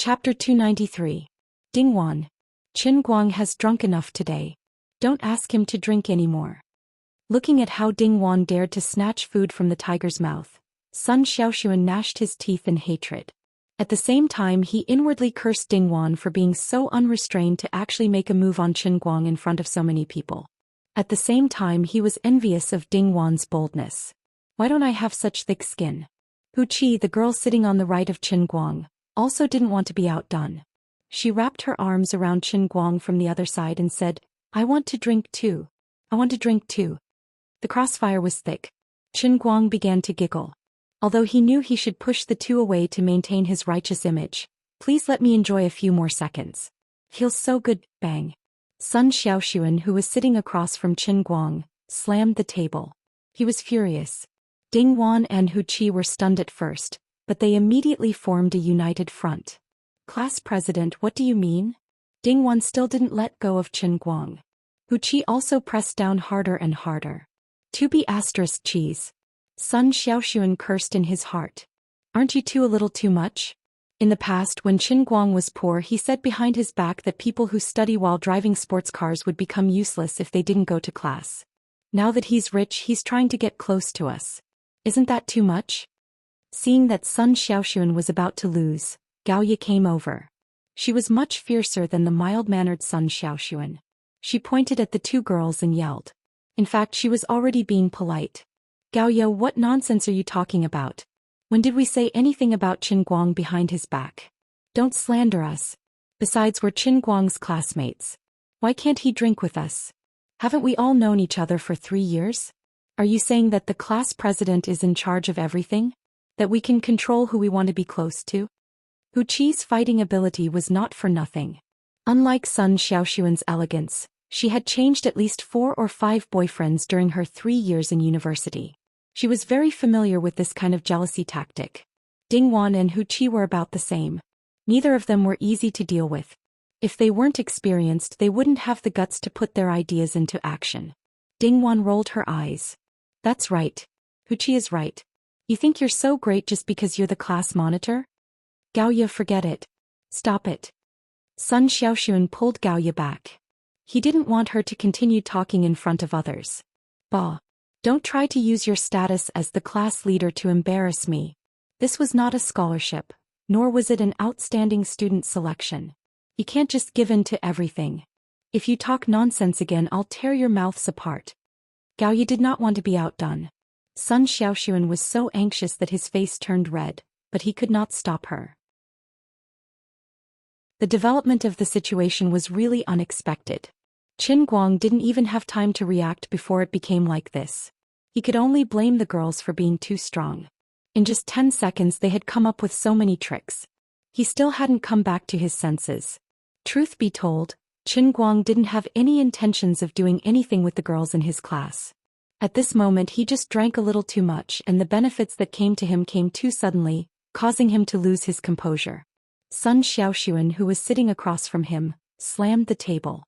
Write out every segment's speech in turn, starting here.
Chapter 293. Dingwan. Qin Guang has drunk enough today. Don't ask him to drink anymore. Looking at how Dingwan dared to snatch food from the tiger's mouth, Sun Xiaoxuan gnashed his teeth in hatred. At the same time he inwardly cursed Dingwan for being so unrestrained to actually make a move on Qin Guang in front of so many people. At the same time he was envious of Dingwan's boldness. Why don't I have such thick skin? Wuxia, the girl sitting on the right of Qin Guang, also didn't want to be outdone. She wrapped her arms around Qin Guang from the other side and said, I want to drink too. I want to drink too. The crossfire was thick. Qin Guang began to giggle. Although he knew he should push the two away to maintain his righteous image. Please let me enjoy a few more seconds. Feels so good, bang. Sun Xiaoxuan, who was sitting across from Qin Guang, slammed the table. He was furious. Dingwan and Wuxia were stunned at first, but they immediately formed a united front. Class president, what do you mean? Dingwan still didn't let go of Qin Guang. Wuxia also pressed down harder and harder. To be asterisk cheese. Sun Xiaoxuan cursed in his heart. Aren't you two a little too much? In the past when Qin Guang was poor he said behind his back that people who study while driving sports cars would become useless if they didn't go to class. Now that he's rich he's trying to get close to us. Isn't that too much? Seeing that Sun Xiaoxuan was about to lose, Gaoye came over. She was much fiercer than the mild-mannered Sun Xiaoxuan. She pointed at the two girls and yelled. In fact she was already being polite. Gaoye, what nonsense are you talking about? When did we say anything about Qin Guang behind his back? Don't slander us. Besides, we're Qin Guang's classmates. Why can't he drink with us? Haven't we all known each other for 3 years? Are you saying that the class president is in charge of everything? That we can control who we want to be close to? Wuxia's fighting ability was not for nothing. Unlike Sun Xiaoxuan's elegance, she had changed at least 4 or 5 boyfriends during her 3 years in university. She was very familiar with this kind of jealousy tactic. Dingwan and Wuxia were about the same. Neither of them were easy to deal with. If they weren't experienced they wouldn't have the guts to put their ideas into action. Dingwan rolled her eyes. That's right. Wuxia is right. You think you're so great just because you're the class monitor? Gaoye, forget it. Stop it. Sun Xiaoxuan pulled Gaoye back. He didn't want her to continue talking in front of others. Bah. Don't try to use your status as the class leader to embarrass me. This was not a scholarship, nor was it an outstanding student selection. You can't just give in to everything. If you talk nonsense again I'll tear your mouths apart. Gaoye did not want to be outdone. Sun Xiaoxuan was so anxious that his face turned red, but he could not stop her. The development of the situation was really unexpected. Qin Guang didn't even have time to react before it became like this. He could only blame the girls for being too strong. In just 10 seconds they had come up with so many tricks. He still hadn't come back to his senses. Truth be told, Qin Guang didn't have any intentions of doing anything with the girls in his class. At this moment he just drank a little too much and the benefits that came to him came too suddenly, causing him to lose his composure. Sun Xiaoxuan, who was sitting across from him, slammed the table.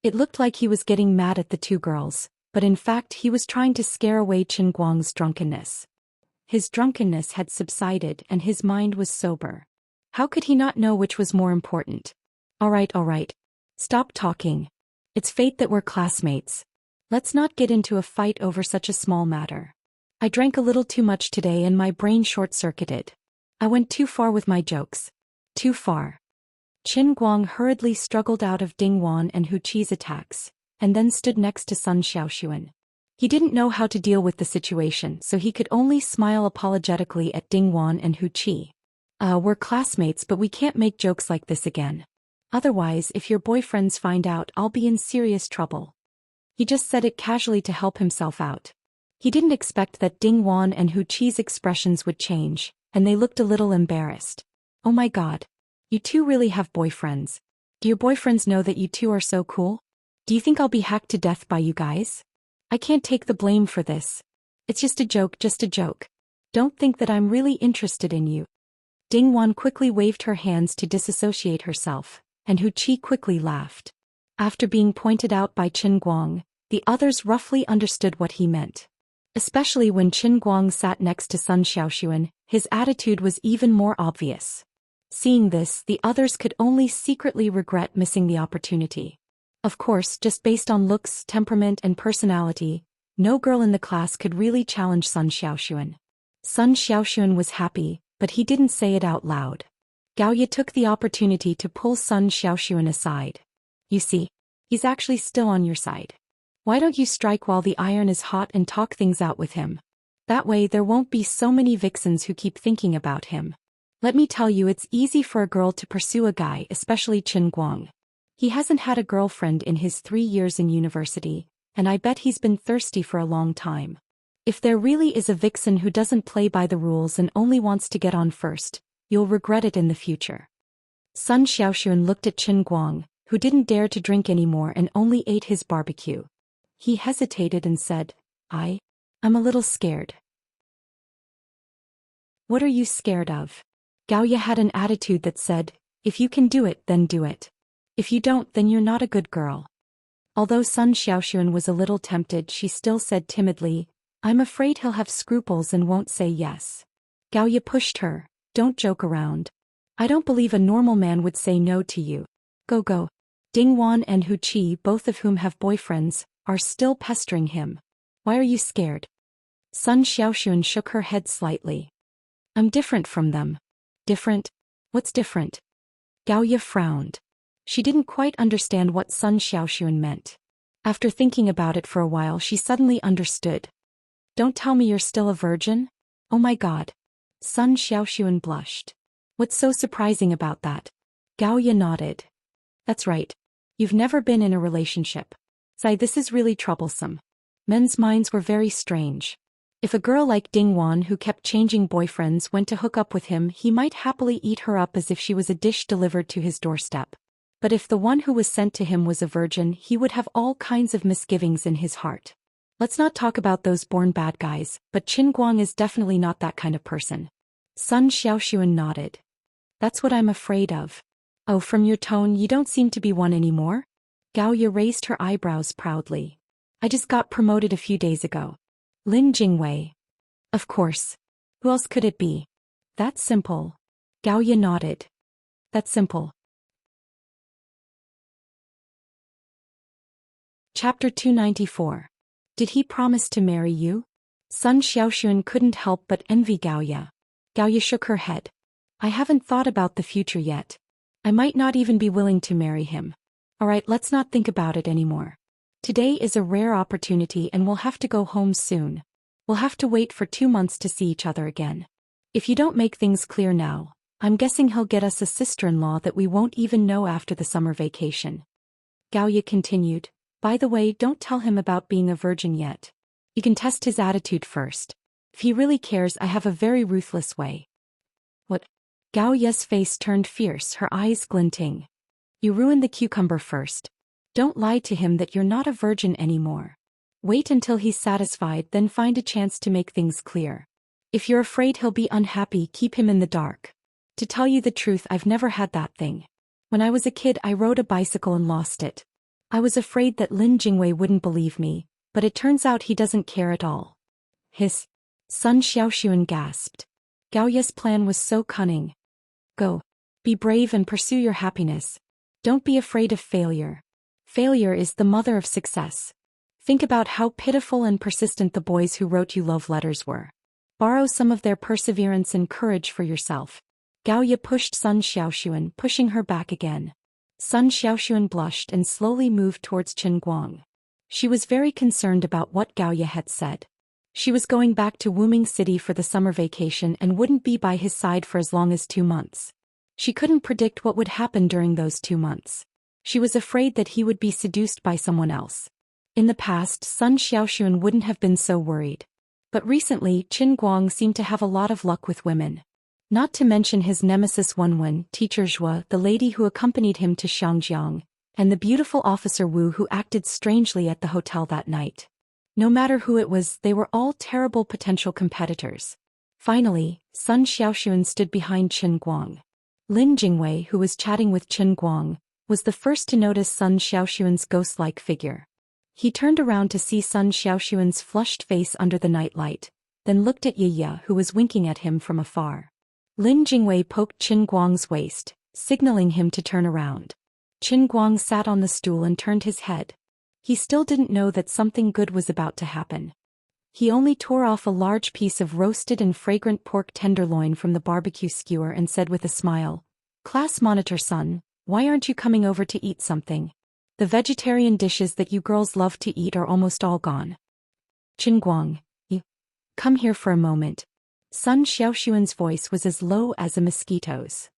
It looked like he was getting mad at the two girls, but in fact he was trying to scare away Qin Guang's drunkenness. His drunkenness had subsided and his mind was sober. How could he not know which was more important? All right. Stop talking. It's fate that we're classmates. Let's not get into a fight over such a small matter. I drank a little too much today and my brain short-circuited. I went too far with my jokes. Too far. Qin Guang hurriedly struggled out of Dingwan and Wuxia's attacks, and then stood next to Sun Xiaoxuan. He didn't know how to deal with the situation so he could only smile apologetically at Dingwan and Wuxia. We're classmates but we can't make jokes like this again. Otherwise if your boyfriends find out I'll be in serious trouble. He just said it casually to help himself out. He didn't expect that Dingwan and Wuxia's expressions would change, and they looked a little embarrassed. Oh my god. You two really have boyfriends. Do your boyfriends know that you two are so cool? Do you think I'll be hacked to death by you guys? I can't take the blame for this. It's just a joke, Don't think that I'm really interested in you. Dingwan quickly waved her hands to disassociate herself, and Wuxia quickly laughed. After being pointed out by Qin Guang, the others roughly understood what he meant. Especially when Qin Guang sat next to Sun Xiaoxuan, his attitude was even more obvious. Seeing this, the others could only secretly regret missing the opportunity. Of course, just based on looks, temperament, and personality, no girl in the class could really challenge Sun Xiaoxuan. Sun Xiaoxuan was happy, but he didn't say it out loud. Gaoye took the opportunity to pull Sun Xiaoxuan aside. You see, he's actually still on your side. Why don't you strike while the iron is hot and talk things out with him? That way there won't be so many vixens who keep thinking about him. Let me tell you, it's easy for a girl to pursue a guy, especially Qin Guang. He hasn't had a girlfriend in his 3 years in university, and I bet he's been thirsty for a long time. If there really is a vixen who doesn't play by the rules and only wants to get on first, you'll regret it in the future. Sun Xiaoxuan looked at Qin Guang, who didn't dare to drink anymore and only ate his barbecue. He hesitated and said, I'm a little scared. What are you scared of? Gaoye had an attitude that said, if you can do it, then do it. If you don't, then you're not a good girl. Although Sun Xiaoxuan was a little tempted, she still said timidly, I'm afraid he'll have scruples and won't say yes. Gaoye pushed her, don't joke around. I don't believe a normal man would say no to you. Go. Dingwan and Hu Qi, both of whom have boyfriends, are still pestering him. Why are you scared? Sun Xiaoxuan shook her head slightly. I'm different from them. Different? What's different? Gaoye frowned. She didn't quite understand what Sun Xiaoxuan meant. After thinking about it for a while, she suddenly understood. Don't tell me you're still a virgin? Oh my god. Sun Xiaoxuan blushed. What's so surprising about that? Gaoye nodded. That's right. You've never been in a relationship. Sai, this is really troublesome. Men's minds were very strange. If a girl like Dingwan who kept changing boyfriends went to hook up with him, he might happily eat her up as if she was a dish delivered to his doorstep. But if the one who was sent to him was a virgin, he would have all kinds of misgivings in his heart. Let's not talk about those born bad guys, but Qin Guang is definitely not that kind of person. Sun Xiaoxuan nodded. That's what I'm afraid of. Oh, from your tone, you don't seem to be one anymore? Gaoye raised her eyebrows proudly. I just got promoted a few days ago. Lin Jingwei. Of course. Who else could it be? That's simple. Gaoye nodded. That's simple. Chapter 294. Did he promise to marry you? Sun Xiaoxuan couldn't help but envy Gaoye. Gaoye shook her head. I haven't thought about the future yet. I might not even be willing to marry him. Alright, let's not think about it anymore. Today is a rare opportunity and we'll have to go home soon. We'll have to wait for 2 months to see each other again. If you don't make things clear now, I'm guessing he'll get us a sister-in-law that we won't even know after the summer vacation. Gaoye continued, by the way, don't tell him about being a virgin yet. You can test his attitude first. If he really cares, I have a very ruthless way. What? Gaoye's face turned fierce, her eyes glinting. You ruined the cucumber first. Don't lie to him that you're not a virgin anymore. Wait until he's satisfied, then find a chance to make things clear. If you're afraid he'll be unhappy, keep him in the dark. To tell you the truth, I've never had that thing. When I was a kid, I rode a bicycle and lost it. I was afraid that Lin Jingwei wouldn't believe me, but it turns out he doesn't care at all. Hiss. Sun Xiaoxuan gasped. Gaoye's plan was so cunning. Go. Be brave and pursue your happiness. Don't be afraid of failure. Failure is the mother of success. Think about how pitiful and persistent the boys who wrote you love letters were. Borrow some of their perseverance and courage for yourself. Gaoye pushed Sun Xiaoxuan, pushing her back again. Sun Xiaoxuan blushed and slowly moved towards Qin Guang. She was very concerned about what Gaoye had said. She was going back to Wuming City for the summer vacation and wouldn't be by his side for as long as 2 months. She couldn't predict what would happen during those 2 months. She was afraid that he would be seduced by someone else. In the past, Sun Xiaoxuan wouldn't have been so worried. But recently, Qin Guang seemed to have a lot of luck with women. Not to mention his nemesis Wenwen, teacher Zhou, the lady who accompanied him to Xianxia, and the beautiful officer Wu who acted strangely at the hotel that night. No matter who it was, they were all terrible potential competitors. Finally, Sun Xiaoxuan stood behind Qin Guang. Lin Jingwei, who was chatting with Qin Guang, was the first to notice Sun Xiaoxuan's ghost-like figure. He turned around to see Sun Xiaoxuan's flushed face under the nightlight, then looked at Yiya, who was winking at him from afar. Lin Jingwei poked Qin Guang's waist, signaling him to turn around. Qin Guang sat on the stool and turned his head. He still didn't know that something good was about to happen. He only tore off a large piece of roasted and fragrant pork tenderloin from the barbecue skewer and said with a smile, "Class monitor son, why aren't you coming over to eat something? The vegetarian dishes that you girls love to eat are almost all gone." "Qin Guang, you come here for a moment." Sun Xiaoxuan's voice was as low as a mosquito's.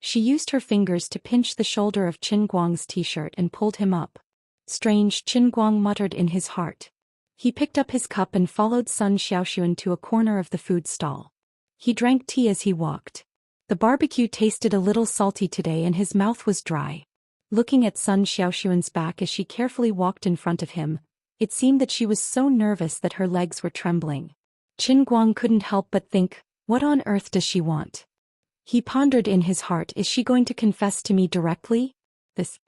She used her fingers to pinch the shoulder of Qin Guang's t-shirt and pulled him up. "Strange," Qin Guang muttered in his heart. He picked up his cup and followed Sun Xiaoxuan to a corner of the food stall. He drank tea as he walked. The barbecue tasted a little salty today and his mouth was dry. Looking at Sun Xiaoxuan's back as she carefully walked in front of him, it seemed that she was so nervous that her legs were trembling. Qin Guang couldn't help but think, what on earth does she want? He pondered in his heart, is she going to confess to me directly? This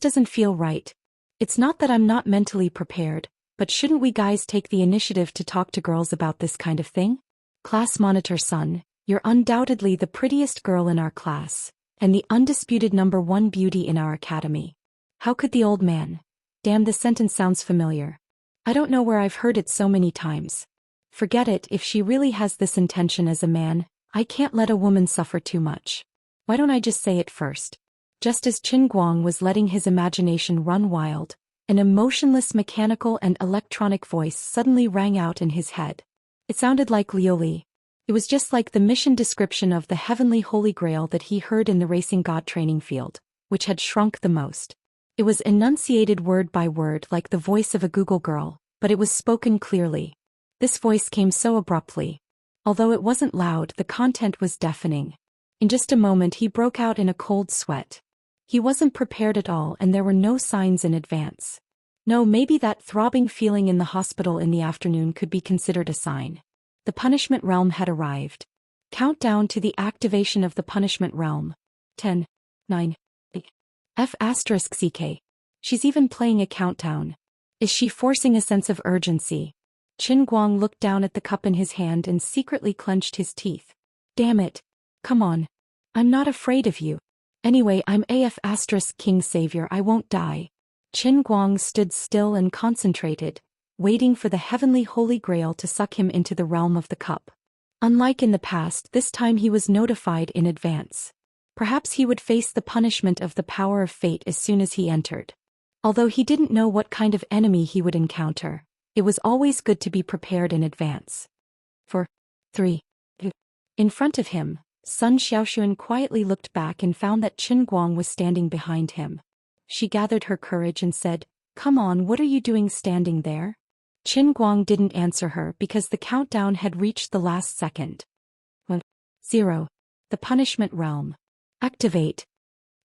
doesn't feel right. It's not that I'm not mentally prepared, but shouldn't we guys take the initiative to talk to girls about this kind of thing? Class monitor son, you're undoubtedly the prettiest girl in our class, and the undisputed #1 beauty in our academy. How could the old man? Damn, this sentence sounds familiar. I don't know where I've heard it so many times. Forget it, if she really has this intention as a man, I can't let a woman suffer too much. Why don't I just say it first? Just as Qin Guang was letting his imagination run wild, an emotionless mechanical and electronic voice suddenly rang out in his head. It sounded like Liuli. It was just like the mission description of the heavenly holy grail that he heard in the racing god training field, which had shrunk the most. It was enunciated word by word like the voice of a Google girl, but it was spoken clearly. This voice came so abruptly. Although it wasn't loud, the content was deafening. In just a moment he broke out in a cold sweat. He wasn't prepared at all and there were no signs in advance. No, maybe that throbbing feeling in the hospital in the afternoon could be considered a sign. The punishment realm had arrived. Countdown to the activation of the punishment realm. 10, 9, 8. F***CK. She's even playing a countdown. Is she forcing a sense of urgency? Qin Guang looked down at the cup in his hand and secretly clenched his teeth. Damn it. Come on. I'm not afraid of you. Anyway, I'm King Savior, I won't die. Qin Guang stood still and concentrated, waiting for the heavenly holy grail to suck him into the realm of the cup. Unlike in the past, this time he was notified in advance. Perhaps he would face the punishment of the power of fate as soon as he entered. Although he didn't know what kind of enemy he would encounter, it was always good to be prepared in advance. 4, 3, 2. In front of him, Sun Xiaoxuan quietly looked back and found that Qin Guang was standing behind him. She gathered her courage and said, "Come on, what are you doing standing there?" Qin Guang didn't answer her because the countdown had reached the last second. 1, 0. The punishment realm. Activate.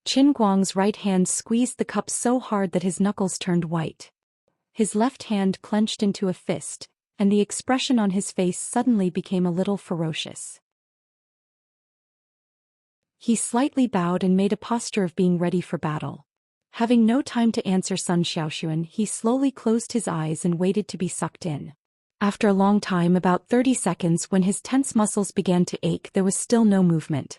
Qin Guang's right hand squeezed the cup so hard that his knuckles turned white. His left hand clenched into a fist, and the expression on his face suddenly became a little ferocious. He slightly bowed and made a posture of being ready for battle. Having no time to answer Sun Xiaoxuan, he slowly closed his eyes and waited to be sucked in. After a long time, about 30 seconds, when his tense muscles began to ache, there was still no movement.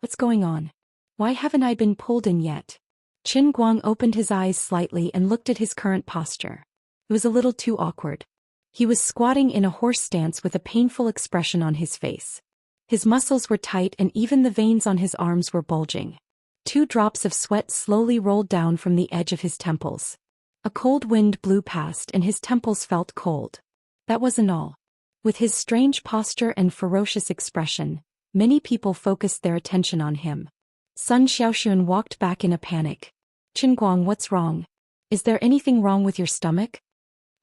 What's going on? Why haven't I been pulled in yet? Qin Guang opened his eyes slightly and looked at his current posture. It was a little too awkward. He was squatting in a horse stance with a painful expression on his face. His muscles were tight and even the veins on his arms were bulging. 2 drops of sweat slowly rolled down from the edge of his temples. A cold wind blew past and his temples felt cold. That wasn't all. With his strange posture and ferocious expression, many people focused their attention on him. Sun Xiaoxuan walked back in a panic. Qin Guang, what's wrong? Is there anything wrong with your stomach?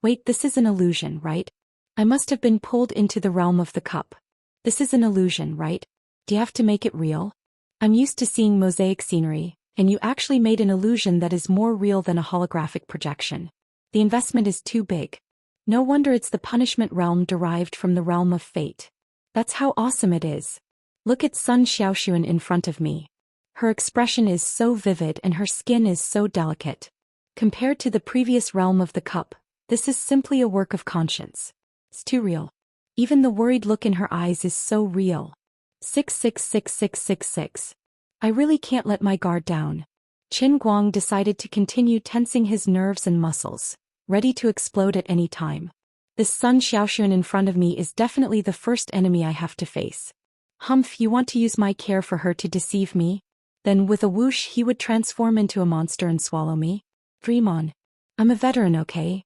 Wait, this is an illusion, right? I must have been pulled into the realm of the cup. This is an illusion, right? Do you have to make it real? I'm used to seeing mosaic scenery, and you actually made an illusion that is more real than a holographic projection. The investment is too big. No wonder it's the punishment realm derived from the realm of fate. That's how awesome it is. Look at Sun Xiaoxuan in front of me. Her expression is so vivid and her skin is so delicate. Compared to the previous realm of the cup, this is simply a work of conscience. It's too real. Even the worried look in her eyes is so real. 666666. I really can't let my guard down. Qin Guang decided to continue tensing his nerves and muscles, ready to explode at any time. This Sun Xiaoxuan in front of me is definitely the first enemy I have to face. Humph, you want to use my care for her to deceive me? Then with a whoosh he would transform into a monster and swallow me? Dream on. I'm a veteran, okay?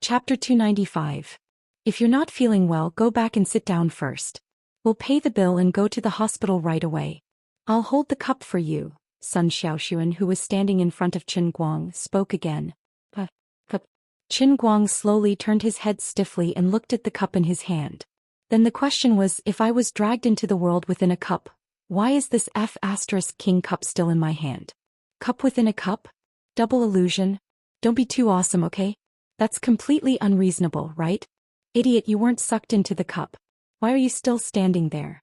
Chapter 295. If you're not feeling well, go back and sit down first. We'll pay the bill and go to the hospital right away. I'll hold the cup for you. Sun Xiaoxuan, who was standing in front of Qin Guang, spoke again. Cup. Qin Guang slowly turned his head stiffly and looked at the cup in his hand. Then the question was, if I was dragged into the world within a cup, why is this F***king cup still in my hand? Cup within a cup? Double illusion? Don't be too awesome, okay? That's completely unreasonable, right? Idiot, you weren't sucked into the cup. Why are you still standing there?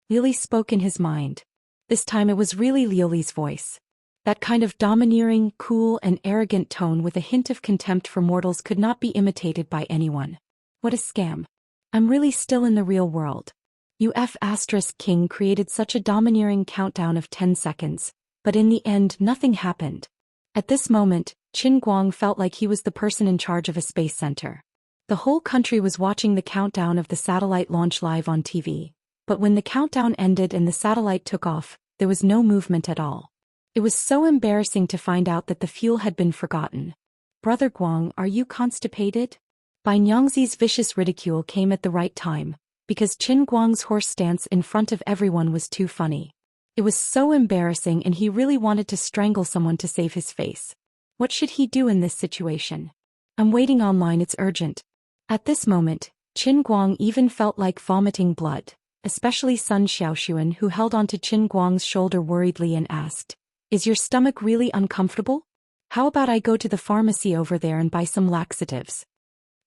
Lily spoke in his mind. This time it was really Liuli's voice. That kind of domineering, cool, and arrogant tone with a hint of contempt for mortals could not be imitated by anyone. What a scam. I'm really still in the real world. You F***king created such a domineering countdown of 10 seconds, but in the end nothing happened. At this moment, Qin Guang felt like he was the person in charge of a space center. The whole country was watching the countdown of the satellite launch live on TV, but when the countdown ended and the satellite took off, there was no movement at all. It was so embarrassing to find out that the fuel had been forgotten. Brother Guang, are you constipated? Bai Nyangzi's vicious ridicule came at the right time, because Qin Guang's horse stance in front of everyone was too funny. It was so embarrassing and he really wanted to strangle someone to save his face. What should he do in this situation? I'm waiting online, it's urgent. At this moment, Qin Guang even felt like vomiting blood, especially Sun Xiaoxuan, who held onto Qin Guang's shoulder worriedly and asked, "Is your stomach really uncomfortable? How about I go to the pharmacy over there and buy some laxatives?"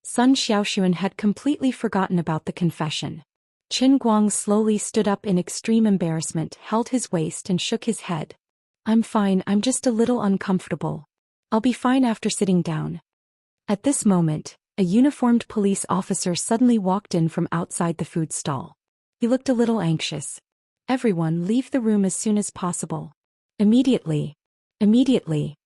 Sun Xiaoxuan had completely forgotten about the confession. Qin Guang slowly stood up in extreme embarrassment, held his waist and shook his head. "I'm fine, I'm just a little uncomfortable. I'll be fine after sitting down." At this moment, a uniformed police officer suddenly walked in from outside the food stall. He looked a little anxious. "Everyone leave the room as soon as possible. Immediately. Immediately."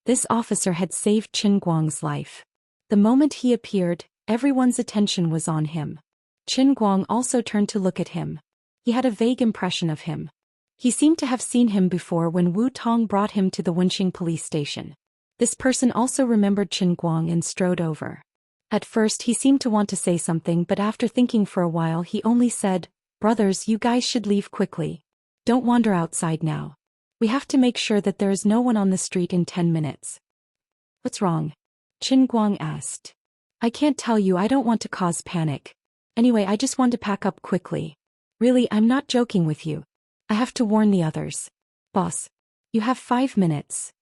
This officer had saved Qin Guang's life. The moment he appeared, everyone's attention was on him. Qin Guang also turned to look at him. He had a vague impression of him. He seemed to have seen him before when Wu Tong brought him to the Wenqing police station. This person also remembered Qin Guang and strode over. At first he seemed to want to say something, but after thinking for a while he only said, "Brothers, you guys should leave quickly. Don't wander outside now. We have to make sure that there is no one on the street in 10 minutes. "What's wrong?" Qin Guang asked. "I can't tell you, I don't want to cause panic. Anyway, I just want to pack up quickly. Really, I'm not joking with you. I have to warn the others. Boss, you have 5 minutes.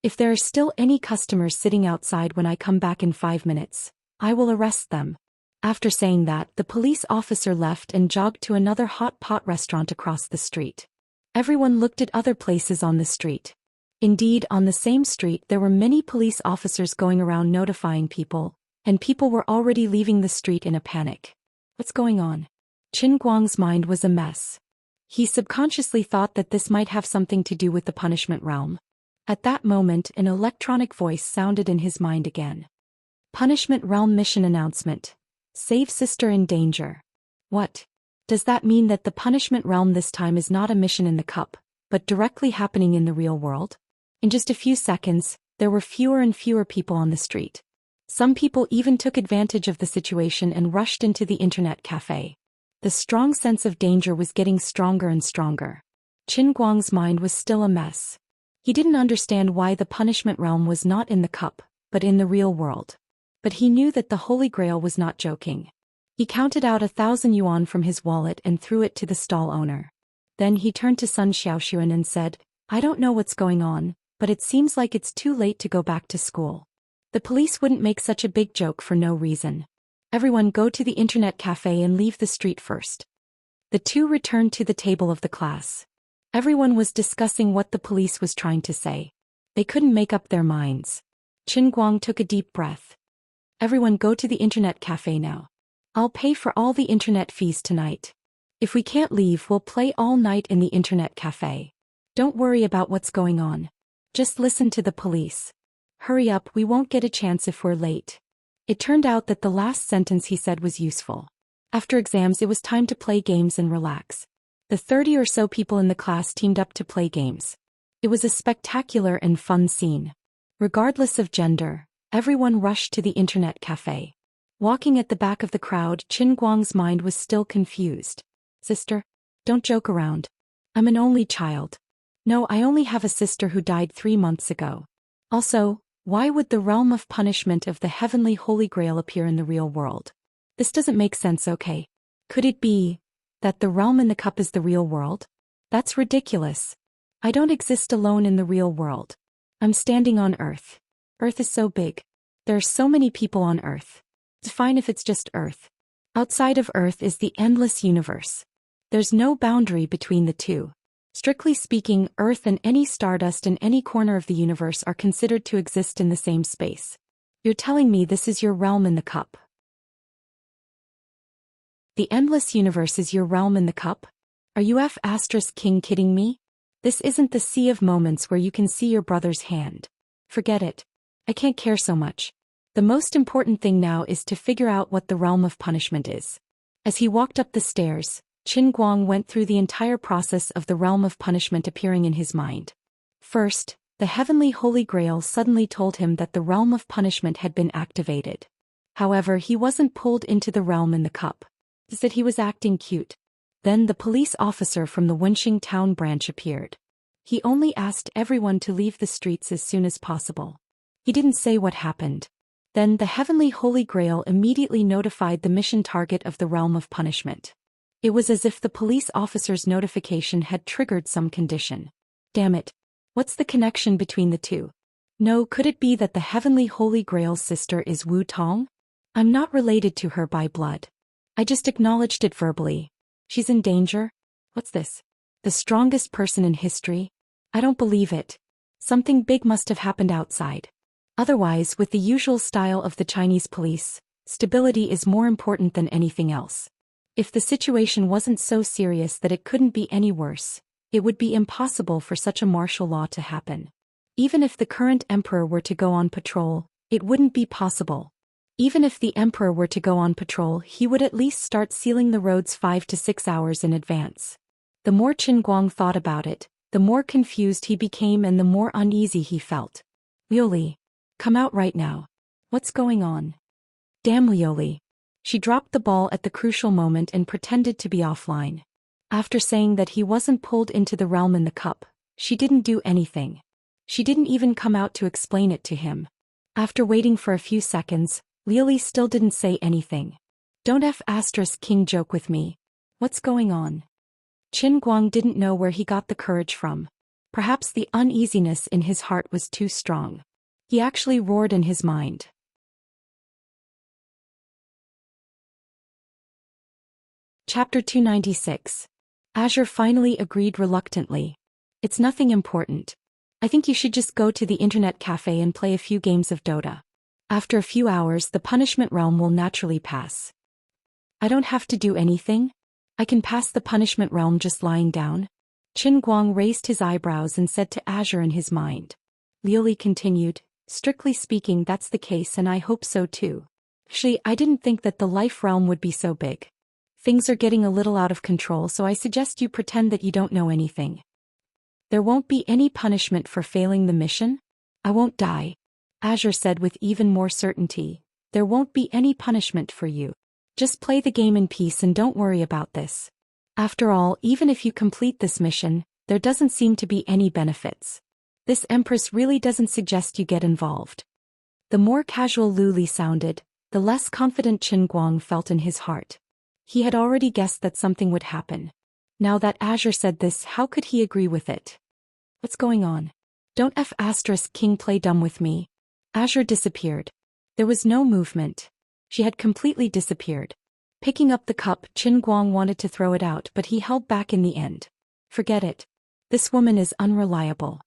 If there are still any customers sitting outside when I come back in 5 minutes, I will arrest them." After saying that, the police officer left and jogged to another hot pot restaurant across the street. Everyone looked at other places on the street. Indeed, on the same street there were many police officers going around notifying people, and people were already leaving the street in a panic. What's going on? Qin Guang's mind was a mess. He subconsciously thought that this might have something to do with the punishment realm. At that moment, an electronic voice sounded in his mind again. "Punishment realm mission announcement. Save sister in danger." What? Does that mean that the punishment realm this time is not a mission in the cup, but directly happening in the real world? In just a few seconds, there were fewer and fewer people on the street. Some people even took advantage of the situation and rushed into the internet cafe. The strong sense of danger was getting stronger and stronger. Qin Guang's mind was still a mess. He didn't understand why the punishment realm was not in the cup, but in the real world. But he knew that the Holy Grail was not joking. He counted out 1,000 yuan from his wallet and threw it to the stall owner. Then he turned to Sun Xiaoxuan and said, "I don't know what's going on, but it seems like it's too late to go back to school. The police wouldn't make such a big joke for no reason. Everyone go to the internet cafe and leave the street first." The two returned to the table of the class. Everyone was discussing what the police was trying to say. They couldn't make up their minds. Qin Guang took a deep breath. Everyone go to the internet cafe now. I'll pay for all the internet fees tonight. If we can't leave, we'll play all night in the internet cafe. Don't worry about what's going on. Just listen to the police. Hurry up, we won't get a chance if we're late. It turned out that the last sentence he said was useful. After exams, it was time to play games and relax. The 30 or so people in the class teamed up to play games. It was a spectacular and fun scene. Regardless of gender, everyone rushed to the internet cafe. Walking at the back of the crowd, Qin Guang's mind was still confused. Sister, don't joke around. I'm an only child. No, I only have a sister who died 3 months ago. Also, why would the realm of punishment of the heavenly Holy Grail appear in the real world? This doesn't make sense, okay? Could it be that the realm in the cup is the real world? That's ridiculous. I don't exist alone in the real world. I'm standing on Earth. Earth is so big. There are so many people on Earth. It's fine if it's just Earth. Outside of Earth is the endless universe. There's no boundary between the two. Strictly speaking, Earth and any stardust in any corner of the universe are considered to exist in the same space. You're telling me this is your realm in the cup? The endless universe is your realm in the cup? Are you King kidding me? This isn't the sea of moments where you can see your brother's hand. Forget it. I can't care so much. The most important thing now is to figure out what the realm of punishment is. As he walked up the stairs, Qin Guang went through the entire process of the realm of punishment appearing in his mind. First, the heavenly Holy Grail suddenly told him that the realm of punishment had been activated. However, he wasn't pulled into the realm in the cup. He said he was acting cute. Then the police officer from the Wenxing town branch appeared. He only asked everyone to leave the streets as soon as possible. He didn't say what happened. Then the heavenly Holy Grail immediately notified the mission target of the realm of punishment. It was as if the police officer's notification had triggered some condition. Damn it. What's the connection between the two? No, could it be that the heavenly Holy Grail's sister is Wu Tong? I'm not related to her by blood. I just acknowledged it verbally. She's in danger? What's this? The strongest person in history? I don't believe it. Something big must have happened outside. Otherwise, with the usual style of the Chinese police, stability is more important than anything else. If the situation wasn't so serious that it couldn't be any worse, it would be impossible for such a martial law to happen. Even if the current emperor were to go on patrol, it wouldn't be possible. Even if the emperor were to go on patrol, he would at least start sealing the roads 5 to 6 hours in advance. The more Qin Guang thought about it, the more confused he became and the more uneasy he felt. Liuli, come out right now. What's going on? Damn Liuli. She dropped the ball at the crucial moment and pretended to be offline. After saying that he wasn't pulled into the realm in the cup, she didn't do anything. She didn't even come out to explain it to him. After waiting for a few seconds, Liuli still didn't say anything. Don't King joke with me. What's going on? Qin Guang didn't know where he got the courage from. Perhaps the uneasiness in his heart was too strong. He actually roared in his mind. Chapter 296. Azure finally agreed reluctantly. It's nothing important. I think you should just go to the internet cafe and play a few games of Dota. After a few hours, the punishment realm will naturally pass. I don't have to do anything? I can pass the punishment realm just lying down? Qin Guang raised his eyebrows and said to Azure in his mind. Liuli continued, strictly speaking, that's the case and I hope so too. Actually, I didn't think that the life realm would be so big. Things are getting a little out of control, so I suggest you pretend that you don't know anything. There won't be any punishment for failing the mission? I won't die. Azure said with even more certainty. There won't be any punishment for you. Just play the game in peace and don't worry about this. After all, even if you complete this mission, there doesn't seem to be any benefits. This Empress really doesn't suggest you get involved. The more casual Liuli sounded, the less confident Qin Guang felt in his heart. He had already guessed that something would happen. Now that Azure said this, how could he agree with it? What's going on? Don't King play dumb with me. Azure disappeared. There was no movement. She had completely disappeared. Picking up the cup, Qin Guang wanted to throw it out, but he held back in the end. Forget it. This woman is unreliable.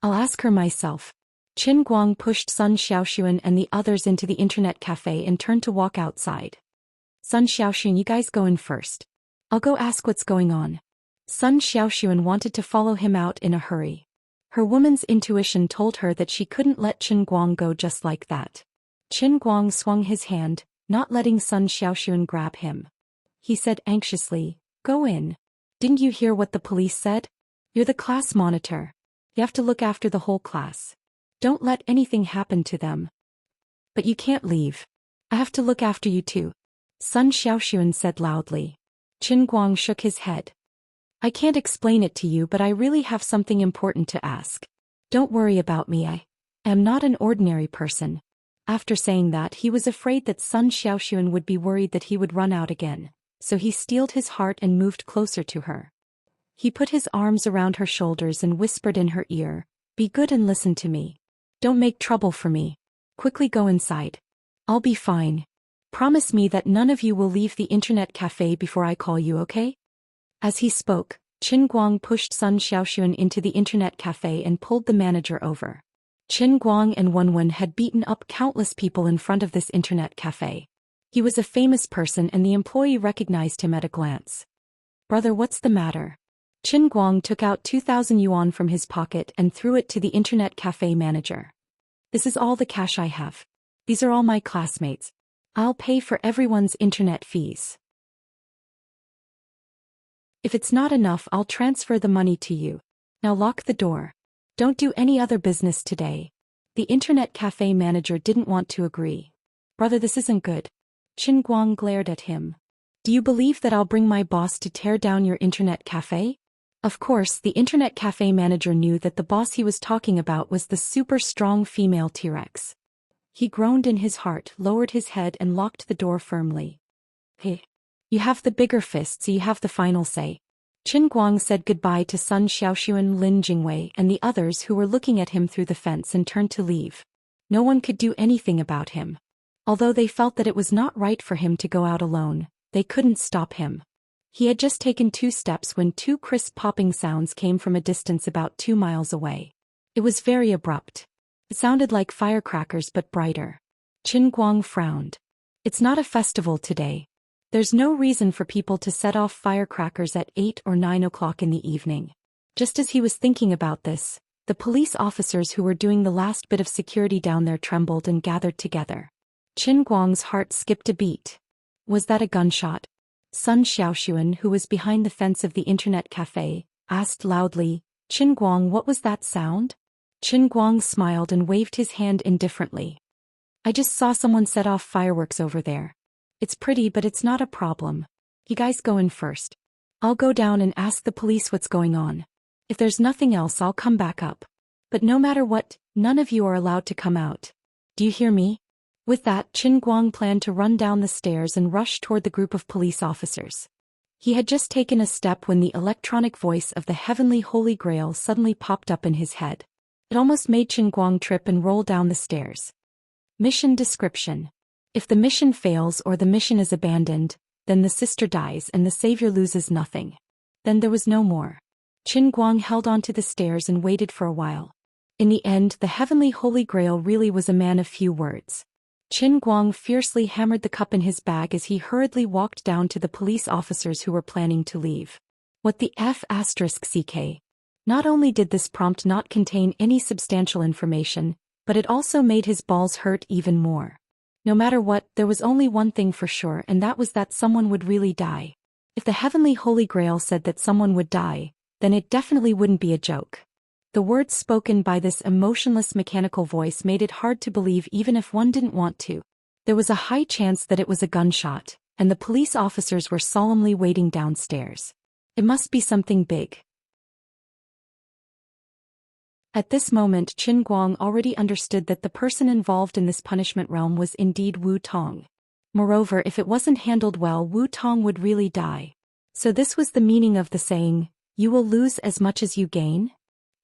I'll ask her myself. Qin Guang pushed Sun Xiaoxuan and the others into the internet cafe and turned to walk outside. Sun Xiaoxuan, you guys go in first. I'll go ask what's going on. Sun Xiaoxuan wanted to follow him out in a hurry. Her woman's intuition told her that she couldn't let Qin Guang go just like that. Qin Guang swung his hand, not letting Sun Xiaoxuan grab him. He said anxiously, "Go in. Didn't you hear what the police said? You're the class monitor. You have to look after the whole class. Don't let anything happen to them. But you can't leave. I have to look after you too," Sun Xiaoxuan said loudly. Qin Guang shook his head. "I can't explain it to you, but I really have something important to ask. Don't worry about me, I am not an ordinary person." After saying that, he was afraid that Sun Xiaoxuan would be worried that he would run out again, so he steeled his heart and moved closer to her. He put his arms around her shoulders and whispered in her ear, "Be good and listen to me. Don't make trouble for me. Quickly go inside. I'll be fine. Promise me that none of you will leave the internet cafe before I call you, okay?" As he spoke, Qin Guang pushed Sun Xiaoxuan into the internet cafe and pulled the manager over. Qin Guang and Wenwen had beaten up countless people in front of this internet cafe. He was a famous person and the employee recognized him at a glance. "Brother, what's the matter?" Qin Guang took out 2,000 yuan from his pocket and threw it to the internet cafe manager. "This is all the cash I have. These are all my classmates. I'll pay for everyone's internet fees. If it's not enough, I'll transfer the money to you. Now lock the door. Don't do any other business today." The internet cafe manager didn't want to agree. "Brother, this isn't good." Qin Guang glared at him. "Do you believe that I'll bring my boss to tear down your internet cafe?" Of course, the internet cafe manager knew that the boss he was talking about was the super strong female T-Rex. He groaned in his heart, lowered his head and locked the door firmly. "Hey, you have the bigger fist, so you have the final say." Qin Guang said goodbye to Sun Xiaoxuan, Lin Jingwei and the others who were looking at him through the fence and turned to leave. No one could do anything about him. Although they felt that it was not right for him to go out alone, they couldn't stop him. He had just taken 2 steps when 2 crisp popping sounds came from a distance about 2 miles away. It was very abrupt. It sounded like firecrackers but brighter. Qin Guang frowned. "It's not a festival today. There's no reason for people to set off firecrackers at 8 or 9 o'clock in the evening." Just as he was thinking about this, the police officers who were doing the last bit of security down there trembled and gathered together. Qin Guang's heart skipped a beat. Was that a gunshot? Sun Xiaoxuan, who was behind the fence of the internet cafe, asked loudly, "Qin Guang, what was that sound?" Qin Guang smiled and waved his hand indifferently. "I just saw someone set off fireworks over there. It's pretty, but it's not a problem. You guys go in first. I'll go down and ask the police what's going on. If there's nothing else, I'll come back up. But no matter what, none of you are allowed to come out. Do you hear me?" With that, Qin Guang planned to run down the stairs and rush toward the group of police officers. He had just taken a step when the electronic voice of the heavenly Holy Grail suddenly popped up in his head. It almost made Qin Guang trip and roll down the stairs. Mission description. If the mission fails or the mission is abandoned, then the sister dies and the savior loses nothing. Then there was no more. Qin Guang held onto the stairs and waited for a while. In the end, the heavenly Holy Grail really was a man of few words. Qin Guang fiercely hammered the cup in his bag as he hurriedly walked down to the police officers who were planning to leave. What the F***CK? Not only did this prompt not contain any substantial information, but it also made his balls hurt even more. No matter what, there was only one thing for sure, and that was that someone would really die. If the heavenly Holy Grail said that someone would die, then it definitely wouldn't be a joke. The words spoken by this emotionless mechanical voice made it hard to believe even if one didn't want to. There was a high chance that it was a gunshot, and the police officers were solemnly waiting downstairs. It must be something big. At this moment, Qin Guang already understood that the person involved in this punishment realm was indeed Wu Tong. Moreover, if it wasn't handled well, Wu Tong would really die. So this was the meaning of the saying, "You will lose as much as you gain."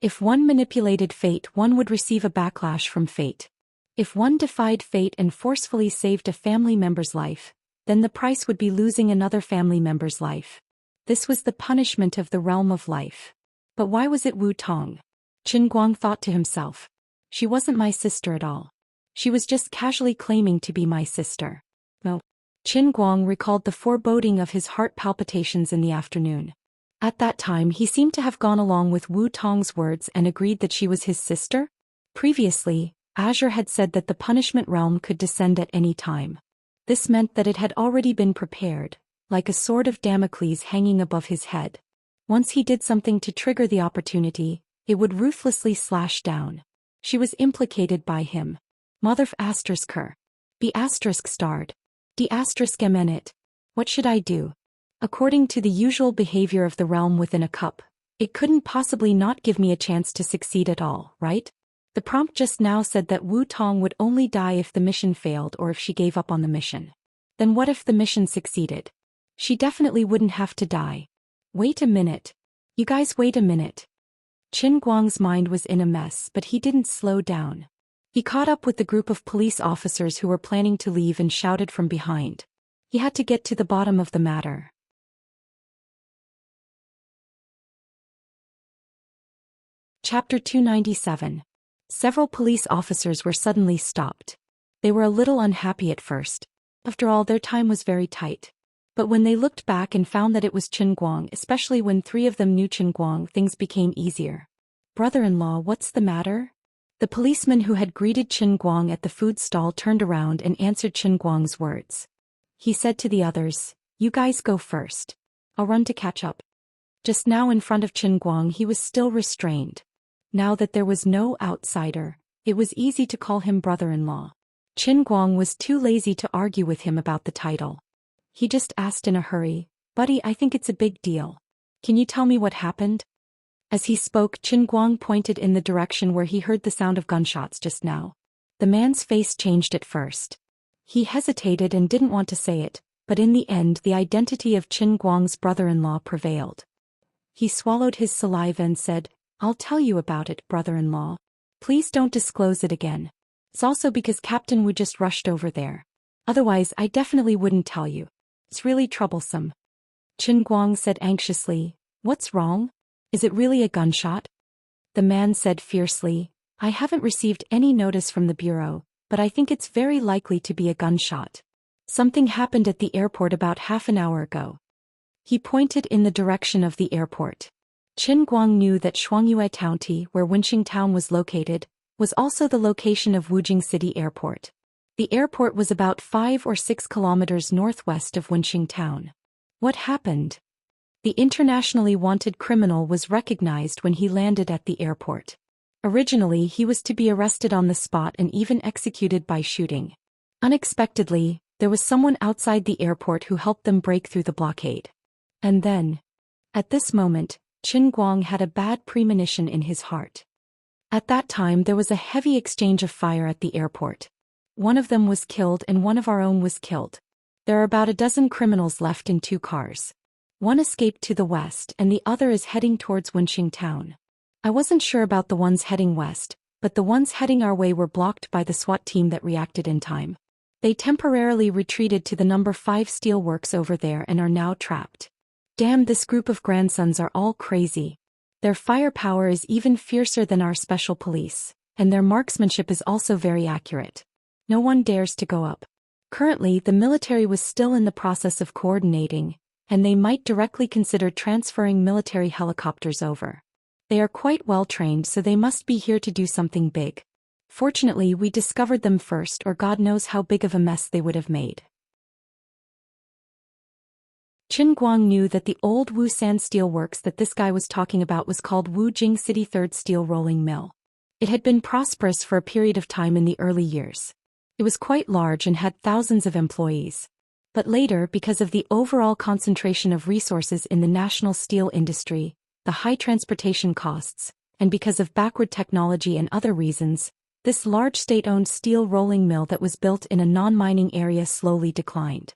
If one manipulated fate, one would receive a backlash from fate. If one defied fate and forcefully saved a family member's life, then the price would be losing another family member's life. This was the punishment of the realm of life. But why was it Wu Tong? Qin Guang thought to himself. She wasn't my sister at all. She was just casually claiming to be my sister. No. Qin Guang recalled the foreboding of his heart palpitations in the afternoon. At that time he seemed to have gone along with Wu Tong's words and agreed that she was his sister. Previously, Azure had said that the punishment realm could descend at any time. This meant that it had already been prepared, like a sword of Damocles hanging above his head. Once he did something to trigger the opportunity, it would ruthlessly slash down. She was implicated by him. Mother asterisk her. Be asterisk starred. D asterisk eminent. What should I do? According to the usual behavior of the realm within a cup, it couldn't possibly not give me a chance to succeed at all, right? The prompt just now said that Wu Tong would only die if the mission failed or if she gave up on the mission. Then what if the mission succeeded? She definitely wouldn't have to die. Wait a minute. You guys wait a minute. Qin Guang's mind was in a mess, but he didn't slow down. He caught up with the group of police officers who were planning to leave and shouted from behind. He had to get to the bottom of the matter. Chapter 297. Several police officers were suddenly stopped. They were a little unhappy at first. After all, their time was very tight. But when they looked back and found that it was Qin Guang, especially when 3 of them knew Qin Guang, things became easier. Brother-in-law, what's the matter? The policeman who had greeted Qin Guang at the food stall turned around and answered Qin Guang's words. He said to the others, "You guys go first. I'll run to catch up." Just now in front of Qin Guang he was still restrained. Now that there was no outsider, it was easy to call him brother-in-law. Qin Guang was too lazy to argue with him about the title. He just asked in a hurry, "Buddy, I think it's a big deal. Can you tell me what happened?" As he spoke, Qin Guang pointed in the direction where he heard the sound of gunshots just now. The man's face changed at first. He hesitated and didn't want to say it, but in the end the identity of Qin Guang's brother-in-law prevailed. He swallowed his saliva and said, "I'll tell you about it, brother-in-law. Please don't disclose it again. It's also because Captain Wu just rushed over there. Otherwise I definitely wouldn't tell you. It's really troublesome." Qin Guang said anxiously, "What's wrong? Is it really a gunshot?" The man said fiercely, "I haven't received any notice from the bureau, but I think it's very likely to be a gunshot. Something happened at the airport about half an hour ago." He pointed in the direction of the airport. Qin Guang knew that Shuangyue County, where Wenqing Town was located, was also the location of Wujing City Airport. The airport was about 5 or 6 kilometers northwest of Wenqing Town. What happened? The internationally wanted criminal was recognized when he landed at the airport. Originally he was to be arrested on the spot and even executed by shooting. Unexpectedly, there was someone outside the airport who helped them break through the blockade. And then, at this moment, Qin Guang had a bad premonition in his heart. At that time there was a heavy exchange of fire at the airport. One of them was killed and one of our own was killed. There are about a dozen criminals left in 2 cars. One escaped to the west and the other is heading towards Wenqing Town. I wasn't sure about the ones heading west, but the ones heading our way were blocked by the SWAT team that reacted in time. They temporarily retreated to the number 5 steelworks over there and are now trapped. Damn, this group of grandsons are all crazy. Their firepower is even fiercer than our special police, and their marksmanship is also very accurate. No one dares to go up. Currently, the military was still in the process of coordinating, and they might directly consider transferring military helicopters over. They are quite well trained, so they must be here to do something big. Fortunately, we discovered them first, or God knows how big of a mess they would have made. Qin Guang knew that the old Wuxian steelworks that this guy was talking about was called Wujing City 3rd Steel Rolling Mill. It had been prosperous for a period of time in the early years. It was quite large and had thousands of employees. But later, because of the overall concentration of resources in the national steel industry, the high transportation costs, and because of backward technology and other reasons, this large state-owned steel rolling mill that was built in a non-mining area slowly declined.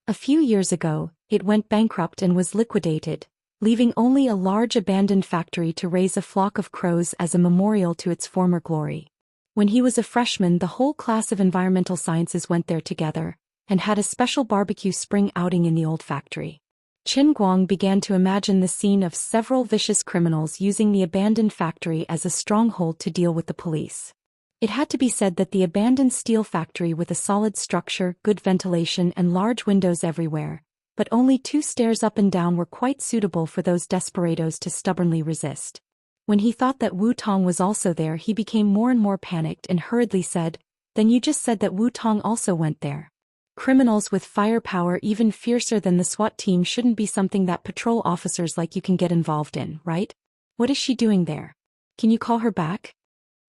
A few years ago, it went bankrupt and was liquidated, leaving only a large abandoned factory to raise a flock of crows as a memorial to its former glory. When he was a freshman, the whole class of environmental sciences went there together, and had a special barbecue spring outing in the old factory. Qin Guang began to imagine the scene of several vicious criminals using the abandoned factory as a stronghold to deal with the police. It had to be said that the abandoned steel factory with a solid structure, good ventilation and large windows everywhere, but only 2 stairs up and down were quite suitable for those desperados to stubbornly resist. When he thought that Wu Tong was also there, he became more and more panicked and hurriedly said, "Then you just said that Wu Tong also went there. Criminals with firepower even fiercer than the SWAT team shouldn't be something that patrol officers like you can get involved in, right? What is she doing there? Can you call her back?"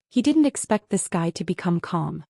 He didn't expect this guy to become calm.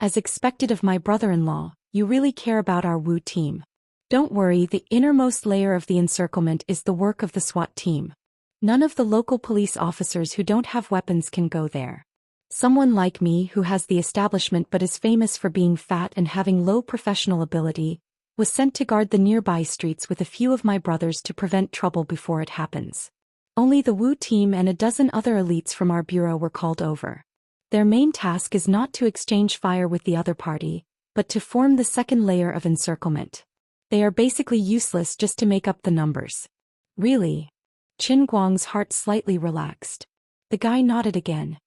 "As expected of my brother-in-law, you really care about our Wu team. Don't worry, the innermost layer of the encirclement is the work of the SWAT team. None of the local police officers who don't have weapons can go there. Someone like me who has the establishment but is famous for being fat and having low professional ability, was sent to guard the nearby streets with a few of my brothers to prevent trouble before it happens. Only the Wu team and a dozen other elites from our bureau were called over. Their main task is not to exchange fire with the other party, but to form the second layer of encirclement. They are basically useless just to make up the numbers." "Really?" Qin Guang's heart slightly relaxed. The guy nodded again.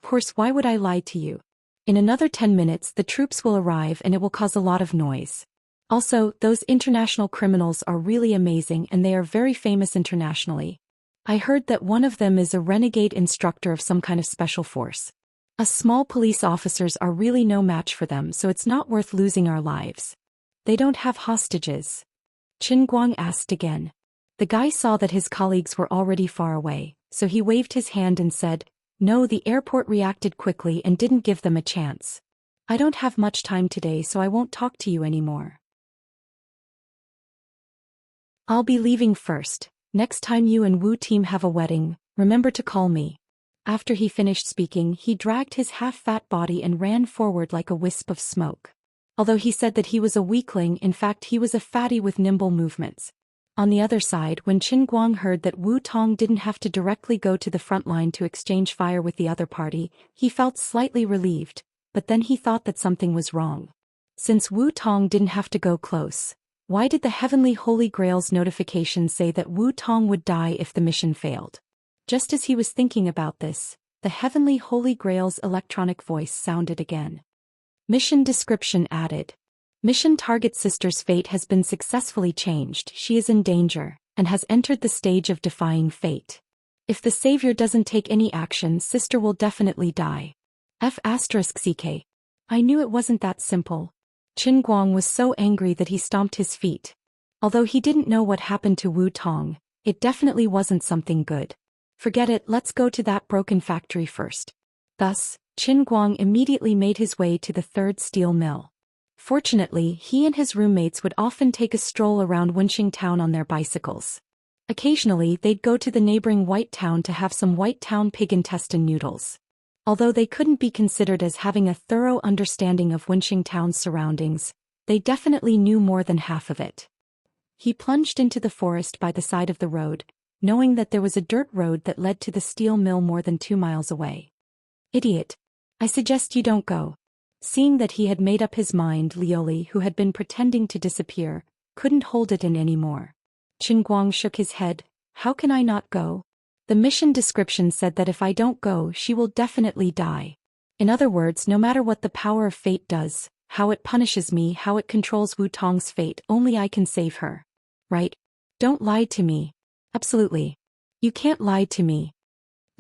"Of course, why would I lie to you? In another 10 minutes the troops will arrive and it will cause a lot of noise. Also, those international criminals are really amazing and they are very famous internationally. I heard that one of them is a renegade instructor of some kind of special force. Us small police officers are really no match for them, so it's not worth losing our lives." "They don't have hostages?" Qin Guang asked again. The guy saw that his colleagues were already far away, so he waved his hand and said, "No, the airport reacted quickly and didn't give them a chance. I don't have much time today, so I won't talk to you anymore. I'll be leaving first. Next time you and Wu team have a wedding, remember to call me." After he finished speaking, he dragged his half-fat body and ran forward like a wisp of smoke. Although he said that he was a weakling, in fact he was a fatty with nimble movements. On the other side, when Qin Guang heard that Wu Tong didn't have to directly go to the front line to exchange fire with the other party, he felt slightly relieved, but then he thought that something was wrong. Since Wu Tong didn't have to go close, why did the Heavenly Holy Grail's notification say that Wu Tong would die if the mission failed? Just as he was thinking about this, the Heavenly Holy Grail's electronic voice sounded again. Mission description added. Mission target Sister's fate has been successfully changed. She is in danger, and has entered the stage of defying fate. If the Savior doesn't take any action, Sister will definitely die. F***CK. I knew it wasn't that simple. Qin Guang was so angry that he stomped his feet. Although he didn't know what happened to Wu Tong, it definitely wasn't something good. Forget it, let's go to that broken factory first. Thus, Qin Guang immediately made his way to the third steel mill. Fortunately, he and his roommates would often take a stroll around Wuxia town on their bicycles. Occasionally, they'd go to the neighboring White Town to have some White Town pig intestine noodles. Although they couldn't be considered as having a thorough understanding of Wuxia town's surroundings, they definitely knew more than half of it. He plunged into the forest by the side of the road, knowing that there was a dirt road that led to the steel mill more than 2 miles away. Idiot. I suggest you don't go. Seeing that he had made up his mind, Lioli, who had been pretending to disappear, couldn't hold it in anymore. Qin Guang shook his head. How can I not go? The mission description said that if I don't go, she will definitely die. In other words, no matter what the power of fate does, how it punishes me, how it controls Wu Tong's fate, only I can save her. Right? Don't lie to me. Absolutely. You can't lie to me.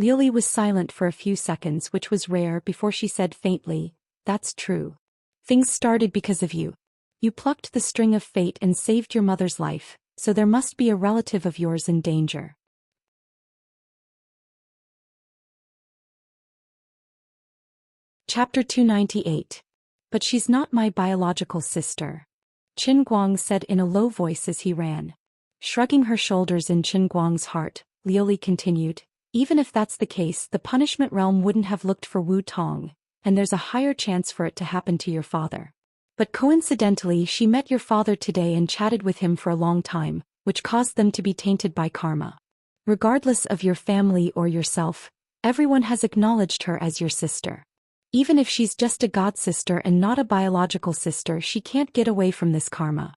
Lioli was silent for a few seconds, which was rare, before she said faintly, That's true. Things started because of you. You plucked the string of fate and saved your mother's life, so there must be a relative of yours in danger. Chapter 298. But she's not my biological sister. Qin Guang said in a low voice as he ran. Shrugging her shoulders in Qin Guang's heart, Lioli continued, Even if that's the case, the punishment realm wouldn't have looked for Wu Tong, and there's a higher chance for it to happen to your father. But coincidentally, she met your father today and chatted with him for a long time, which caused them to be tainted by karma. Regardless of your family or yourself, everyone has acknowledged her as your sister. Even if she's just a god sister and not a biological sister, she can't get away from this karma.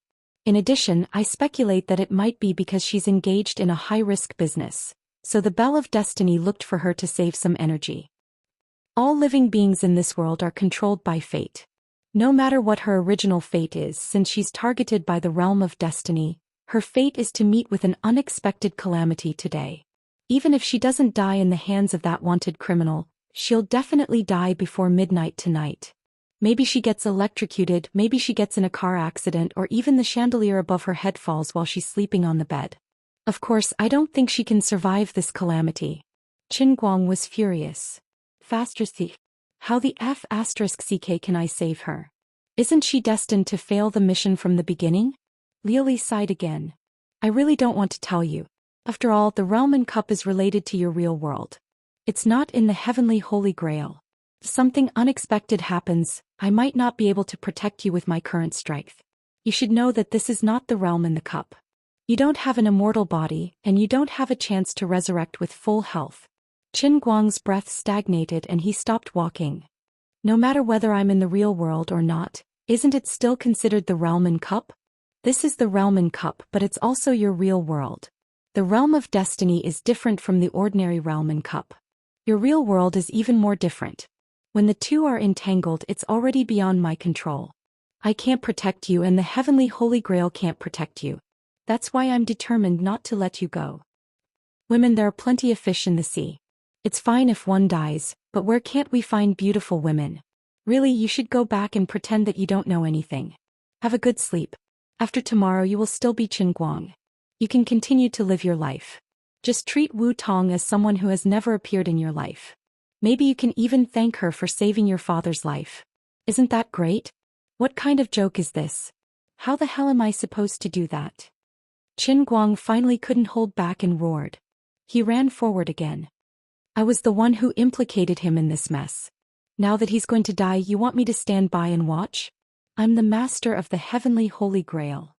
In addition, I speculate that it might be because she's engaged in a high-risk business, so the Bell of Destiny looked for her to save some energy. All living beings in this world are controlled by fate. No matter what her original fate is, since she's targeted by the realm of destiny, her fate is to meet with an unexpected calamity today. Even if she doesn't die in the hands of that wanted criminal, she'll definitely die before midnight tonight. Maybe she gets electrocuted, maybe she gets in a car accident, or even the chandelier above her head falls while she's sleeping on the bed. Of course, I don't think she can survive this calamity. Qin Guang was furious. Faster C. How the F***ck can I save her? Isn't she destined to fail the mission from the beginning? Liuli sighed again. I really don't want to tell you. After all, the realm and cup is related to your real world. It's not in the heavenly Holy Grail. If something unexpected happens, I might not be able to protect you with my current strength. You should know that this is not the realm and the cup. You don't have an immortal body, and you don't have a chance to resurrect with full health. Qin Guang's breath stagnated and he stopped walking. No matter whether I'm in the real world or not, isn't it still considered the realm and cup? This is the realm and cup, but it's also your real world. The realm of destiny is different from the ordinary realm and cup. Your real world is even more different. When the two are entangled, it's already beyond my control. I can't protect you and the heavenly Holy Grail can't protect you. That's why I'm determined not to let you go. Women, there are plenty of fish in the sea. It's fine if one dies, but where can't we find beautiful women? Really, you should go back and pretend that you don't know anything. Have a good sleep. After tomorrow you will still be Qin Guang. You can continue to live your life. Just treat Wu Tong as someone who has never appeared in your life. Maybe you can even thank her for saving your father's life. Isn't that great? What kind of joke is this? How the hell am I supposed to do that? Qin Guang finally couldn't hold back and roared. He ran forward again. I was the one who implicated him in this mess. Now that he's going to die, you want me to stand by and watch? I'm the master of the heavenly Holy Grail.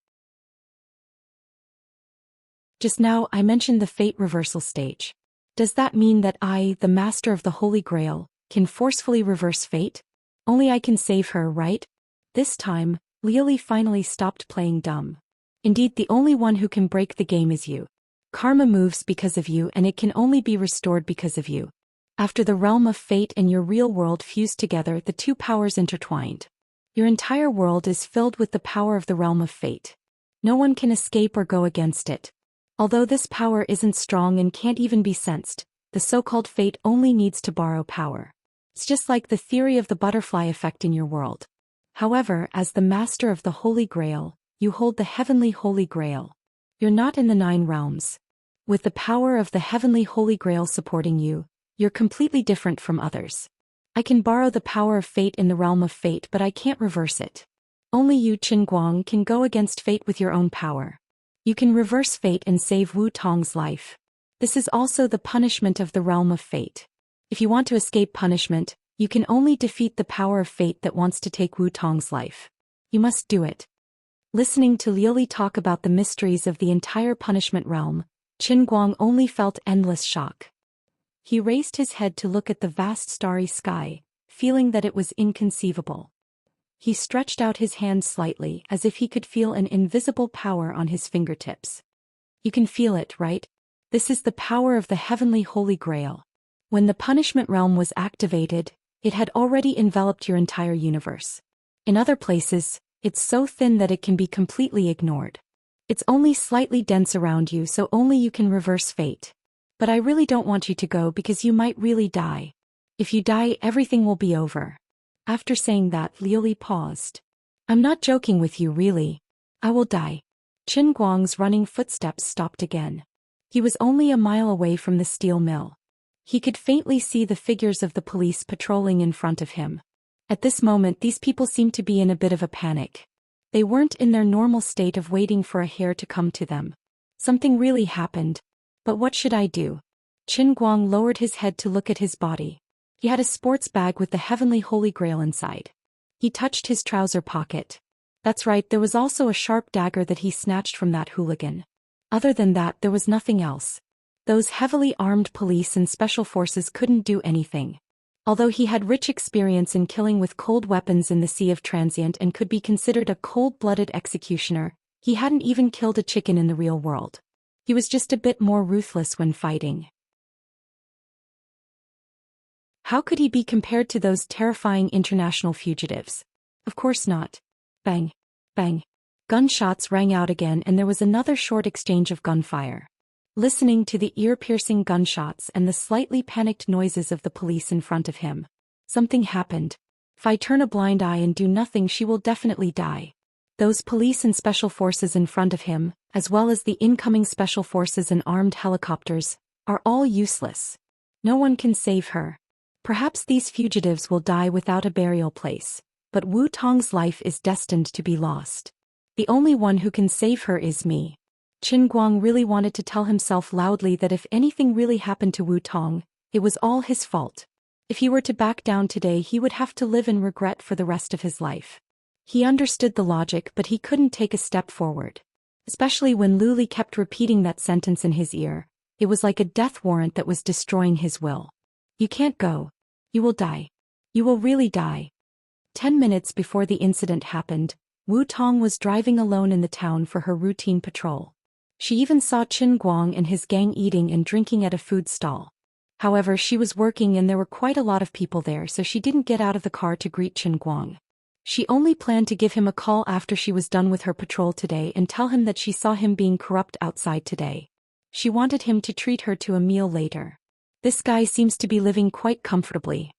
Just now I mentioned the fate reversal stage. Does that mean that I, the master of the Holy Grail, can forcefully reverse fate? Only I can save her, right? This time, Liuli finally stopped playing dumb. Indeed, the only one who can break the game is you. Karma moves because of you and it can only be restored because of you. After the realm of fate and your real world fused together, the two powers intertwined. Your entire world is filled with the power of the realm of fate. No one can escape or go against it. Although this power isn't strong and can't even be sensed, the so-called fate only needs to borrow power. It's just like the theory of the butterfly effect in your world. However, as the master of the Holy Grail, you hold the heavenly Holy Grail. You're not in the 9 realms. With the power of the heavenly Holy Grail supporting you, you're completely different from others. I can borrow the power of fate in the realm of fate, but I can't reverse it. Only you, Qin Guang, can go against fate with your own power. You can reverse fate and save Wu Tong's life. This is also the punishment of the realm of fate. If you want to escape punishment, you can only defeat the power of fate that wants to take Wu Tong's life. You must do it. Listening to Liuli talk about the mysteries of the entire punishment realm, Qin Guang only felt endless shock. He raised his head to look at the vast starry sky, feeling that it was inconceivable. He stretched out his hand slightly as if he could feel an invisible power on his fingertips. You can feel it, right? This is the power of the heavenly Holy Grail. When the punishment realm was activated, it had already enveloped your entire universe. In other places, it's so thin that it can be completely ignored. It's only slightly dense around you, so only you can reverse fate. But I really don't want you to go because you might really die. If you die, everything will be over. After saying that, Liuli paused. I'm not joking with you, really. I will die. Qin Guang's running footsteps stopped again. He was only a mile away from the steel mill. He could faintly see the figures of the police patrolling in front of him. At this moment, these people seemed to be in a bit of a panic. They weren't in their normal state of waiting for a hare to come to them. Something really happened. But what should I do? Qin Guang lowered his head to look at his body. He had a sports bag with the heavenly Holy Grail inside. He touched his trouser pocket. That's right, there was also a sharp dagger that he snatched from that hooligan. Other than that, there was nothing else. Those heavily armed police and special forces couldn't do anything. Although he had rich experience in killing with cold weapons in the Sea of Transient and could be considered a cold-blooded executioner, He hadn't even killed a chicken in the real world. He was just a bit more ruthless when fighting. How could he be compared to those terrifying international fugitives? Of course not. Bang. Bang. Gunshots rang out again and there was another short exchange of gunfire. Listening to the ear-piercing gunshots and the slightly panicked noises of the police in front of him. Something happened. If I turn a blind eye and do nothing, she will definitely die. Those police and special forces in front of him, as well as the incoming special forces and armed helicopters, are all useless. No one can save her. Perhaps these fugitives will die without a burial place, but Wu Tong's life is destined to be lost. The only one who can save her is me. Qin Guang really wanted to tell himself loudly that if anything really happened to Wu Tong, it was all his fault. If he were to back down today, he would have to live in regret for the rest of his life. He understood the logic, but he couldn't take a step forward. Especially when Lu Li kept repeating that sentence in his ear, it was like a death warrant that was destroying his will. You can't go. You will die. You will really die. 10 minutes before the incident happened, Wu Tong was driving alone in the town for her routine patrol. She even saw Qin Guang and his gang eating and drinking at a food stall. However, she was working and there were quite a lot of people there, so she didn't get out of the car to greet Qin Guang. She only planned to give him a call after she was done with her patrol today and tell him that she saw him being corrupt outside today. She wanted him to treat her to a meal later. This guy seems to be living quite comfortably.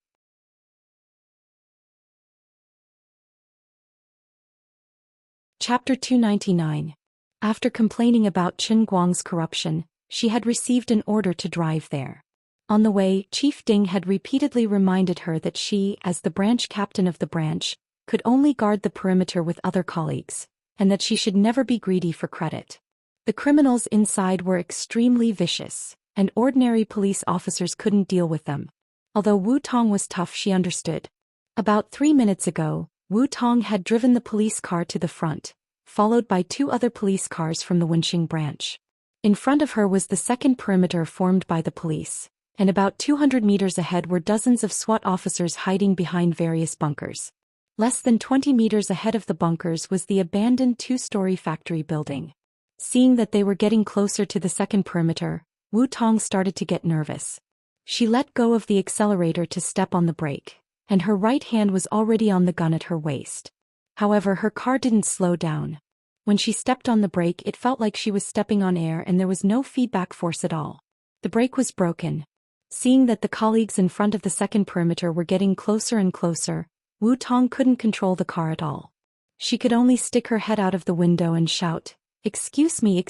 Chapter 299. After complaining about Qin Guang's corruption, she had received an order to drive there. On the way, Chief Ding had repeatedly reminded her that she, as the branch captain of the branch, could only guard the perimeter with other colleagues, and that she should never be greedy for credit. The criminals inside were extremely vicious, and ordinary police officers couldn't deal with them. Although Wu Tong was tough, she understood. About 3 minutes ago, Wu Tong had driven the police car to the front, followed by 2 other police cars from the Wenxing branch. In front of her was the second perimeter formed by the police, and about 200 meters ahead were dozens of SWAT officers hiding behind various bunkers. Less than 20 meters ahead of the bunkers was the abandoned 2-story factory building. Seeing that they were getting closer to the second perimeter, Wu Tong started to get nervous. She let go of the accelerator to step on the brake, and her right hand was already on the gun at her waist. However, her car didn't slow down. When she stepped on the brake, it felt like she was stepping on air and there was no feedback force at all. The brake was broken. Seeing that the colleagues in front of the second perimeter were getting closer and closer, Wu Tong couldn't control the car at all. She could only stick her head out of the window and shout, excuse me,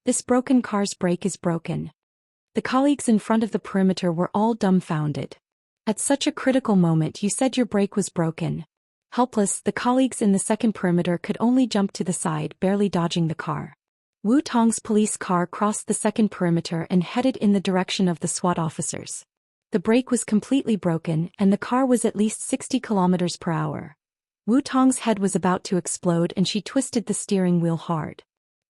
this broken car's brake is broken." The colleagues in front of the perimeter were all dumbfounded. At such a critical moment, you said your brake was broken. Helpless, the colleagues in the second perimeter could only jump to the side, barely dodging the car. Wu Tong's police car crossed the second perimeter and headed in the direction of the SWAT officers. The brake was completely broken and the car was at least 60 kilometers per hour. Wu Tong's head was about to explode and she twisted the steering wheel hard.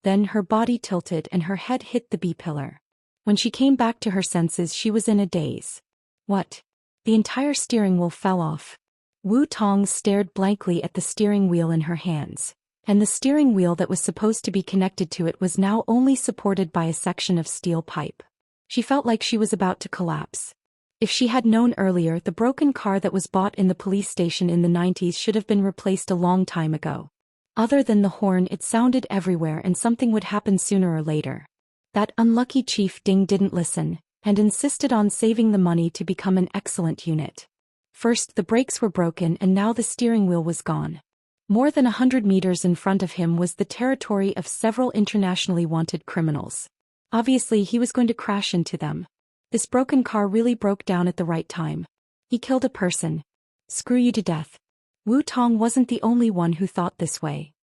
Then her body tilted and her head hit the B-pillar. When she came back to her senses, she was in a daze. What? The entire steering wheel fell off. Wu Tong stared blankly at the steering wheel in her hands, and the steering wheel that was supposed to be connected to it was now only supported by a section of steel pipe. She felt like she was about to collapse. If she had known earlier, the broken car that was bought in the police station in the 90s should have been replaced a long time ago. Other than the horn, it sounded everywhere and something would happen sooner or later. That unlucky Chief Ding didn't listen, and insisted on saving the money to become an excellent unit. First the brakes were broken and now the steering wheel was gone. More than 100 meters in front of him was the territory of several internationally wanted criminals. Obviously he was going to crash into them. This broken car really broke down at the right time. He killed a person. Screw you to death. Wu Tong wasn't the only one who thought this way.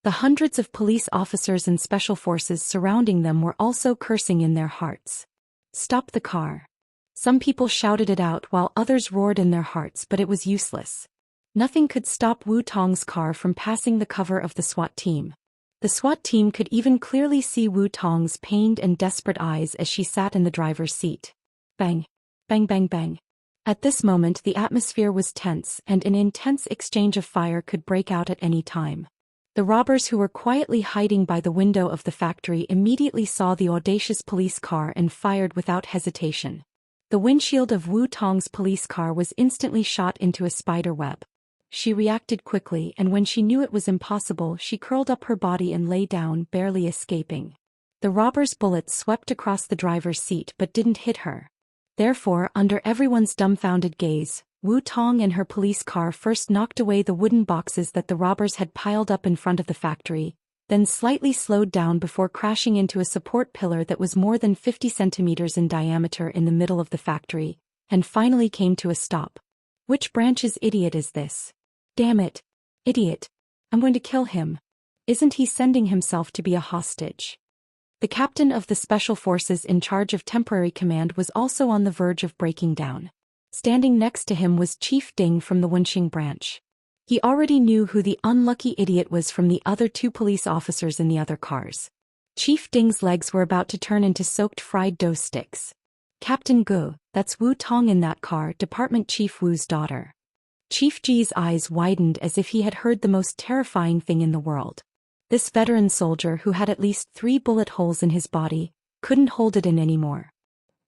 The hundreds of police officers and special forces surrounding them were also cursing in their hearts. Stop the car. Some people shouted it out while others roared in their hearts, but it was useless. Nothing could stop Wu Tong's car from passing the cover of the SWAT team. The SWAT team could even clearly see Wu Tong's pained and desperate eyes as she sat in the driver's seat. Bang. Bang bang bang. At this moment the atmosphere was tense and an intense exchange of fire could break out at any time. The robbers who were quietly hiding by the window of the factory immediately saw the audacious police car and fired without hesitation. The windshield of Wu Tong's police car was instantly shot into a spider web. She reacted quickly, and when she knew it was impossible, she curled up her body and lay down, barely escaping. The robbers' bullets swept across the driver's seat but didn't hit her. Therefore, under everyone's dumbfounded gaze, Wu Tong and her police car first knocked away the wooden boxes that the robbers had piled up in front of the factory, then slightly slowed down before crashing into a support pillar that was more than 50 centimeters in diameter in the middle of the factory, and finally came to a stop. Which branch's idiot is this? Damn it! Idiot! I'm going to kill him. Isn't he sending himself to be a hostage? The captain of the special forces in charge of temporary command was also on the verge of breaking down. Standing next to him was Chief Ding from the Wenxing branch. He already knew who the unlucky idiot was from the other two police officers in the other cars. Chief Ding's legs were about to turn into soaked fried dough sticks. Captain Gu, that's Wu Tong in that car, Department Chief Wu's daughter. Chief Ji's eyes widened as if he had heard the most terrifying thing in the world. This veteran soldier who had at least 3 bullet holes in his body, couldn't hold it in anymore.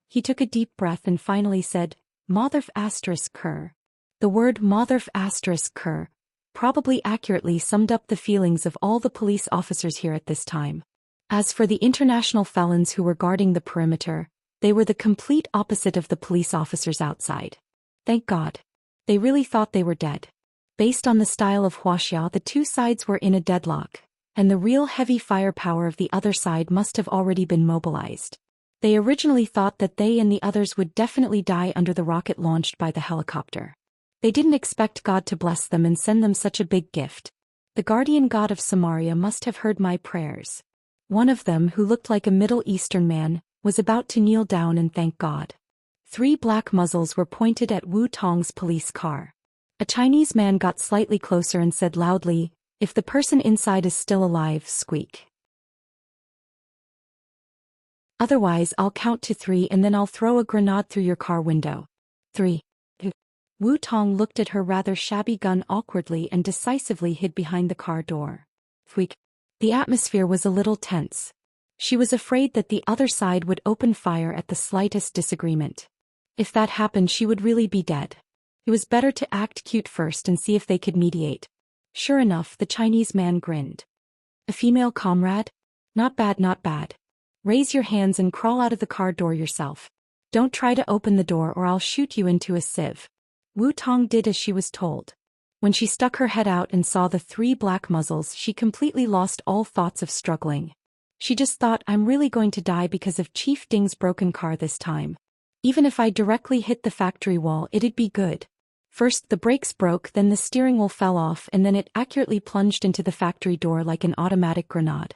He took a deep breath and finally said, Motherf asterisk cur. The word Motherf asterisk cur probably accurately summed up the feelings of all the police officers here at this time. As for the international felons who were guarding the perimeter, they were the complete opposite of the police officers outside. Thank God. They really thought they were dead. Based on the style of Wuxia, the two sides were in a deadlock, and the real heavy firepower of the other side must have already been mobilized. They originally thought that they and the others would definitely die under the rocket launched by the helicopter. They didn't expect God to bless them and send them such a big gift. The guardian god of Samaria must have heard my prayers. One of them, who looked like a Middle Eastern man, was about to kneel down and thank God. 3 black muzzles were pointed at Wu Tong's police car. A Chinese man got slightly closer and said loudly, "If the person inside is still alive, squeak. Otherwise I'll count to 3 and then I'll throw a grenade through your car window." 3. Wu Tong looked at her rather shabby gun awkwardly and decisively hid behind the car door. Fweek. The atmosphere was a little tense. She was afraid that the other side would open fire at the slightest disagreement. If that happened, she would really be dead. It was better to act cute first and see if they could mediate. Sure enough, the Chinese man grinned. "A female comrade? Not bad, not bad. Raise your hands and crawl out of the car door yourself. Don't try to open the door or I'll shoot you into a sieve." Wu Tong did as she was told. When she stuck her head out and saw the 3 black muzzles, she completely lost all thoughts of struggling. She just thought, I'm really going to die because of Chief Ding's broken car this time. Even if I directly hit the factory wall, it'd be good. First the brakes broke, then the steering wheel fell off, and then it accurately plunged into the factory door like an automatic grenade.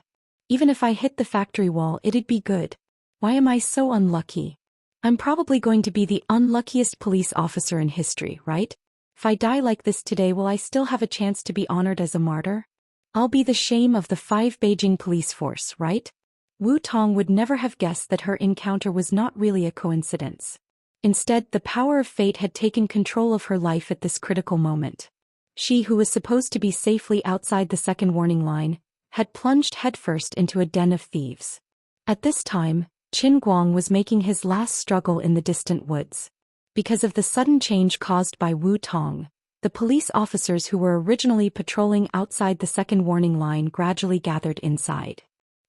Even if I hit the factory wall, it'd be good. Why am I so unlucky? I'm probably going to be the unluckiest police officer in history, right? If I die like this today, will I still have a chance to be honored as a martyr? I'll be the shame of the 5 Beijing police force, right? Wu Tong would never have guessed that her encounter was not really a coincidence. Instead, the power of fate had taken control of her life at this critical moment. She, who was supposed to be safely outside the second warning line, had plunged headfirst into a den of thieves. At this time, Qin Guang was making his last struggle in the distant woods. Because of the sudden change caused by Wu Tong, the police officers who were originally patrolling outside the second warning line gradually gathered inside.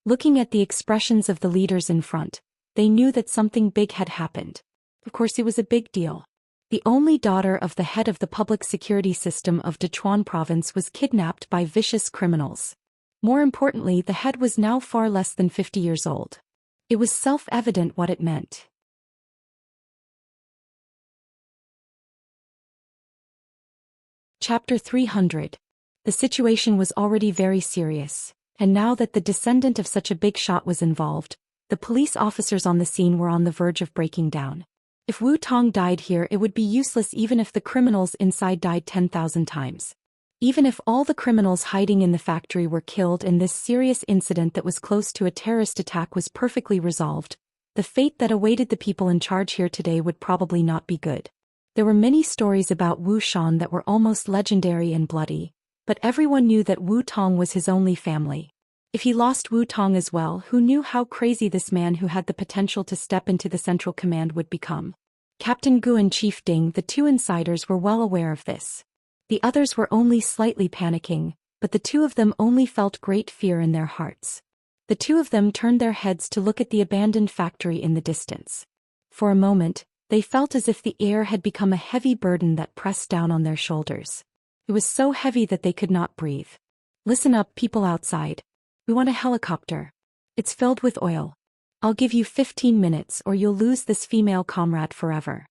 Looking at the expressions of the leaders in front, they knew that something big had happened. Of course, it was a big deal. The only daughter of the head of the public security system of Dechuan province was kidnapped by vicious criminals. More importantly, the head was now far less than 50 years old. It was self-evident what it meant. Chapter 300. The situation was already very serious, and now that the descendant of such a big shot was involved, the police officers on the scene were on the verge of breaking down. If Wu Tong died here, it would be useless even if the criminals inside died 10,000 times. Even if all the criminals hiding in the factory were killed and this serious incident that was close to a terrorist attack was perfectly resolved, the fate that awaited the people in charge here today would probably not be good. There were many stories about Wu Xian that were almost legendary and bloody, but everyone knew that Wu Tong was his only family. If he lost Wu Tong as well, who knew how crazy this man who had the potential to step into the Central Command would become? Captain Gu and Chief Ding, the two insiders, were well aware of this. The others were only slightly panicking, but the two of them only felt great fear in their hearts. The two of them turned their heads to look at the abandoned factory in the distance. For a moment, they felt as if the air had become a heavy burden that pressed down on their shoulders. It was so heavy that they could not breathe. "Listen up, people outside. We want a helicopter. It's filled with oil. I'll give you 15 minutes or you'll lose this female comrade forever."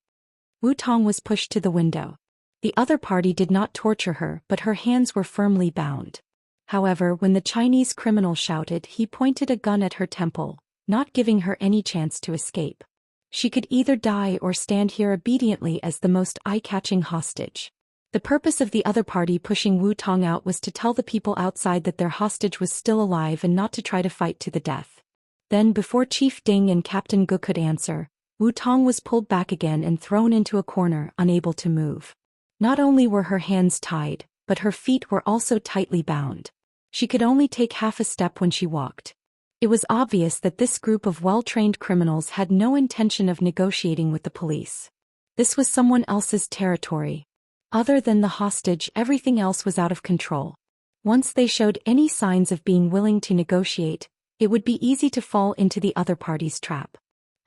Wu Tong was pushed to the window. The other party did not torture her, but her hands were firmly bound. However, when the Chinese criminal shouted, he pointed a gun at her temple, not giving her any chance to escape. She could either die or stand here obediently as the most eye-catching hostage. The purpose of the other party pushing Wu Tong out was to tell the people outside that their hostage was still alive and not to try to fight to the death. Then, before Chief Ding and Captain Gu could answer, Wu Tong was pulled back again and thrown into a corner, unable to move. Not only were her hands tied, but her feet were also tightly bound. She could only take half a step when she walked. It was obvious that this group of well-trained criminals had no intention of negotiating with the police. This was someone else's territory. Other than the hostage, everything else was out of control. Once they showed any signs of being willing to negotiate, it would be easy to fall into the other party's trap.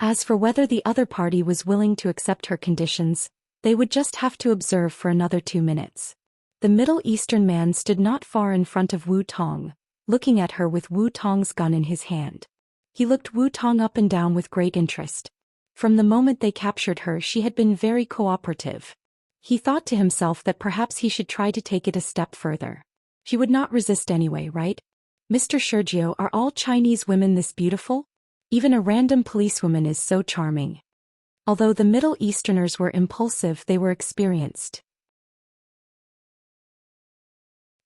As for whether the other party was willing to accept her conditions, they would just have to observe for another 2 minutes. The Middle Eastern man stood not far in front of Wu Tong, looking at her with Wu Tong's gun in his hand. He looked Wu Tong up and down with great interest. From the moment they captured her, she had been very cooperative. He thought to himself that perhaps he should try to take it a step further. She would not resist anyway, right? "Mr. Sergio, are all Chinese women this beautiful? Even a random policewoman is so charming." Although the Middle Easterners were impulsive, they were experienced.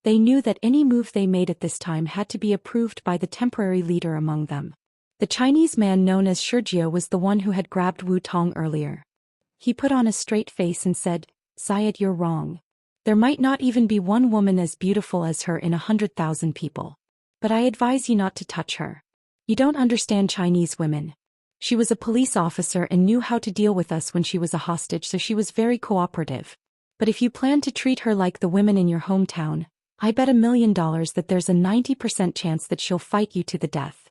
They knew that any move they made at this time had to be approved by the temporary leader among them. The Chinese man known as Sergio was the one who had grabbed Wu Tong earlier. He put on a straight face and said, "Syed, you're wrong. There might not even be one woman as beautiful as her in 100,000 people. But I advise you not to touch her. You don't understand Chinese women. She was a police officer and knew how to deal with us when she was a hostage, so she was very cooperative. But if you plan to treat her like the women in your hometown, I bet $1 million that there's a 90% chance that she'll fight you to the death."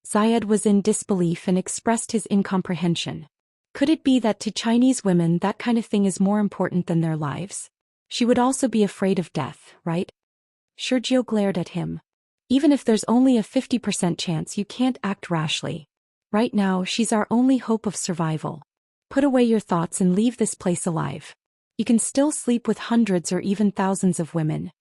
Syed was in disbelief and expressed his incomprehension. Could it be that to Chinese women that kind of thing is more important than their lives? She would also be afraid of death, right? Sergio glared at him. "Even if there's only a 50% chance, you can't act rashly. Right now, she's our only hope of survival. Put away your thoughts and leave this place alive. You can still sleep with hundreds or even thousands of women.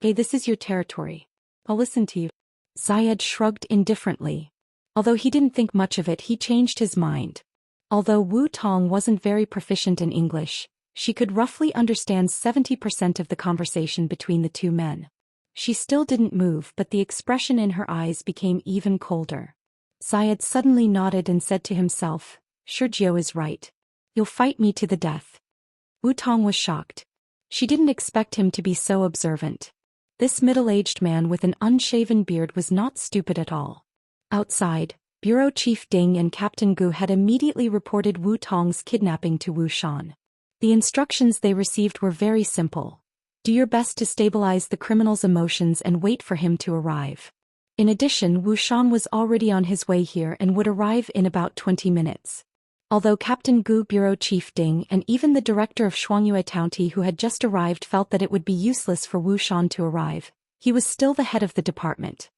Hey, this is your territory. I'll listen to you." Syed shrugged indifferently. Although he didn't think much of it, he changed his mind. Although Wu Tong wasn't very proficient in English, she could roughly understand 70% of the conversation between the two men. She still didn't move, but the expression in her eyes became even colder. Syed suddenly nodded and said to himself, "Sergio is right. You'll fight me to the death." Wu Tong was shocked. She didn't expect him to be so observant. This middle-aged man with an unshaven beard was not stupid at all. Outside, Bureau Chief Ding and Captain Gu had immediately reported Wu Tong's kidnapping to Wu Xian. The instructions they received were very simple. Do your best to stabilize the criminal's emotions and wait for him to arrive. In addition, Wu Xian was already on his way here and would arrive in about 20 minutes. Although Captain Gu, Bureau Chief Ding, and even the director of Xianxia County who had just arrived felt that it would be useless for Wu Xian to arrive, he was still the head of the department.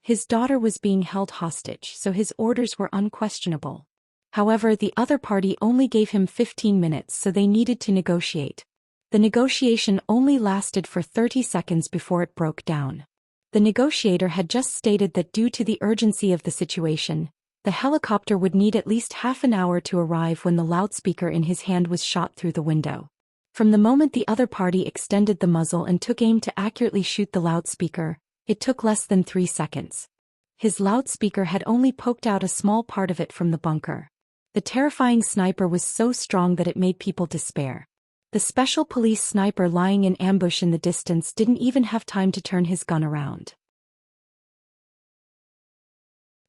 His daughter was being held hostage, so his orders were unquestionable. However, the other party only gave him 15 minutes, so they needed to negotiate. The negotiation only lasted for 30 seconds before it broke down. The negotiator had just stated that due to the urgency of the situation, the helicopter would need at least half an hour to arrive when the loudspeaker in his hand was shot through the window. From the moment the other party extended the muzzle and took aim to accurately shoot the loudspeaker, it took less than 3 seconds. His loudspeaker had only poked out a small part of it from the bunker. The terrifying sniper was so strong that it made people despair. The special police sniper lying in ambush in the distance didn't even have time to turn his gun around.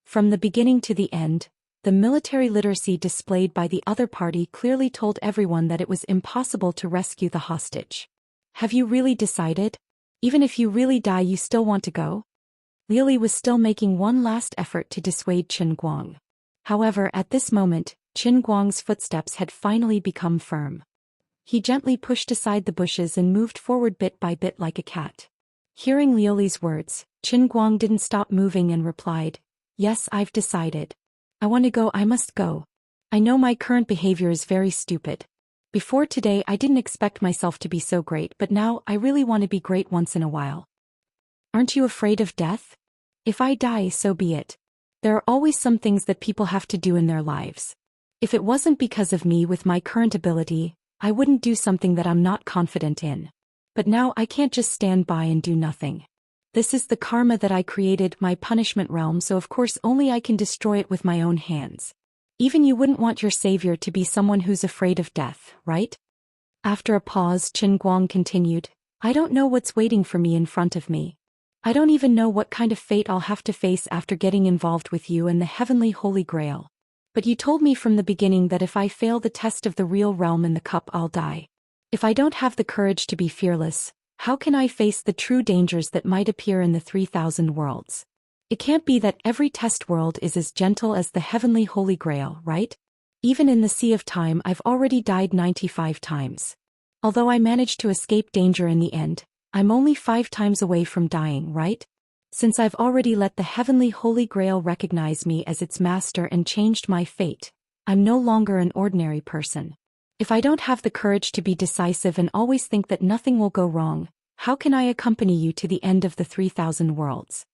From the beginning to the end, the military literacy displayed by the other party clearly told everyone that it was impossible to rescue the hostage. Have you really decided? Even if you really die, you still want to go? Liu was still making one last effort to dissuade Qin Guang. However, at this moment, Qin Guang's footsteps had finally become firm. He gently pushed aside the bushes and moved forward bit by bit like a cat. Hearing Liu's words, Qin Guang didn't stop moving and replied, "Yes, I've decided. I want to go, I must go. I know my current behavior is very stupid. Before today I didn't expect myself to be so great, but now I really want to be great once in a while." Aren't you afraid of death? If I die, so be it. There are always some things that people have to do in their lives. If it wasn't because of me with my current ability, I wouldn't do something that I'm not confident in. But now I can't just stand by and do nothing. This is the karma that I created, my punishment realm, so of course only I can destroy it with my own hands. Even you wouldn't want your savior to be someone who's afraid of death, right? After a pause, Qin Guang continued, "I don't know what's waiting for me in front of me. I don't even know what kind of fate I'll have to face after getting involved with you and the heavenly Holy Grail. But you told me from the beginning that if I fail the test of the real realm in the cup, I'll die. If I don't have the courage to be fearless, how can I face the true dangers that might appear in the 3,000 worlds? It can't be that every test world is as gentle as the heavenly Holy Grail, right? Even in the Sea of Time I've already died 95 times. Although I managed to escape danger in the end, I'm only 5 times away from dying, right? Since I've already let the heavenly Holy Grail recognize me as its master and changed my fate, I'm no longer an ordinary person. If I don't have the courage to be decisive and always think that nothing will go wrong, how can I accompany you to the end of the 3,000 worlds?"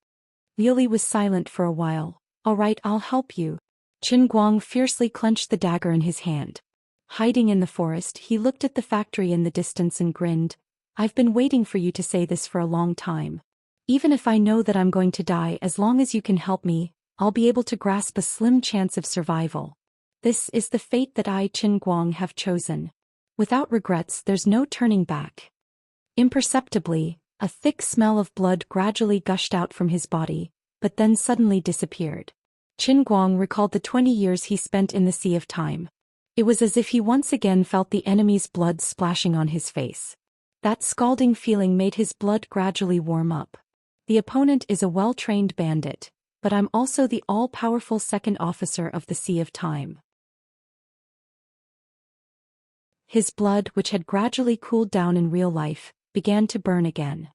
Liu was silent for a while. "All right, I'll help you." Qin Guang fiercely clenched the dagger in his hand. Hiding in the forest, he looked at the factory in the distance and grinned. "I've been waiting for you to say this for a long time. Even if I know that I'm going to die, as long as you can help me, I'll be able to grasp a slim chance of survival. This is the fate that I, Qin Guang, have chosen. Without regrets, there's no turning back." Imperceptibly, a thick smell of blood gradually gushed out from his body, but then suddenly disappeared. Qin Guang recalled the 20 years he spent in the Sea of Time. It was as if he once again felt the enemy's blood splashing on his face. That scalding feeling made his blood gradually warm up. The opponent is a well-trained bandit, but I'm also the all-powerful second officer of the Sea of Time. His blood, which had gradually cooled down in real life, began to burn again.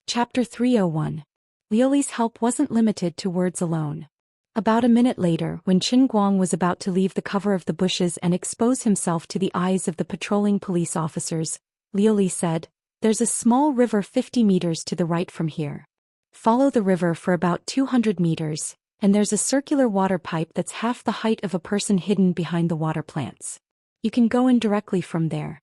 Chapter 301. Liu's help wasn't limited to words alone. About a minute later, when Qin Guang was about to leave the cover of the bushes and expose himself to the eyes of the patrolling police officers, Liu said, "There's a small river 50 meters to the right from here. Follow the river for about 200 meters, and there's a circular water pipe that's half the height of a person hidden behind the water plants. You can go in directly from there."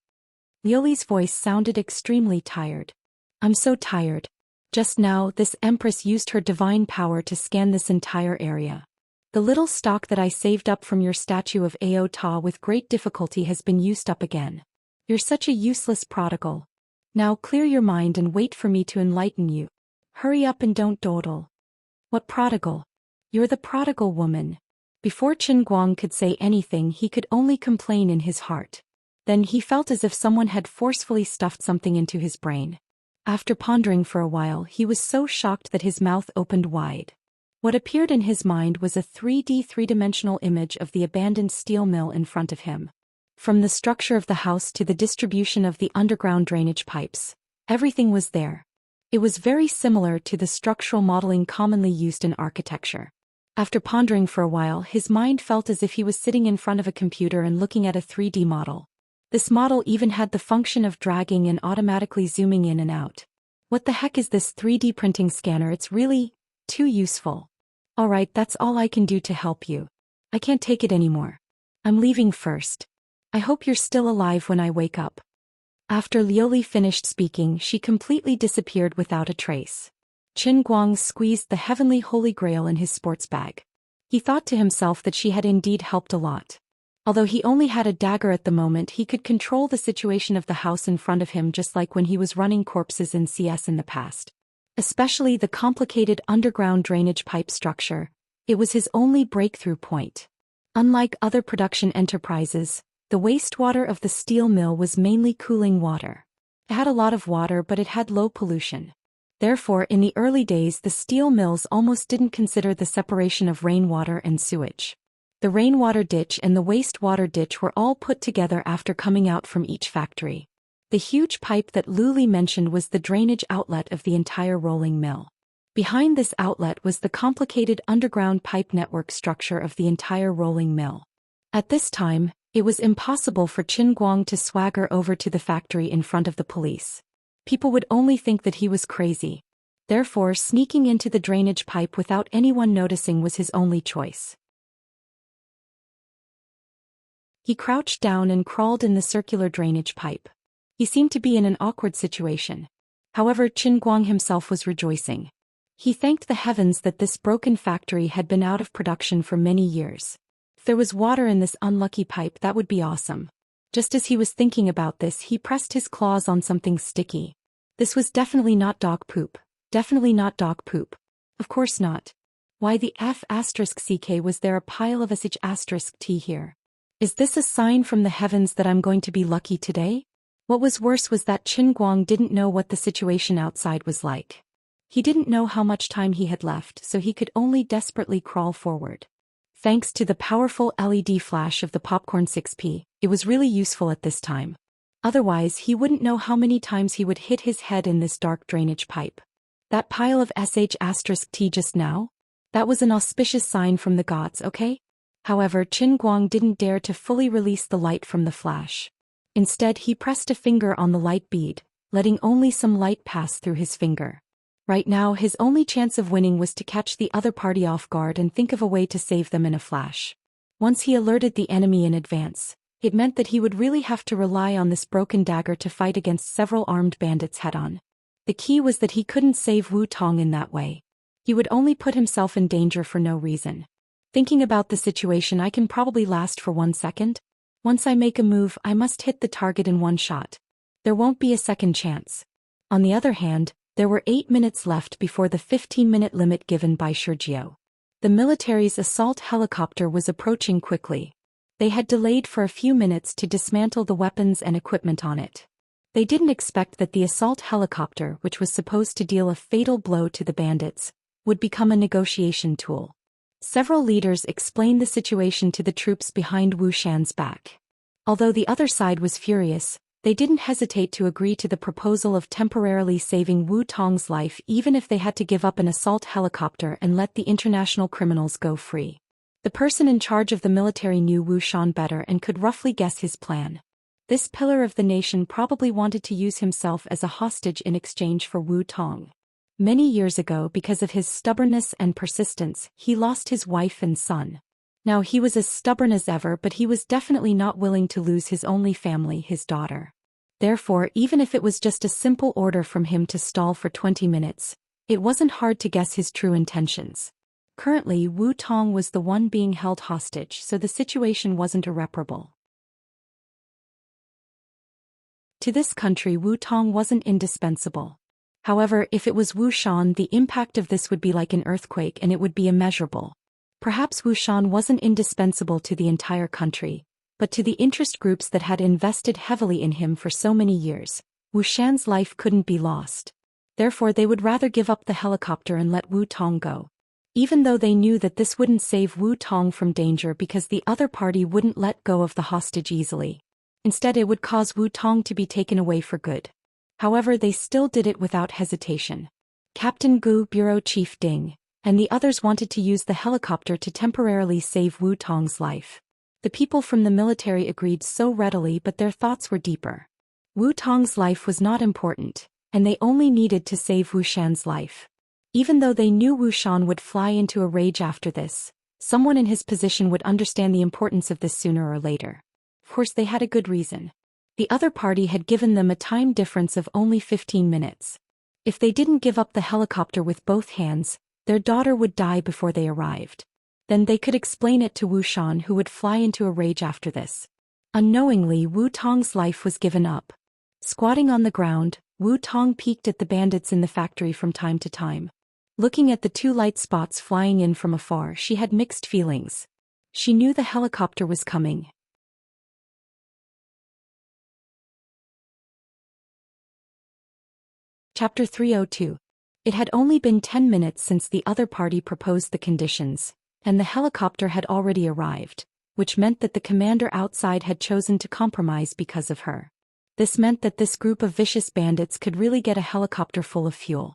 Liu's voice sounded extremely tired. "I'm so tired. Just now, this Empress used her divine power to scan this entire area. The little stock that I saved up from your statue of Ao Ta with great difficulty has been used up again. You're such a useless prodigal. Now clear your mind and wait for me to enlighten you. Hurry up and don't dawdle." "What prodigal? You're the prodigal woman." Before Qin Guang could say anything, he could only complain in his heart. Then he felt as if someone had forcefully stuffed something into his brain. After pondering for a while, he was so shocked that his mouth opened wide. What appeared in his mind was a 3D three-dimensional image of the abandoned steel mill in front of him. From the structure of the house to the distribution of the underground drainage pipes, everything was there. It was very similar to the structural modeling commonly used in architecture. After pondering for a while, his mind felt as if he was sitting in front of a computer and looking at a 3D model. This model even had the function of dragging and automatically zooming in and out. What the heck is this 3D printing scanner? It's really too useful. Alright, that's all I can do to help you. I can't take it anymore. I'm leaving first. I hope you're still alive when I wake up." After Liu finished speaking, she completely disappeared without a trace. Qin Guang squeezed the heavenly holy grail in his sports bag. He thought to himself that she had indeed helped a lot. Although he only had a dagger at the moment, he could control the situation of the house in front of him just like when he was running corpses in CS in the past. Especially the complicated underground drainage pipe structure. It was his only breakthrough point. Unlike other production enterprises, the wastewater of the steel mill was mainly cooling water. It had a lot of water, but it had low pollution. Therefore, in the early days, the steel mills almost didn't consider the separation of rainwater and sewage. The rainwater ditch and the wastewater ditch were all put together after coming out from each factory. The huge pipe that Luli mentioned was the drainage outlet of the entire rolling mill. Behind this outlet was the complicated underground pipe network structure of the entire rolling mill. At this time, it was impossible for Qin Guang to swagger over to the factory in front of the police. People would only think that he was crazy. Therefore, sneaking into the drainage pipe without anyone noticing was his only choice. He crouched down and crawled in the circular drainage pipe. He seemed to be in an awkward situation. However, Qin Guang himself was rejoicing. He thanked the heavens that this broken factory had been out of production for many years. If there was water in this unlucky pipe, that would be awesome. Just as he was thinking about this, he pressed his claws on something sticky. This was definitely not dog poop. Definitely not dog poop. Of course not. Why the F***ck was there a pile of **t here? Is this a sign from the heavens that I'm going to be lucky today? What was worse was that Qin Guang didn't know what the situation outside was like. He didn't know how much time he had left, so he could only desperately crawl forward. Thanks to the powerful LED flash of the popcorn 6p, it was really useful at this time. Otherwise, he wouldn't know how many times he would hit his head in this dark drainage pipe. That pile of **t just now? That was an auspicious sign from the gods, okay? However, Qin Guang didn't dare to fully release the light from the flash. Instead, he pressed a finger on the light bead, letting only some light pass through his finger. Right now, his only chance of winning was to catch the other party off guard and think of a way to save them in a flash. Once he alerted the enemy in advance, it meant that he would really have to rely on this broken dagger to fight against several armed bandits head-on. The key was that he couldn't save Wu Tong in that way. He would only put himself in danger for no reason. Thinking about the situation, I can probably last for 1 second. Once I make a move, I must hit the target in one shot. There won't be a second chance. On the other hand, there were 8 minutes left before the 15-minute limit given by Sergio. The military's assault helicopter was approaching quickly. They had delayed for a few minutes to dismantle the weapons and equipment on it. They didn't expect that the assault helicopter, which was supposed to deal a fatal blow to the bandits, would become a negotiation tool. Several leaders explained the situation to the troops behind Wu Xian's back. Although the other side was furious, they didn't hesitate to agree to the proposal of temporarily saving Wu Tong's life even if they had to give up an assault helicopter and let the international criminals go free. The person in charge of the military knew Wu Xian better and could roughly guess his plan. This pillar of the nation probably wanted to use himself as a hostage in exchange for Wu Tong. Many years ago, because of his stubbornness and persistence, he lost his wife and son. Now he was as stubborn as ever, but he was definitely not willing to lose his only family, his daughter. Therefore, even if it was just a simple order from him to stall for 20 minutes, it wasn't hard to guess his true intentions. Currently, Wu Tong was the one being held hostage, so the situation wasn't irreparable. To this country, Wu Tong wasn't indispensable. However, if it was Wu Xian, the impact of this would be like an earthquake and it would be immeasurable. Perhaps Wu Xian wasn't indispensable to the entire country, but to the interest groups that had invested heavily in him for so many years, Wu Xian's life couldn't be lost. Therefore, they would rather give up the helicopter and let Wu Tong go. Even though they knew that this wouldn't save Wu Tong from danger because the other party wouldn't let go of the hostage easily. Instead, it would cause Wu Tong to be taken away for good. However, they still did it without hesitation. Captain Gu, Bureau Chief Ding, and the others wanted to use the helicopter to temporarily save Wu Tong's life. The people from the military agreed so readily, but their thoughts were deeper. Wu Tong's life was not important, and they only needed to save Wu Xian's life. Even though they knew Wu Xian would fly into a rage after this, someone in his position would understand the importance of this sooner or later. Of course, they had a good reason. The other party had given them a time difference of only 15 minutes. If they didn't give up the helicopter with both hands, their daughter would die before they arrived. Then they could explain it to Wu Xian, who would fly into a rage after this. Unknowingly, Wu Tong's life was given up. Squatting on the ground, Wu Tong peeked at the bandits in the factory from time to time. Looking at the two light spots flying in from afar, she had mixed feelings. She knew the helicopter was coming. Chapter 302. It had only been 10 minutes since the other party proposed the conditions, and the helicopter had already arrived, which meant that the commander outside had chosen to compromise because of her. This meant that this group of vicious bandits could really get a helicopter full of fuel.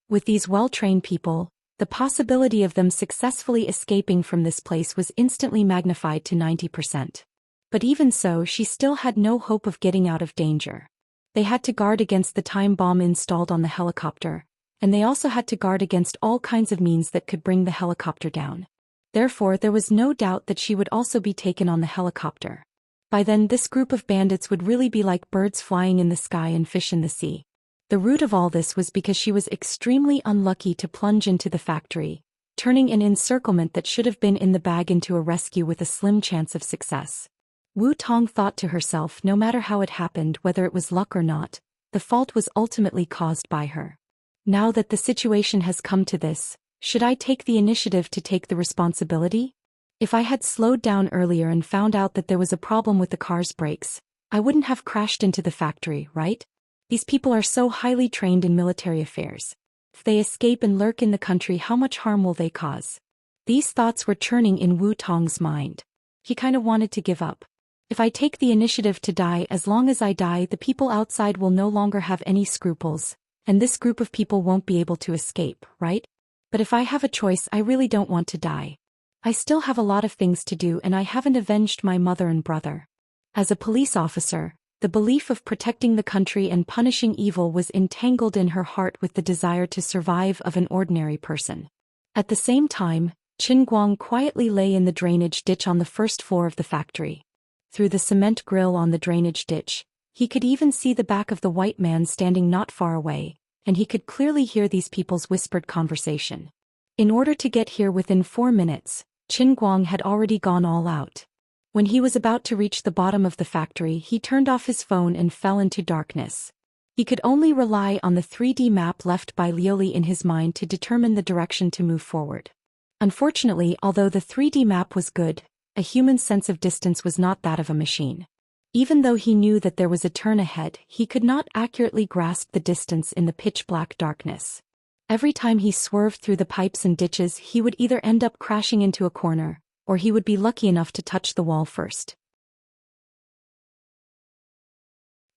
With these well-trained people, the possibility of them successfully escaping from this place was instantly magnified to 90%. But even so, she still had no hope of getting out of danger. They had to guard against the time bomb installed on the helicopter, and they also had to guard against all kinds of means that could bring the helicopter down. Therefore, there was no doubt that she would also be taken on the helicopter. By then, this group of bandits would really be like birds flying in the sky and fish in the sea. The root of all this was because she was extremely unlucky to plunge into the factory, turning an encirclement that should have been in the bag into a rescue with a slim chance of success. Wu Tong thought to herself, no matter how it happened, whether it was luck or not, the fault was ultimately caused by her. Now that the situation has come to this, should I take the initiative to take the responsibility? If I had slowed down earlier and found out that there was a problem with the car's brakes, I wouldn't have crashed into the factory, right? These people are so highly trained in military affairs. If they escape and lurk in the country, how much harm will they cause? These thoughts were churning in Wu Tong's mind. He kind of wanted to give up. If I take the initiative to die, as long as I die, the people outside will no longer have any scruples, and this group of people won't be able to escape, right? But if I have a choice, I really don't want to die. I still have a lot of things to do, and I haven't avenged my mother and brother. As a police officer, the belief of protecting the country and punishing evil was entangled in her heart with the desire to survive of an ordinary person. At the same time, Qin Guang quietly lay in the drainage ditch on the first floor of the factory. Through the cement grill on the drainage ditch, he could even see the back of the white man standing not far away, and he could clearly hear these people's whispered conversation. In order to get here within 4 minutes, Qin Guang had already gone all out. When he was about to reach the bottom of the factory, he turned off his phone and fell into darkness. He could only rely on the 3D map left by Lioli in his mind to determine the direction to move forward. Unfortunately, although the 3D map was good, a human's sense of distance was not that of a machine. Even though he knew that there was a turn ahead, he could not accurately grasp the distance in the pitch-black darkness. Every time he swerved through the pipes and ditches, he would either end up crashing into a corner, or he would be lucky enough to touch the wall first.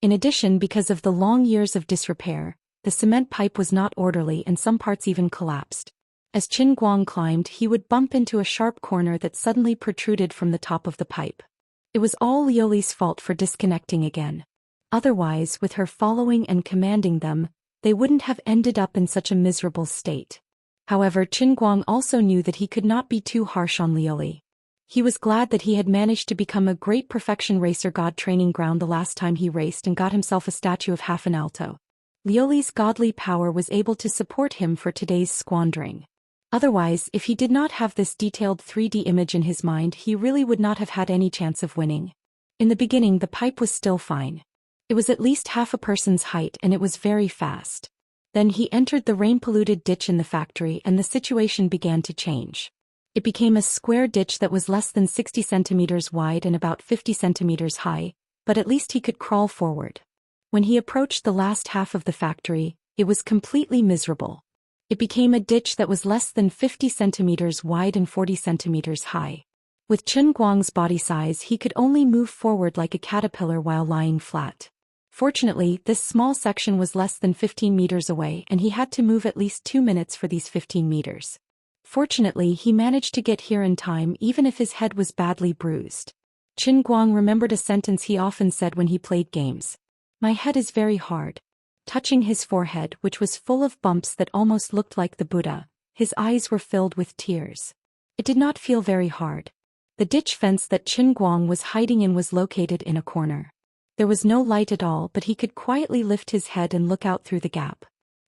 In addition, because of the long years of disrepair, the cement pipe was not orderly and some parts even collapsed. As Qin Guang climbed, he would bump into a sharp corner that suddenly protruded from the top of the pipe. It was all Lioli's fault for disconnecting again. Otherwise, with her following and commanding them, they wouldn't have ended up in such a miserable state. However, Qin Guang also knew that he could not be too harsh on Lioli. He was glad that he had managed to become a great perfection racer god training ground the last time he raced and got himself a statue of half an alto. Lioli's godly power was able to support him for today's squandering. Otherwise, if he did not have this detailed 3D image in his mind, he really would not have had any chance of winning. In the beginning, the pipe was still fine. It was at least half a person's height and it was very fast. Then he entered the rain-polluted ditch in the factory and the situation began to change. It became a square ditch that was less than 60 centimeters wide and about 50 centimeters high, but at least he could crawl forward. When he approached the last half of the factory, it was completely miserable. It became a ditch that was less than 50 centimeters wide and 40 centimeters high. With Qin Guang's body size, he could only move forward like a caterpillar while lying flat. Fortunately, this small section was less than 15 meters away and he had to move at least 2 minutes for these 15 meters. Fortunately, he managed to get here in time even if his head was badly bruised. Qin Guang remembered a sentence he often said when he played games. "My head is very hard." Touching his forehead, which was full of bumps that almost looked like the Buddha, his eyes were filled with tears. It did not feel very hard. The ditch fence that Qin Guang was hiding in was located in a corner. There was no light at all, but he could quietly lift his head and look out through the gap.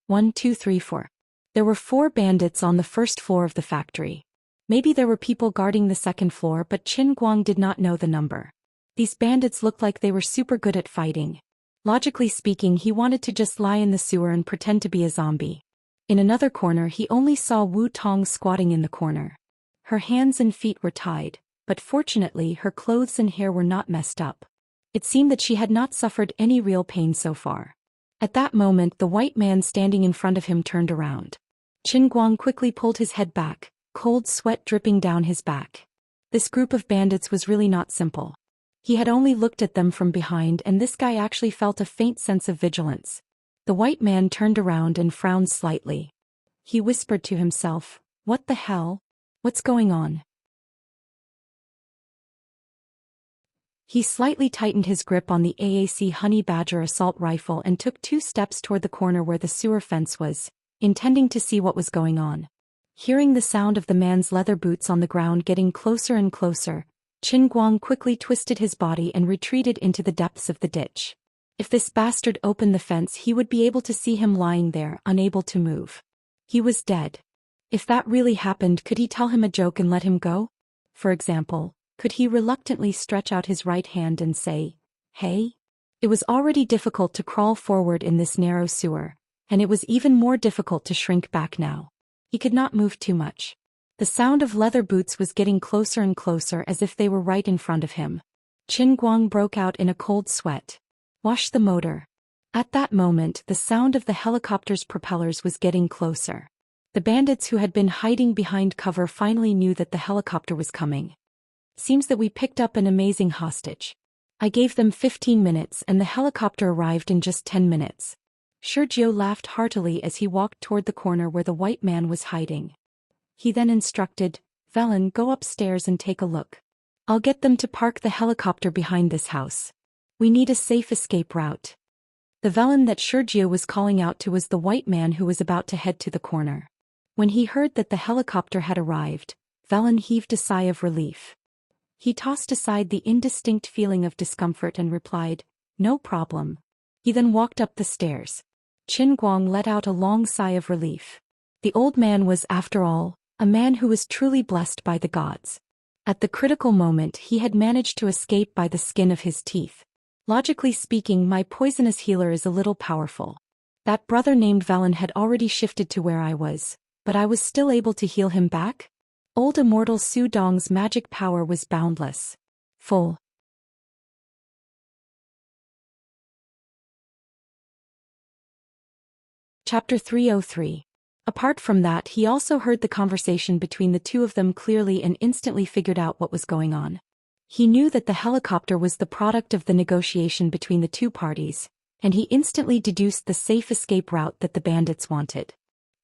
1, 2, 3, 4. There were 4 bandits on the first floor of the factory. Maybe there were people guarding the second floor, but Qin Guang did not know the number. These bandits looked like they were super good at fighting. Logically speaking, he wanted to just lie in the sewer and pretend to be a zombie. In another corner, he only saw Wu Tong squatting in the corner. Her hands and feet were tied, but fortunately her clothes and hair were not messed up. It seemed that she had not suffered any real pain so far. At that moment, the white man standing in front of him turned around. Qin Guang quickly pulled his head back, cold sweat dripping down his back. This group of bandits was really not simple. He had only looked at them from behind, and this guy actually felt a faint sense of vigilance. The white man turned around and frowned slightly. He whispered to himself, "What the hell? What's going on?" He slightly tightened his grip on the AAC Honey Badger assault rifle and took 2 steps toward the corner where the sewer fence was, intending to see what was going on. Hearing the sound of the man's leather boots on the ground getting closer and closer, Qin Guang quickly twisted his body and retreated into the depths of the ditch. If this bastard opened the fence, he would be able to see him lying there, unable to move. He was dead. If that really happened, could he tell him a joke and let him go? For example, could he reluctantly stretch out his right hand and say, "Hey"? It was already difficult to crawl forward in this narrow sewer, and it was even more difficult to shrink back now. He could not move too much. The sound of leather boots was getting closer and closer, as if they were right in front of him. Qin Guang broke out in a cold sweat. "Wash the motor." At that moment, the sound of the helicopter's propellers was getting closer. The bandits who had been hiding behind cover finally knew that the helicopter was coming. "Seems that we picked up an amazing hostage. I gave them 15 minutes and the helicopter arrived in just 10 minutes. Sergio laughed heartily as he walked toward the corner where the white man was hiding. He then instructed, "Velen, go upstairs and take a look. I'll get them to park the helicopter behind this house. We need a safe escape route." The Velen that Sergio was calling out to was the white man who was about to head to the corner. When he heard that the helicopter had arrived, Velen heaved a sigh of relief. He tossed aside the indistinct feeling of discomfort and replied, "No problem." He then walked up the stairs. Qin Guang let out a long sigh of relief. The old man was, after all, a man who was truly blessed by the gods. At the critical moment, he had managed to escape by the skin of his teeth. Logically speaking, my poisonous healer is a little powerful. That brother named Velen had already shifted to where I was, but I was still able to heal him back? Old Immortal Su Dong's magic power was boundless. Full. Chapter 303. Apart from that, he also heard the conversation between the two of them clearly and instantly figured out what was going on. He knew that the helicopter was the product of the negotiation between the two parties, and he instantly deduced the safe escape route that the bandits wanted.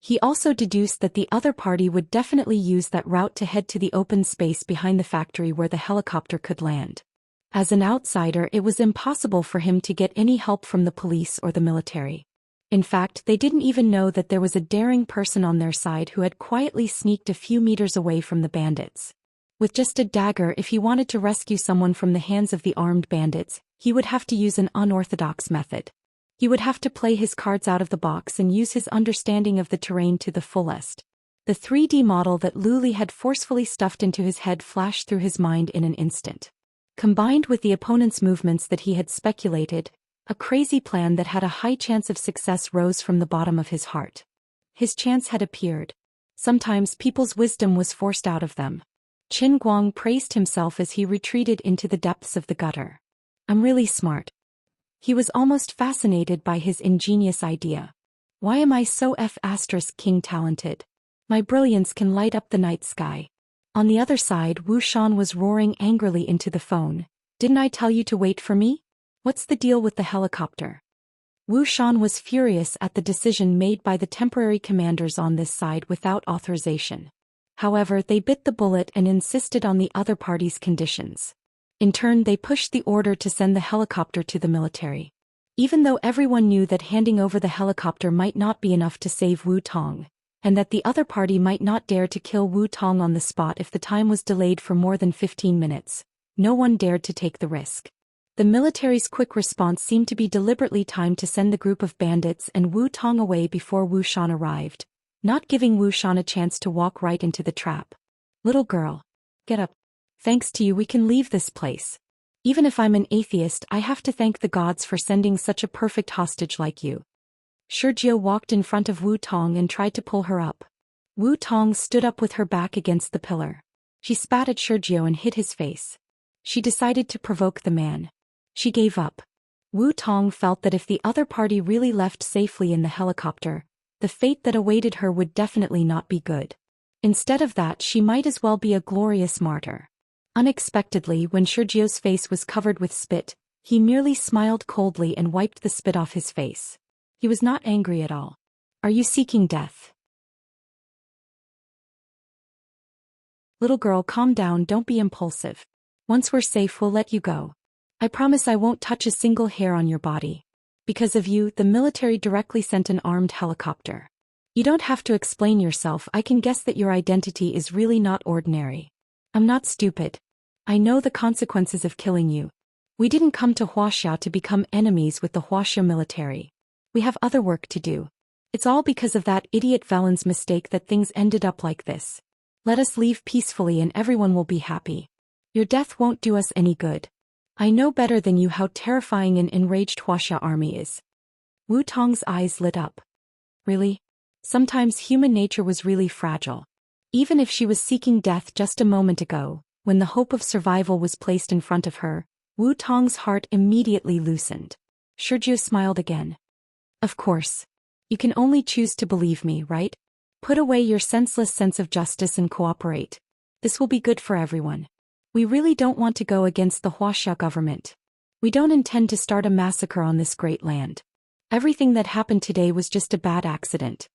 He also deduced that the other party would definitely use that route to head to the open space behind the factory where the helicopter could land. As an outsider, it was impossible for him to get any help from the police or the military. In fact, they didn't even know that there was a daring person on their side who had quietly sneaked a few meters away from the bandits. With just a dagger, if he wanted to rescue someone from the hands of the armed bandits, he would have to use an unorthodox method. He would have to play his cards out of the box and use his understanding of the terrain to the fullest. The 3D model that Luli had forcefully stuffed into his head flashed through his mind in an instant. Combined with the opponent's movements that he had speculated, a crazy plan that had a high chance of success rose from the bottom of his heart. His chance had appeared. Sometimes people's wisdom was forced out of them. Qin Guang praised himself as he retreated into the depths of the gutter. "I'm really smart." He was almost fascinated by his ingenious idea. "Why am I so king talented? My brilliance can light up the night sky." On the other side, Wu Shan was roaring angrily into the phone. "Didn't I tell you to wait for me? What's the deal with the helicopter?" Wu Shan was furious at the decision made by the temporary commanders on this side without authorization. However, they bit the bullet and insisted on the other party's conditions. In turn, they pushed the order to send the helicopter to the military. Even though everyone knew that handing over the helicopter might not be enough to save Wu Tong, and that the other party might not dare to kill Wu Tong on the spot if the time was delayed for more than 15 minutes, no one dared to take the risk. The military's quick response seemed to be deliberately timed to send the group of bandits and Wu Tong away before Wu Shan arrived, not giving Wu Shan a chance to walk right into the trap. Little girl. Get up. Thanks to you we can leave this place. Even if I'm an atheist I have to thank the gods for sending such a perfect hostage like you. Shijie walked in front of Wu Tong and tried to pull her up. Wu Tong stood up with her back against the pillar. She spat at Shijie and hit his face. She decided to provoke the man. She gave up. Wu Tong felt that if the other party really left safely in the helicopter, the fate that awaited her would definitely not be good. Instead of that she might as well be a glorious martyr. Unexpectedly, when Shijie's face was covered with spit, he merely smiled coldly and wiped the spit off his face. He was not angry at all. Are you seeking death? Little girl, calm down, don't be impulsive. Once we're safe we'll let you go. I promise I won't touch a single hair on your body. Because of you, the military directly sent an armed helicopter. You don't have to explain yourself, I can guess that your identity is really not ordinary. I'm not stupid. I know the consequences of killing you. We didn't come to Wuxia to become enemies with the Wuxia military. We have other work to do. It's all because of that idiot Valen's mistake that things ended up like this. Let us leave peacefully and everyone will be happy. Your death won't do us any good. I know better than you how terrifying an enraged Wuxia army is. Wu Tong's eyes lit up. Really? Sometimes human nature was really fragile. Even if she was seeking death just a moment ago, when the hope of survival was placed in front of her, Wu Tong's heart immediately loosened. Shijie smiled again. Of course. You can only choose to believe me, right? Put away your senseless sense of justice and cooperate. This will be good for everyone. We really don't want to go against the Wuxia government. We don't intend to start a massacre on this great land. Everything that happened today was just a bad accident.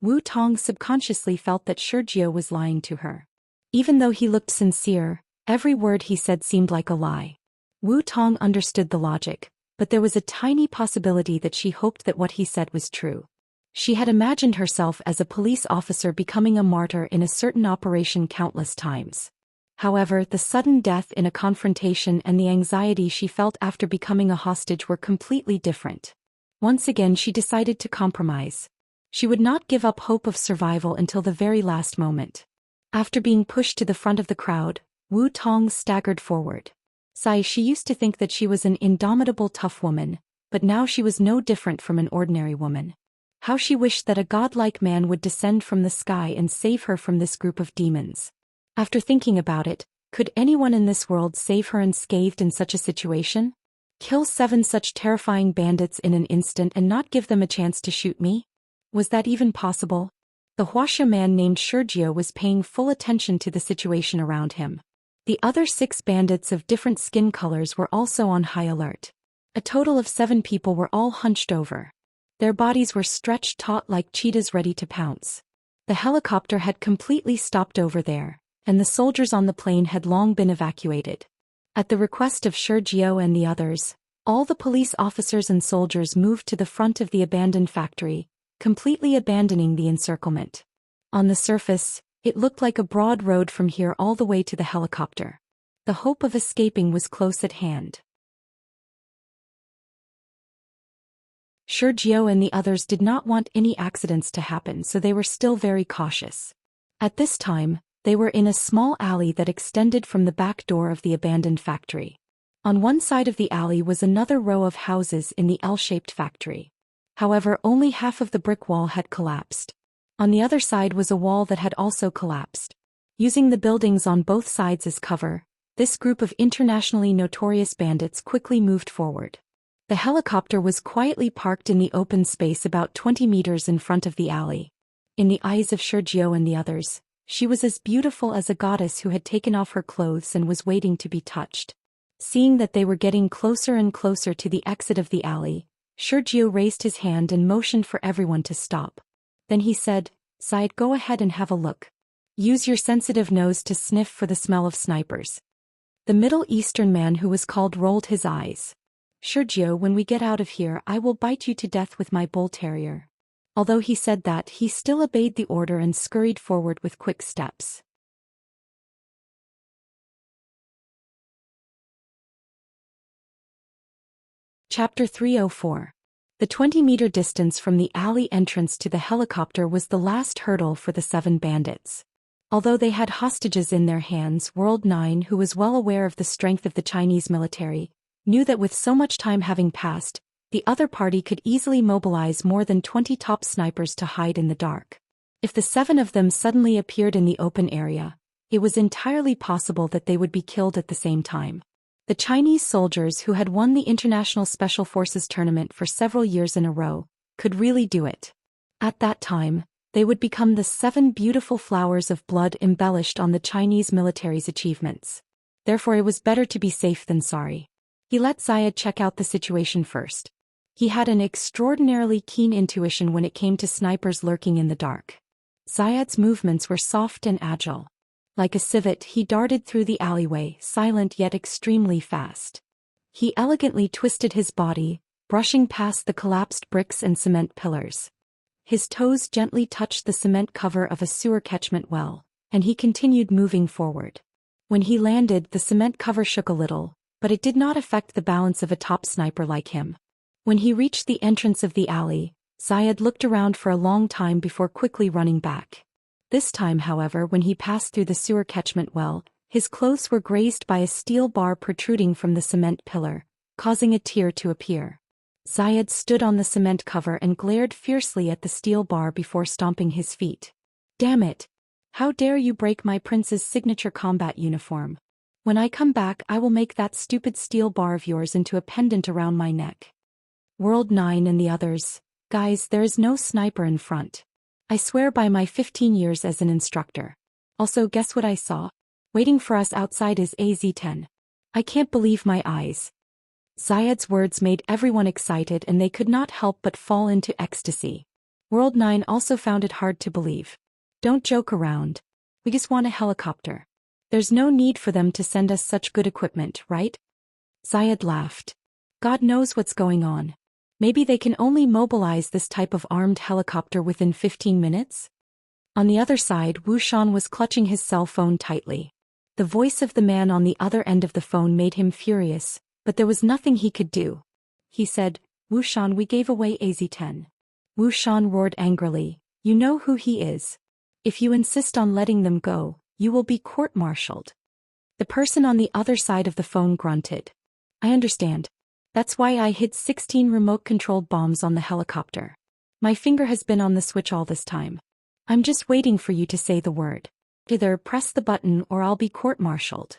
Wu Tong subconsciously felt that Shijie was lying to her. Even though he looked sincere, every word he said seemed like a lie. Wu Tong understood the logic, but there was a tiny possibility that she hoped that what he said was true. She had imagined herself as a police officer becoming a martyr in a certain operation countless times. However, the sudden death in a confrontation and the anxiety she felt after becoming a hostage were completely different. Once again she decided to compromise. She would not give up hope of survival until the very last moment. After being pushed to the front of the crowd, Wu Tong staggered forward. She used to think that she was an indomitable tough woman, but now she was no different from an ordinary woman. How she wished that a godlike man would descend from the sky and save her from this group of demons. After thinking about it, could anyone in this world save her unscathed in such a situation? Kill 7 such terrifying bandits in an instant and not give them a chance to shoot me? Was that even possible? The Wuxia man named Shijie was paying full attention to the situation around him. The other 6 bandits of different skin colors were also on high alert. A total of 7 people were all hunched over. Their bodies were stretched taut like cheetahs ready to pounce. The helicopter had completely stopped over there, and the soldiers on the plane had long been evacuated. At the request of Shijie and the others, all the police officers and soldiers moved to the front of the abandoned factory, completely abandoning the encirclement. On the surface, it looked like a broad road from here all the way to the helicopter. The hope of escaping was close at hand. Shijie and the others did not want any accidents to happen, so they were still very cautious. At this time, they were in a small alley that extended from the back door of the abandoned factory. On one side of the alley was another row of houses in the L-shaped factory. However, only half of the brick wall had collapsed. On the other side was a wall that had also collapsed. Using the buildings on both sides as cover, this group of internationally notorious bandits quickly moved forward. The helicopter was quietly parked in the open space about 20 meters in front of the alley. In the eyes of Shijie and the others, she was as beautiful as a goddess who had taken off her clothes and was waiting to be touched. Seeing that they were getting closer and closer to the exit of the alley, Shijie raised his hand and motioned for everyone to stop. Then he said, "Said, go ahead and have a look. Use your sensitive nose to sniff for the smell of snipers." The Middle Eastern man who was called rolled his eyes. "Shijie, when we get out of here I will bite you to death with my bull terrier." Although he said that, he still obeyed the order and scurried forward with quick steps. Chapter 304. The 20-meter distance from the alley entrance to the helicopter was the last hurdle for the 7 bandits. Although they had hostages in their hands, World 9, who was well aware of the strength of the Chinese military, knew that with so much time having passed, the other party could easily mobilize more than 20 top snipers to hide in the dark. If the 7 of them suddenly appeared in the open area, it was entirely possible that they would be killed at the same time. The Chinese soldiers who had won the International Special Forces tournament for several years in a row could really do it. At that time, they would become the 7 beautiful flowers of blood embellished on the Chinese military's achievements. Therefore it was better to be safe than sorry. He let Zayed check out the situation first. He had an extraordinarily keen intuition when it came to snipers lurking in the dark. Zayed's movements were soft and agile. Like a civet, he darted through the alleyway, silent yet extremely fast. He elegantly twisted his body, brushing past the collapsed bricks and cement pillars. His toes gently touched the cement cover of a sewer catchment well, and he continued moving forward. When he landed, the cement cover shook a little, but it did not affect the balance of a top sniper like him. When he reached the entrance of the alley, Zayed looked around for a long time before quickly running back. This time, however, when he passed through the sewer catchment well, his clothes were grazed by a steel bar protruding from the cement pillar, causing a tear to appear. Zayed stood on the cement cover and glared fiercely at the steel bar before stomping his feet. "Damn it! How dare you break my prince's signature combat uniform? When I come back, I will make that stupid steel bar of yours into a pendant around my neck." World 9 and the others, "Guys, there is no sniper in front. I swear by my 15 years as an instructor. Also, guess what I saw? Waiting for us outside is AZ-10. I can't believe my eyes." Zayed's words made everyone excited and they could not help but fall into ecstasy. World 9 also found it hard to believe. "Don't joke around. We just want a helicopter. There's no need for them to send us such good equipment, right?" Zayed laughed. "God knows what's going on. Maybe they can only mobilize this type of armed helicopter within 15 minutes? On the other side, Wu Xian was clutching his cell phone tightly. The voice of the man on the other end of the phone made him furious, but there was nothing he could do. He said, "Wu Xian, we gave away AZ-10. Wu Xian roared angrily, "You know who he is. If you insist on letting them go, you will be court-martialed." The person on the other side of the phone grunted. "I understand. That's why I hid 16 remote-controlled bombs on the helicopter. My finger has been on the switch all this time. I'm just waiting for you to say the word. Either press the button or I'll be court-martialed."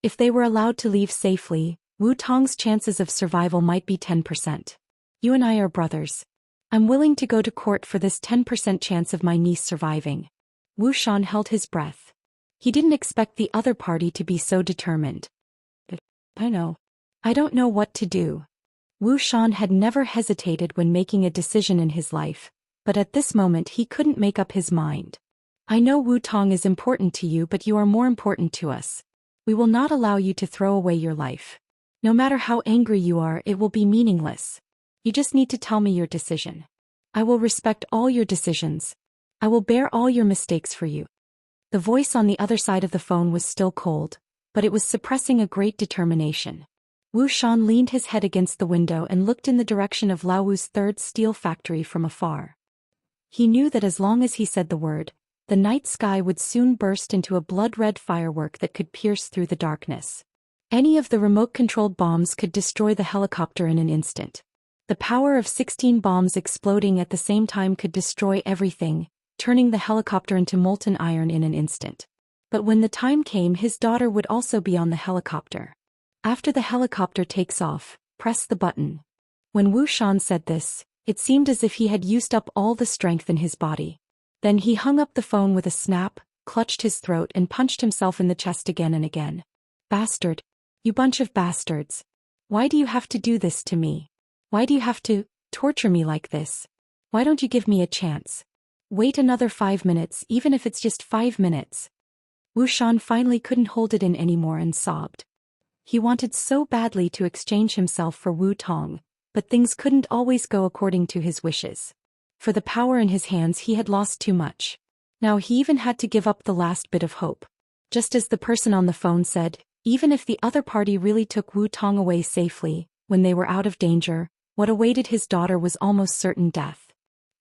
If they were allowed to leave safely, Wu Tong's chances of survival might be 10%. "You and I are brothers. I'm willing to go to court for this 10% chance of my niece surviving." Wu Xian held his breath. He didn't expect the other party to be so determined. "I know. I don't know what to do." Wu Xian had never hesitated when making a decision in his life, but at this moment he couldn't make up his mind. "I know Wu Tong is important to you, but you are more important to us. We will not allow you to throw away your life. No matter how angry you are, it will be meaningless. You just need to tell me your decision. I will respect all your decisions. I will bear all your mistakes for you." The voice on the other side of the phone was still cold, but it was suppressing a great determination. Wu Xian leaned his head against the window and looked in the direction of Laowu's third steel factory from afar. He knew that as long as he said the word, the night sky would soon burst into a blood-red firework that could pierce through the darkness. Any of the remote-controlled bombs could destroy the helicopter in an instant. The power of 16 bombs exploding at the same time could destroy everything, turning the helicopter into molten iron in an instant. But when the time came, his daughter would also be on the helicopter. "After the helicopter takes off, press the button." When Wu Xian said this, it seemed as if he had used up all the strength in his body. Then he hung up the phone with a snap, clutched his throat and punched himself in the chest again and again. "Bastard! You bunch of bastards! Why do you have to do this to me? Why do you have to torture me like this? Why don't you give me a chance? Wait another 5 minutes, even if it's just 5 minutes." Wu Xian finally couldn't hold it in anymore and sobbed. He wanted so badly to exchange himself for Wu Tong, but things couldn't always go according to his wishes. For the power in his hands he had lost too much. Now he even had to give up the last bit of hope. Just as the person on the phone said, Even if the other party really took Wu Tong away safely, when they were out of danger, what awaited his daughter was almost certain death.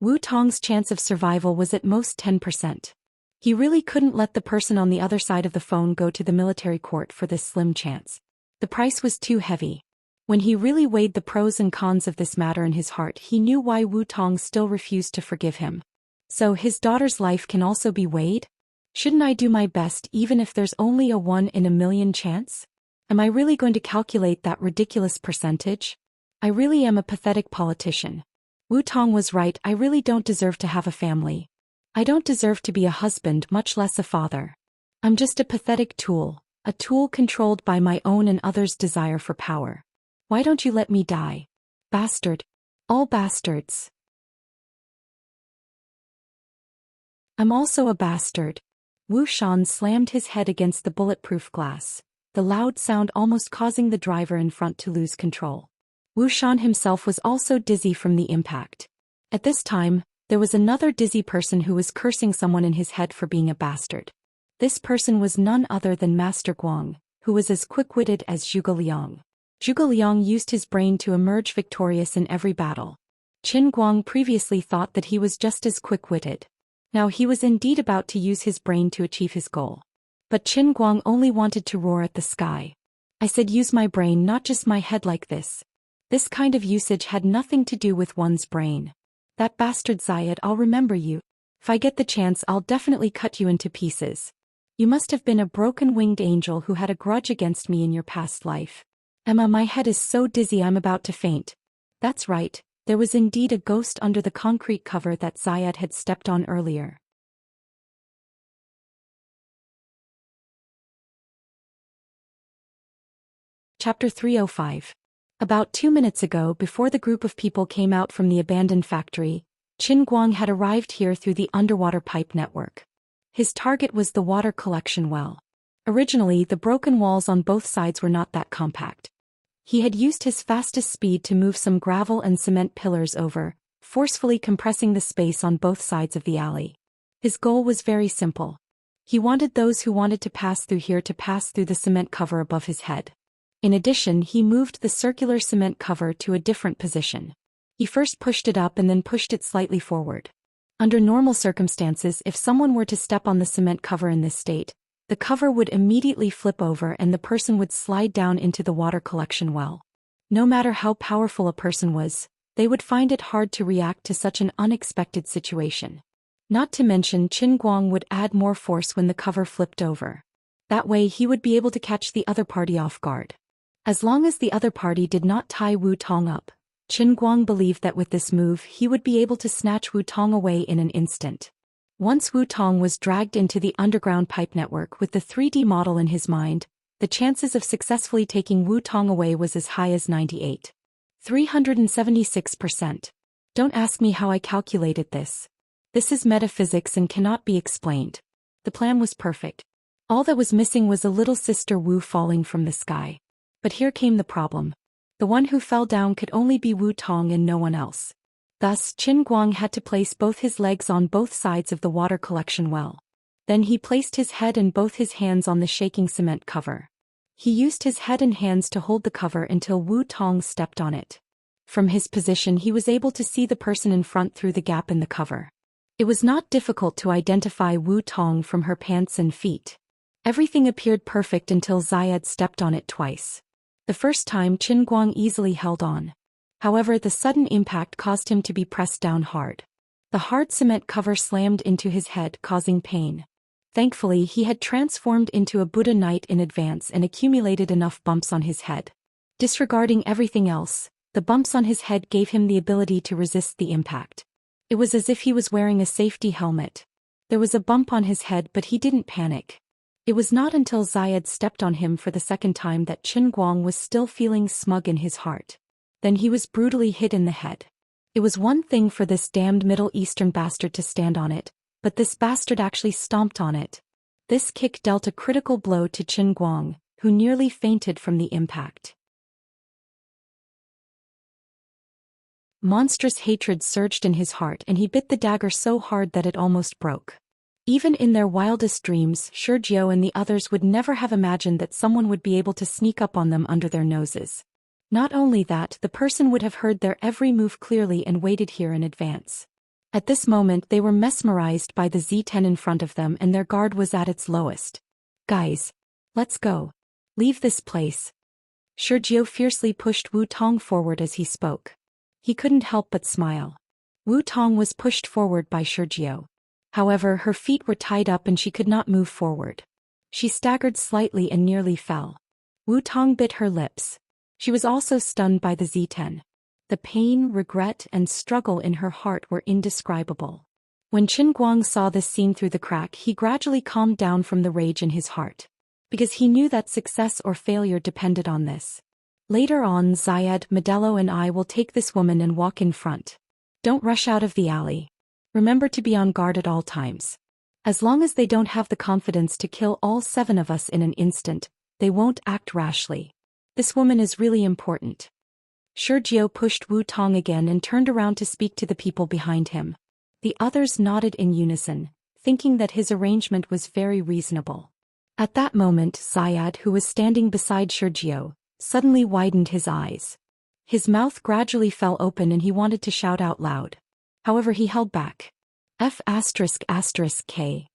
Wu Tong's chance of survival was at most 10%. He really couldn't let the person on the other side of the phone go to the military court for this slim chance. The price was too heavy. When he really weighed the pros and cons of this matter in his heart, he knew why Wu Tong still refused to forgive him. So his daughter's life can also be weighed? Shouldn't I do my best even if there's only a 1 in a million chance? Am I really going to calculate that ridiculous percentage? I really am a pathetic politician. Wu Tong was right, I really don't deserve to have a family. I don't deserve to be a husband, much less a father. I'm just a pathetic tool, a tool controlled by my own and others' desire for power. Why don't you let me die? Bastard. All bastards. I'm also a bastard. Wu Xian slammed his head against the bulletproof glass, the loud sound almost causing the driver in front to lose control. Wu Xian himself was also dizzy from the impact. At this time, there was another dizzy person who was cursing someone in his head for being a bastard. This person was none other than Master Guang, who was as quick-witted as Zhuge Liang. Zhuge Liang used his brain to emerge victorious in every battle. Qin Guang previously thought that he was just as quick-witted. Now he was indeed about to use his brain to achieve his goal. But Qin Guang only wanted to roar at the sky. I said use my brain, not just my head like this. This kind of usage had nothing to do with one's brain. That bastard Zayed, I'll remember you. If I get the chance, I'll definitely cut you into pieces. You must have been a broken-winged angel who had a grudge against me in your past life. Emma, my head is so dizzy I'm about to faint. That's right, there was indeed a ghost under the concrete cover that Zayed had stepped on earlier. Chapter 305. About 2 minutes ago, before the group of people came out from the abandoned factory, Qin Guang had arrived here through the underwater pipe network. His target was the water collection well. Originally, the broken walls on both sides were not that compact. He had used his fastest speed to move some gravel and cement pillars over, forcefully compressing the space on both sides of the alley. His goal was very simple. He wanted those who wanted to pass through here to pass through the cement cover above his head. In addition, he moved the circular cement cover to a different position. He first pushed it up and then pushed it slightly forward. Under normal circumstances, if someone were to step on the cement cover in this state, the cover would immediately flip over and the person would slide down into the water collection well. No matter how powerful a person was, they would find it hard to react to such an unexpected situation. Not to mention, Qin Guang would add more force when the cover flipped over. That way he would be able to catch the other party off guard. As long as the other party did not tie Wu Tong up, Qin Guang believed that with this move he would be able to snatch Wu Tong away in an instant. Once Wu Tong was dragged into the underground pipe network with the 3D model in his mind, the chances of successfully taking Wu Tong away was as high as 376%. Don't ask me how I calculated this. This is metaphysics and cannot be explained. The plan was perfect. All that was missing was a little sister Wu falling from the sky. But here came the problem. The one who fell down could only be Wu Tong and no one else. Thus, Qin Guang had to place both his legs on both sides of the water collection well. Then he placed his head and both his hands on the shaking cement cover. He used his head and hands to hold the cover until Wu Tong stepped on it. From his position he was able to see the person in front through the gap in the cover. It was not difficult to identify Wu Tong from her pants and feet. Everything appeared perfect until Zayed stepped on it twice. The first time Qin Guang easily held on. However, the sudden impact caused him to be pressed down hard. The hard cement cover slammed into his head, causing pain. Thankfully, he had transformed into a Buddha Knight in advance and accumulated enough bumps on his head. Disregarding everything else, the bumps on his head gave him the ability to resist the impact. It was as if he was wearing a safety helmet. There was a bump on his head, but he didn't panic. It was not until Zayed stepped on him for the second time that Qin Guang was still feeling smug in his heart. Then he was brutally hit in the head. It was one thing for this damned Middle Eastern bastard to stand on it, but this bastard actually stomped on it. This kick dealt a critical blow to Qin Guang, who nearly fainted from the impact. Monstrous hatred surged in his heart and he bit the dagger so hard that it almost broke. Even in their wildest dreams, Xiao and the others would never have imagined that someone would be able to sneak up on them under their noses. Not only that, the person would have heard their every move clearly and waited here in advance. At this moment they were mesmerized by the Z10 in front of them and their guard was at its lowest. Guys, let's go. Leave this place. Xiao fiercely pushed Wu Tong forward as he spoke. He couldn't help but smile. Wu Tong was pushed forward by Xiao. However, her feet were tied up and she could not move forward. She staggered slightly and nearly fell. Wu Tong bit her lips. She was also stunned by the Z10. The pain, regret, and struggle in her heart were indescribable. When Qin Guang saw this scene through the crack, he gradually calmed down from the rage in his heart. Because he knew that success or failure depended on this. Later on, Zayed, Modelo and I will take this woman and walk in front. Don't rush out of the alley. Remember to be on guard at all times. As long as they don't have the confidence to kill all 7 of us in an instant, they won't act rashly. This woman is really important. Xiao pushed Wu Tong again and turned around to speak to the people behind him. The others nodded in unison, thinking that his arrangement was very reasonable. At that moment, Zayed, who was standing beside Xiao, suddenly widened his eyes. His mouth gradually fell open and he wanted to shout out loud. However, he held back. F***K.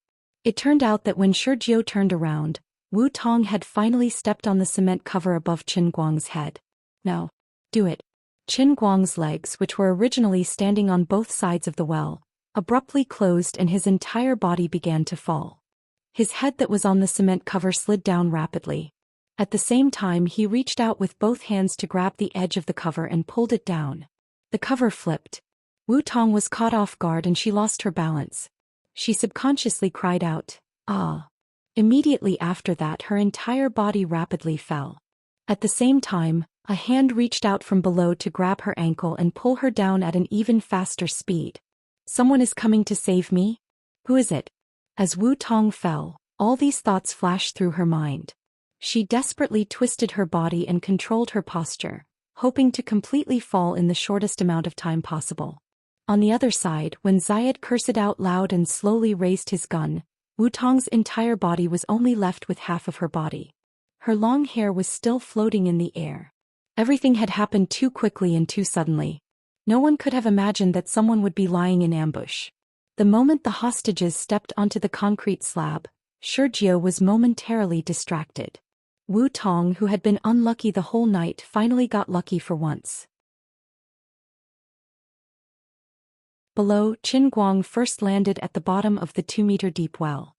It turned out that when Xiao turned around, Wu Tong had finally stepped on the cement cover above Qin Guang's head. Now, do it. Qin Guang's legs, which were originally standing on both sides of the well, abruptly closed and his entire body began to fall. His head that was on the cement cover slid down rapidly. At the same time, he reached out with both hands to grab the edge of the cover and pulled it down. The cover flipped. Wu Tong was caught off guard and she lost her balance. She subconsciously cried out, "Ah." Immediately after that, her entire body rapidly fell. At the same time, a hand reached out from below to grab her ankle and pull her down at an even faster speed. Someone is coming to save me? Who is it? As Wu Tong fell, all these thoughts flashed through her mind. She desperately twisted her body and controlled her posture, hoping to completely fall in the shortest amount of time possible. On the other side, when Zayed cursed out loud and slowly raised his gun, Wu Tong's entire body was only left with half of her body. Her long hair was still floating in the air. Everything had happened too quickly and too suddenly. No one could have imagined that someone would be lying in ambush. The moment the hostages stepped onto the concrete slab, Xiao was momentarily distracted. Wu Tong, who had been unlucky the whole night, finally got lucky for once. Below, Qin Guang first landed at the bottom of the 2-meter-deep well.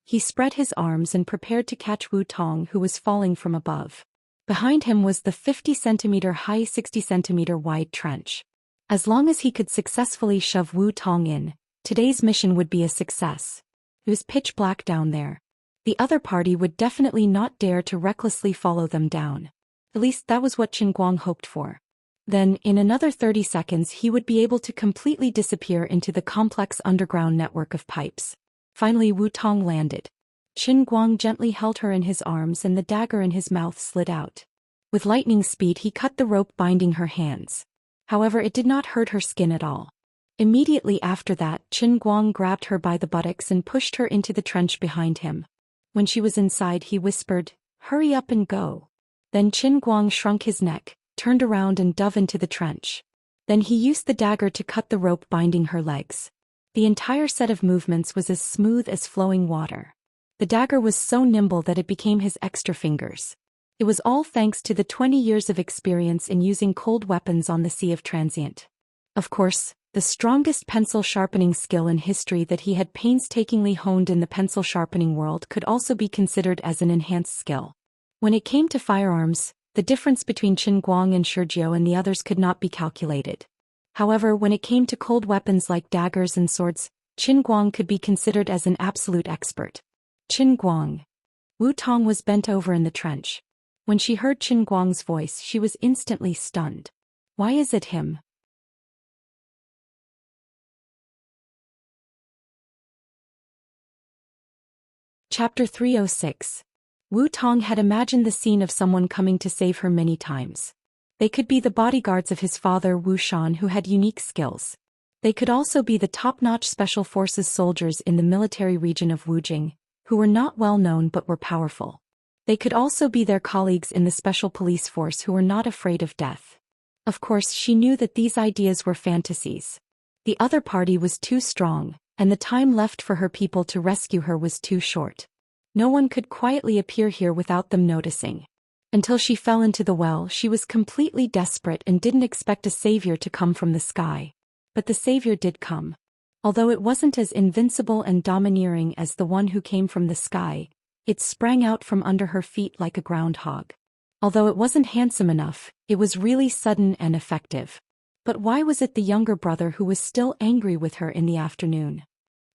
He spread his arms and prepared to catch Wu Tong, who was falling from above. Behind him was the 50-centimeter-high, 60-centimeter-wide trench. As long as he could successfully shove Wu Tong in, today's mission would be a success. It was pitch black down there. The other party would definitely not dare to recklessly follow them down. At least that was what Qin Guang hoped for. Then, in another 30 seconds, he would be able to completely disappear into the complex underground network of pipes. Finally, Wu Tong landed. Qin Guang gently held her in his arms and the dagger in his mouth slid out. With lightning speed, he cut the rope binding her hands. However, it did not hurt her skin at all. Immediately after that, Qin Guang grabbed her by the buttocks and pushed her into the trench behind him. When she was inside, he whispered, "Hurry up and go." Then Qin Guang shrunk his neck, turned around and dove into the trench. Then he used the dagger to cut the rope binding her legs. The entire set of movements was as smooth as flowing water. The dagger was so nimble that it became his extra fingers. It was all thanks to the 20 years of experience in using cold weapons on the Sea of Transient. Of course, the strongest pencil sharpening skill in history that he had painstakingly honed in the pencil sharpening world could also be considered as an enhanced skill. When it came to firearms, the difference between Qin Guang and Xiao and the others could not be calculated. However, when it came to cold weapons like daggers and swords, Qin Guang could be considered as an absolute expert. Qin Guang. Wu Tong was bent over in the trench. When she heard Qin Guang's voice, she was instantly stunned. Why is it him? Chapter 306. Wu Tong had imagined the scene of someone coming to save her many times. They could be the bodyguards of his father Wu Shan, who had unique skills. They could also be the top-notch special forces soldiers in the military region of Wujing, who were not well known but were powerful. They could also be their colleagues in the special police force who were not afraid of death. Of course, she knew that these ideas were fantasies. The other party was too strong, and the time left for her people to rescue her was too short. No one could quietly appear here without them noticing. Until she fell into the well, she was completely desperate and didn't expect a savior to come from the sky. But the savior did come. Although it wasn't as invincible and domineering as the one who came from the sky, it sprang out from under her feet like a groundhog. Although it wasn't handsome enough, it was really sudden and effective. But why was it the younger brother who was still angry with her in the afternoon?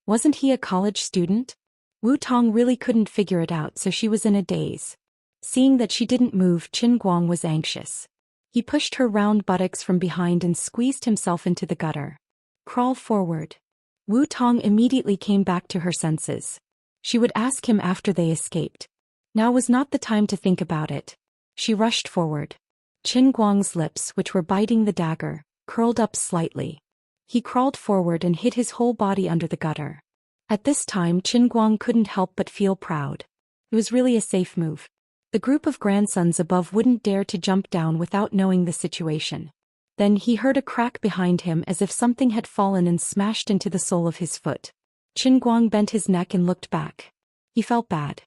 Wasn't he a college student? Wu Tong really couldn't figure it out, so she was in a daze. Seeing that she didn't move, Qin Guang was anxious. He pushed her round buttocks from behind and squeezed himself into the gutter. Crawl forward. Wu Tong immediately came back to her senses. She would ask him after they escaped. Now was not the time to think about it. She rushed forward. Qin Guang's lips, which were biting the dagger, curled up slightly. He crawled forward and hid his whole body under the gutter. At this time, Qin Guang couldn't help but feel proud. It was really a safe move. The group of grandsons above wouldn't dare to jump down without knowing the situation. Then he heard a crack behind him as if something had fallen and smashed into the sole of his foot. Qin Guang bent his neck and looked back. He felt bad.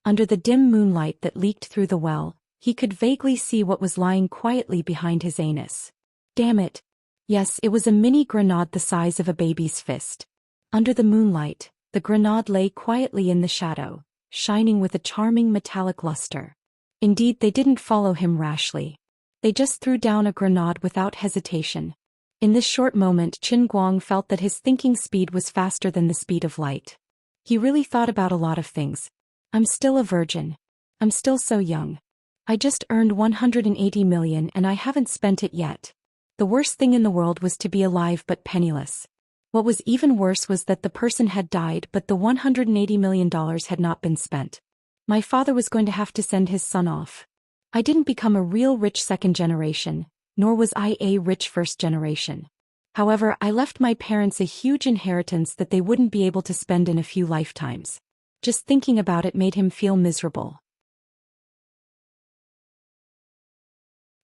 Under the dim moonlight that leaked through the well, he could vaguely see what was lying quietly behind his anus. Damn it. Yes, it was a mini grenade the size of a baby's fist. Under the moonlight, the grenade lay quietly in the shadow, shining with a charming metallic luster. Indeed, they didn't follow him rashly. They just threw down a grenade without hesitation. In this short moment, Qin Guang felt that his thinking speed was faster than the speed of light. He really thought about a lot of things. I'm still a virgin. I'm still so young. I just earned 180 million and I haven't spent it yet. The worst thing in the world was to be alive but penniless. What was even worse was that the person had died but the $180 million had not been spent. My father was going to have to send his son off. I didn't become a real rich second generation, nor was I a rich first generation. However, I left my parents a huge inheritance that they wouldn't be able to spend in a few lifetimes. Just thinking about it made him feel miserable.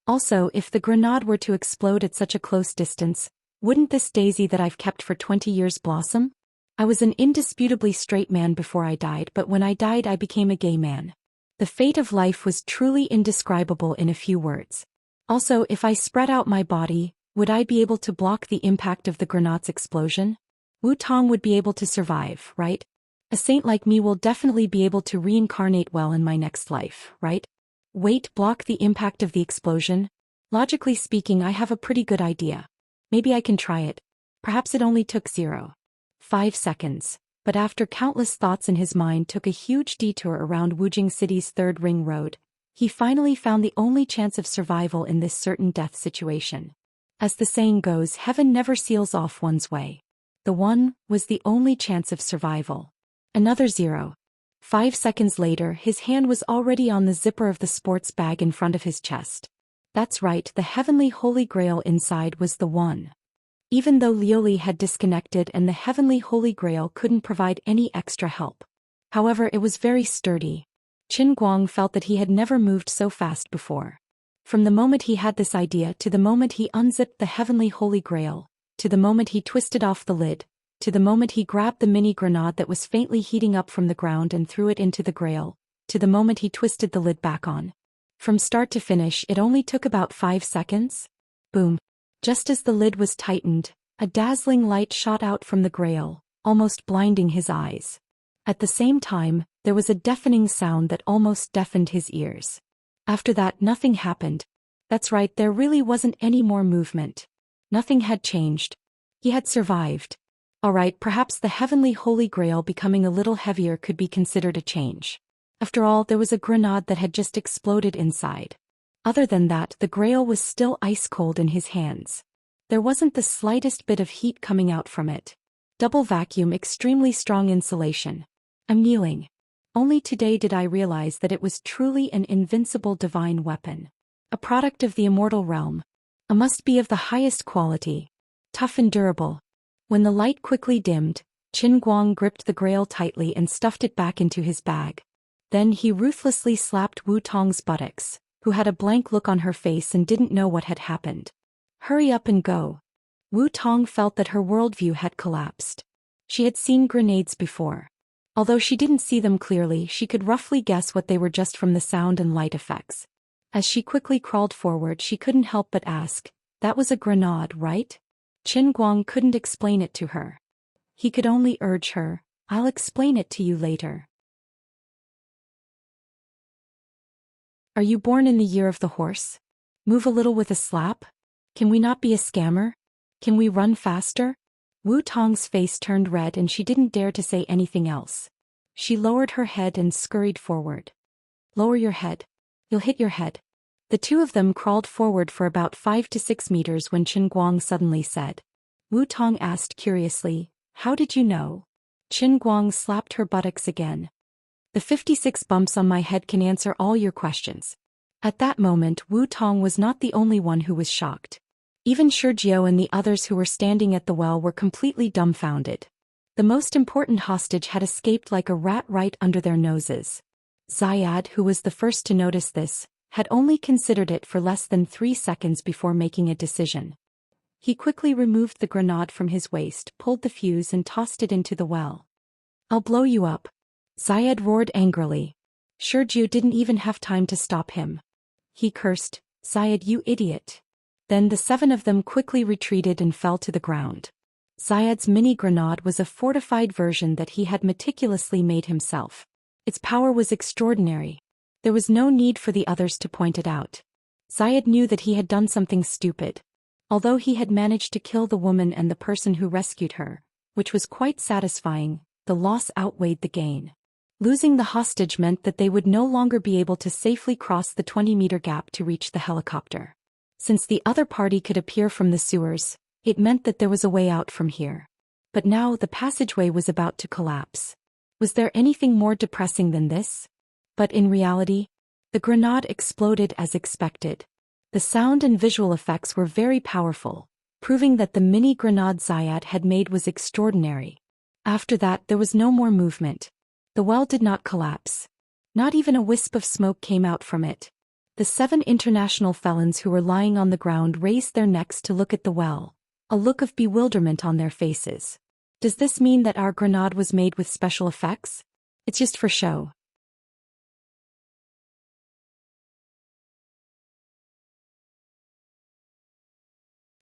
Also, if the grenade were to explode at such a close distance, wouldn't this daisy that I've kept for 20 years blossom? I was an indisputably straight man before I died, but when I died I became a gay man. The fate of life was truly indescribable in a few words. Also, if I spread out my body, would I be able to block the impact of the grenade's explosion? Wu Tong would be able to survive, right? A saint like me will definitely be able to reincarnate well in my next life, right? Wait, block the impact of the explosion? Logically speaking, I have a pretty good idea. Maybe I can try it. Perhaps it only took 0.5 seconds, but after countless thoughts in his mind took a huge detour around Wujing City's third ring road, he finally found the only chance of survival in this certain death situation. As the saying goes, heaven never seals off one's way. The one was the only chance of survival. Another 0.5 seconds later, his hand was already on the zipper of the sports bag in front of his chest. That's right, the heavenly holy grail inside was the one. Even though Liuli had disconnected and the heavenly holy grail couldn't provide any extra help. However, it was very sturdy. Qin Guang felt that he had never moved so fast before. From the moment he had this idea to the moment he unzipped the heavenly holy grail, to the moment he twisted off the lid, to the moment he grabbed the mini grenade that was faintly heating up from the ground and threw it into the grail, to the moment he twisted the lid back on. From start to finish, it only took about 5 seconds. Boom. Just as the lid was tightened, a dazzling light shot out from the grail, almost blinding his eyes. At the same time, there was a deafening sound that almost deafened his ears. After that, nothing happened. That's right, there really wasn't any more movement. Nothing had changed. He had survived. Alright, perhaps the heavenly holy grail becoming a little heavier could be considered a change. After all, there was a grenade that had just exploded inside. Other than that, the grail was still ice cold in his hands. There wasn't the slightest bit of heat coming out from it. Double vacuum, extremely strong insulation. I'm kneeling. Only today did I realize that it was truly an invincible divine weapon. A product of the immortal realm. A must-be of the highest quality. Tough and durable. When the light quickly dimmed, Qin Guang gripped the grail tightly and stuffed it back into his bag. Then he ruthlessly slapped Wu Tong's buttocks, who had a blank look on her face and didn't know what had happened. Hurry up and go. Wu Tong felt that her worldview had collapsed. She had seen grenades before. Although she didn't see them clearly, she could roughly guess what they were just from the sound and light effects. As she quickly crawled forward, she couldn't help but ask, "That was a grenade, right?" Qin Guang couldn't explain it to her. He could only urge her, "I'll explain it to you later." Are you born in the year of the horse? Move a little with a slap? Can we not be a scammer? Can we run faster? Wu Tong's face turned red and she didn't dare to say anything else. She lowered her head and scurried forward. Lower your head. You'll hit your head. The two of them crawled forward for about 5 to 6 meters when Qin Guang suddenly said. Wu Tong asked curiously, "How did you know?" Qin Guang slapped her buttocks again. "The 56 bumps on my head can answer all your questions." At that moment, Wu Tong was not the only one who was shocked. Even Shurjiu and the others who were standing at the well were completely dumbfounded. The most important hostage had escaped like a rat right under their noses. Zayad, who was the first to notice this, had only considered it for less than 3 seconds before making a decision. He quickly removed the grenade from his waist, pulled the fuse and tossed it into the well. "I'll blow you up." Zayad roared angrily. Shurjiu didn't even have time to stop him. He cursed, "Zayad, you idiot." Then the 7 of them quickly retreated and fell to the ground. Zayad's mini grenade was a fortified version that he had meticulously made himself. Its power was extraordinary. There was no need for the others to point it out. Zayad knew that he had done something stupid. Although he had managed to kill the woman and the person who rescued her, which was quite satisfying, the loss outweighed the gain. Losing the hostage meant that they would no longer be able to safely cross the 20-meter gap to reach the helicopter. Since the other party could appear from the sewers, it meant that there was a way out from here. But now the passageway was about to collapse. Was there anything more depressing than this? But in reality, the grenade exploded as expected. The sound and visual effects were very powerful, proving that the mini grenade Zayad had made was extraordinary. After that, there was no more movement. The well did not collapse. Not even a wisp of smoke came out from it. The 7 international felons who were lying on the ground raised their necks to look at the well, a look of bewilderment on their faces. Does this mean that our grenade was made with special effects? It's just for show.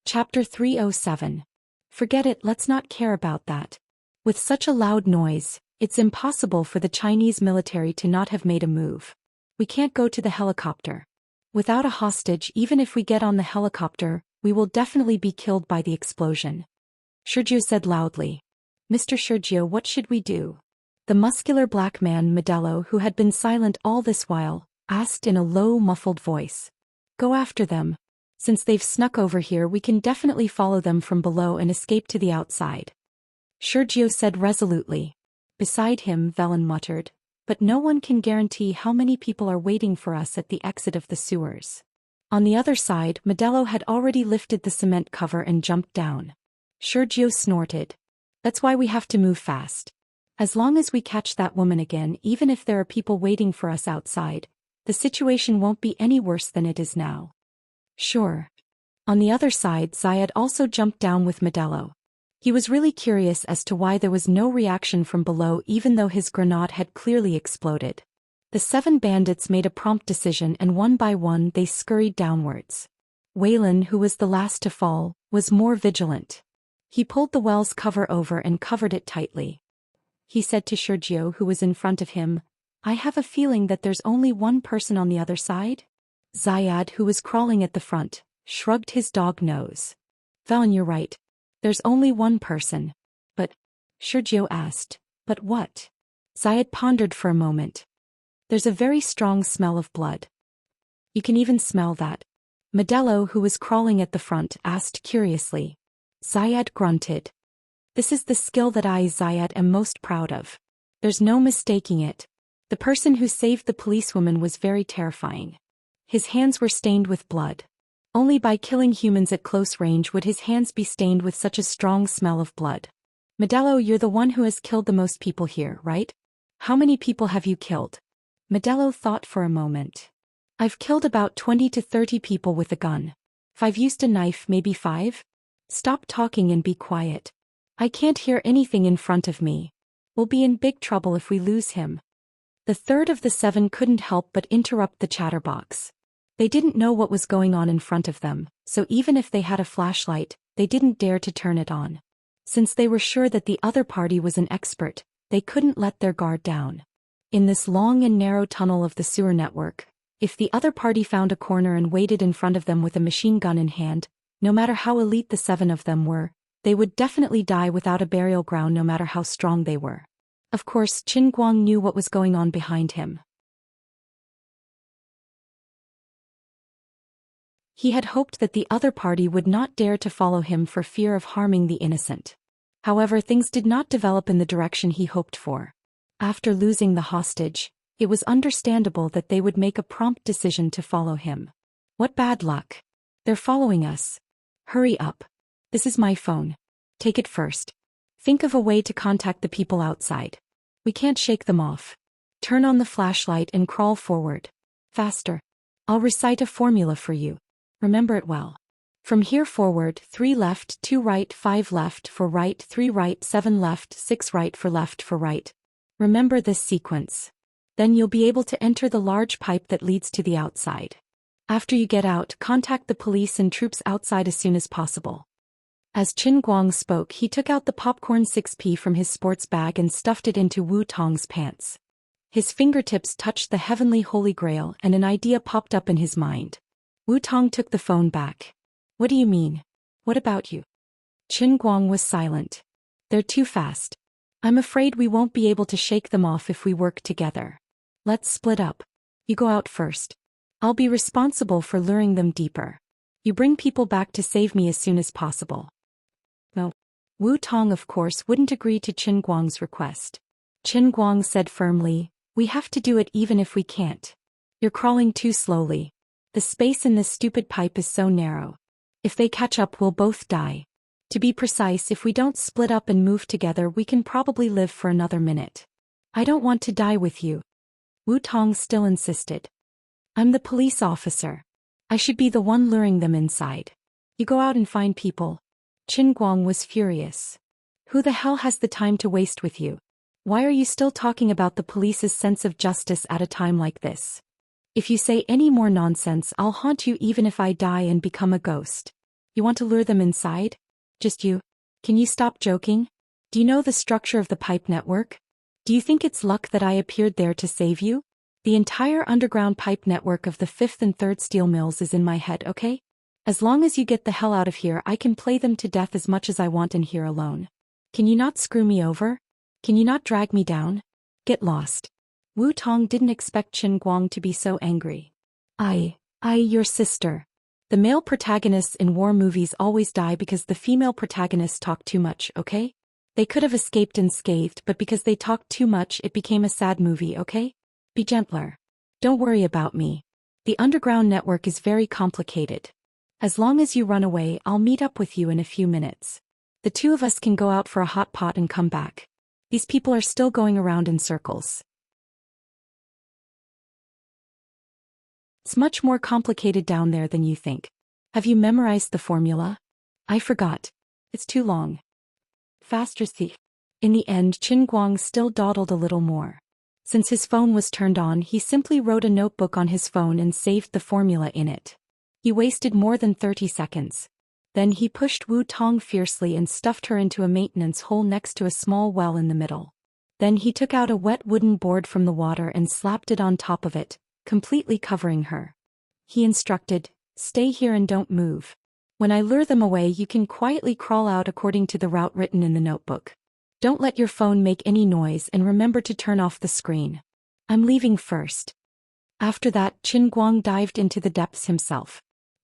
Chapter 307. Forget it, let's not care about that. With such a loud noise, it's impossible for the Chinese military to not have made a move. We can't go to the helicopter. Without a hostage, even if we get on the helicopter, we will definitely be killed by the explosion. Shurjiu said loudly. Mr. Shurjiu, what should we do? The muscular black man, Modelo, who had been silent all this while, asked in a low, muffled voice. Go after them. Since they've snuck over here, we can definitely follow them from below and escape to the outside. Shurjiu said resolutely. Beside him, Velen muttered. But no one can guarantee how many people are waiting for us at the exit of the sewers. On the other side, Modelo had already lifted the cement cover and jumped down. Shurjiu snorted. That's why we have to move fast. As long as we catch that woman again, even if there are people waiting for us outside, the situation won't be any worse than it is now. Sure. On the other side, Zayad also jumped down with Modelo. He was really curious as to why there was no reaction from below even though his grenade had clearly exploded. The 7 bandits made a prompt decision and one by one they scurried downwards. Waylon, who was the last to fall, was more vigilant. He pulled the well's cover over and covered it tightly. He said to Shurjiu, who was in front of him, I have a feeling that there's only one person on the other side. Zayad, who was crawling at the front, shrugged his dog nose. Velen, you're right. There's only one person. But, Shurjiu asked, but what? Zayad pondered for a moment. There's a very strong smell of blood. You can even smell that. Modelo, who was crawling at the front, asked curiously. Zayad grunted. This is the skill that I, Zayad, am most proud of. There's no mistaking it. The person who saved the policewoman was very terrifying. His hands were stained with blood. Only by killing humans at close range would his hands be stained with such a strong smell of blood. Modelo, you're the one who has killed the most people here, right? How many people have you killed? Modelo thought for a moment. I've killed about 20 to 30 people with a gun. If I've used a knife, maybe 5? Stop talking and be quiet. I can't hear anything in front of me. We'll be in big trouble if we lose him. The third of the 7 couldn't help but interrupt the chatterbox. They didn't know what was going on in front of them, so even if they had a flashlight, they didn't dare to turn it on. Since they were sure that the other party was an expert, they couldn't let their guard down. In this long and narrow tunnel of the sewer network, if the other party found a corner and waited in front of them with a machine gun in hand, no matter how elite the 7 of them were, they would definitely die without a burial ground no matter how strong they were. Of course, Qin Guang knew what was going on behind him. He had hoped that the other party would not dare to follow him for fear of harming the innocent. However, things did not develop in the direction he hoped for. After losing the hostage, it was understandable that they would make a prompt decision to follow him. What bad luck. They're following us. Hurry up. This is my phone. Take it first. Think of a way to contact the people outside. We can't shake them off. Turn on the flashlight and crawl forward. Faster. I'll recite a formula for you. Remember it well. From here forward, 3 left, 2 right, 5 left for right, 3 right, 7 left, 6 right for left for right. Remember this sequence. Then you'll be able to enter the large pipe that leads to the outside. After you get out, contact the police and troops outside as soon as possible. As Qin Guang spoke, he took out the popcorn 6p from his sports bag and stuffed it into Wu Tong's pants. His fingertips touched the heavenly holy grail and an idea popped up in his mind. Wu Tong took the phone back. What do you mean? What about you? Qin Guang was silent. They're too fast. I'm afraid we won't be able to shake them off if we work together. Let's split up. You go out first. I'll be responsible for luring them deeper. You bring people back to save me as soon as possible. No. Wu Tong of course wouldn't agree to Qin Guang's request. Qin Guang said firmly, we have to do it even if we can't. You're crawling too slowly. The space in this stupid pipe is so narrow. If they catch up, we'll both die. To be precise, if we don't split up and move together, we can probably live for another minute. I don't want to die with you. Wu Tong still insisted. I'm the police officer. I should be the one luring them inside. You go out and find people. Qin Guang was furious. Who the hell has the time to waste with you? Why are you still talking about the police's sense of justice at a time like this? If you say any more nonsense, I'll haunt you even if I die and become a ghost. You want to lure them inside? Just you? Can you stop joking? Do you know the structure of the pipe network? Do you think it's luck that I appeared there to save you? The entire underground pipe network of the 5th and 3rd steel mills is in my head, okay? As long as you get the hell out of here, I can play them to death as much as I want in here alone. Can you not screw me over? Can you not drag me down? Get lost. Wu Tong didn't expect Qin Guang to be so angry. Your sister. The male protagonists in war movies always die because the female protagonists talk too much, okay? They could have escaped unscathed, but because they talked too much, it became a sad movie, okay? Be gentler. Don't worry about me. The underground network is very complicated. As long as you run away, I'll meet up with you in a few minutes. The 2 of us can go out for a hot pot and come back. These people are still going around in circles. It's much more complicated down there than you think. Have you memorized the formula? I forgot. It's too long. Faster, thief. In the end, Qin Guang still dawdled a little more. Since his phone was turned on, he simply wrote a notebook on his phone and saved the formula in it. He wasted more than 30 seconds. Then he pushed Wu Tong fiercely and stuffed her into a maintenance hole next to a small well in the middle. Then he took out a wet wooden board from the water and slapped it on top of it, completely covering her. He instructed, stay here and don't move. When I lure them away, you can quietly crawl out according to the route written in the notebook. Don't let your phone make any noise and remember to turn off the screen. I'm leaving first. After that, Qin Guang dived into the depths himself.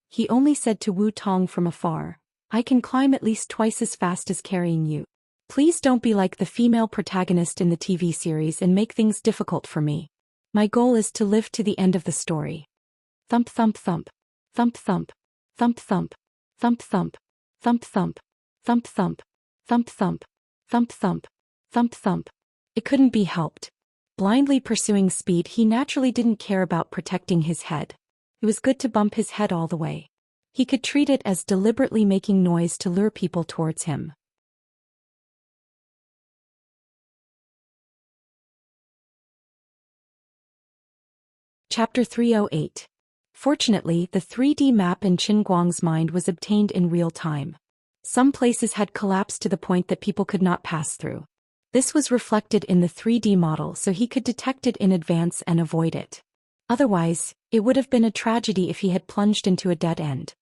He only said to Wu Tong from afar, I can climb at least twice as fast as carrying you. Please don't be like the female protagonist in the TV series and make things difficult for me. My goal is to live to the end of the story. Thump thump thump. Thump thump. Thump thump. Thump thump. Thump thump. Thump thump. Thump thump. Thump thump. Thump thump. It couldn't be helped. Blindly pursuing speed, he naturally didn't care about protecting his head. It was good to bump his head all the way. He could treat it as deliberately making noise to lure people towards him. Chapter 308. Fortunately, the 3D map in Qin Guang's mind was obtained in real time. Some places had collapsed to the point that people could not pass through. This was reflected in the 3D model, so he could detect it in advance and avoid it. Otherwise, it would have been a tragedy if he had plunged into a dead end.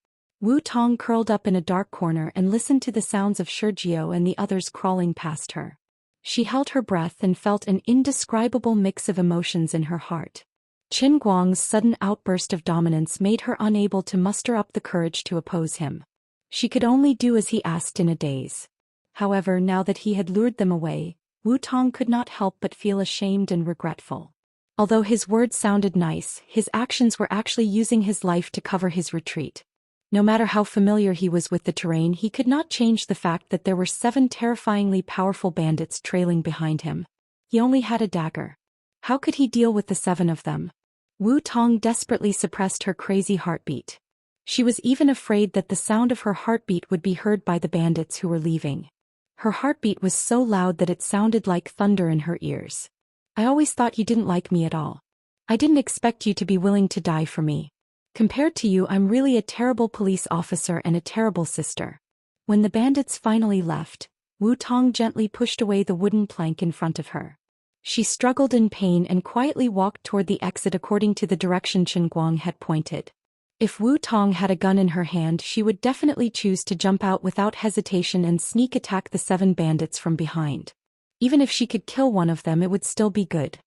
Wu Tong curled up in a dark corner and listened to the sounds of Shijio and the others crawling past her. She held her breath and felt an indescribable mix of emotions in her heart. Qin Guang's sudden outburst of dominance made her unable to muster up the courage to oppose him. She could only do as he asked in a daze. However, now that he had lured them away, Wu Tong could not help but feel ashamed and regretful. Although his words sounded nice, his actions were actually using his life to cover his retreat. No matter how familiar he was with the terrain, he could not change the fact that there were 7 terrifyingly powerful bandits trailing behind him. He only had a dagger. How could he deal with the 7 of them? Wu Tong desperately suppressed her crazy heartbeat. She was even afraid that the sound of her heartbeat would be heard by the bandits who were leaving. Her heartbeat was so loud that it sounded like thunder in her ears. I always thought you didn't like me at all. I didn't expect you to be willing to die for me. Compared to you, I'm really a terrible police officer and a terrible sister. When the bandits finally left, Wu Tong gently pushed away the wooden plank in front of her. She struggled in pain and quietly walked toward the exit according to the direction Qin Guang had pointed. If Wu Tong had a gun in her hand, she would definitely choose to jump out without hesitation and sneak attack the 7 bandits from behind. Even if she could kill one of them, it would still be good.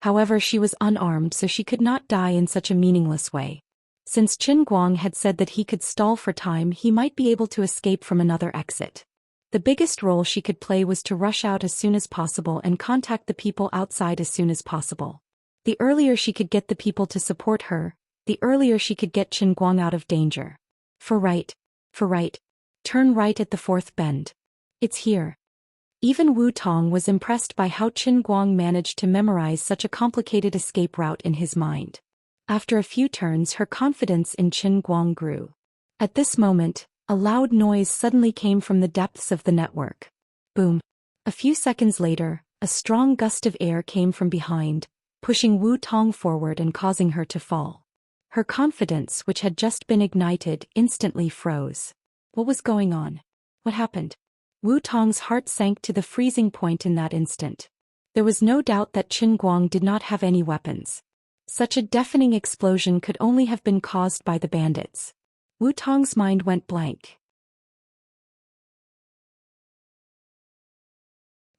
However, she was unarmed, so she could not die in such a meaningless way. Since Qin Guang had said that he could stall for time, he might be able to escape from another exit. The biggest role she could play was to rush out as soon as possible and contact the people outside as soon as possible. The earlier she could get the people to support her, the earlier she could get Qin Guang out of danger. For right. Turn right at the 4th bend. It's here. Even Wu Tong was impressed by how Qin Guang managed to memorize such a complicated escape route in his mind. After a few turns, her confidence in Qin Guang grew. At this moment, a loud noise suddenly came from the depths of the network. Boom. A few seconds later, a strong gust of air came from behind, pushing Wu Tong forward and causing her to fall. Her confidence, which had just been ignited, instantly froze. What was going on? What happened? Wu Tong's heart sank to the freezing point in that instant. There was no doubt that Qin Guang did not have any weapons. Such a deafening explosion could only have been caused by the bandits. Wu Tong's mind went blank.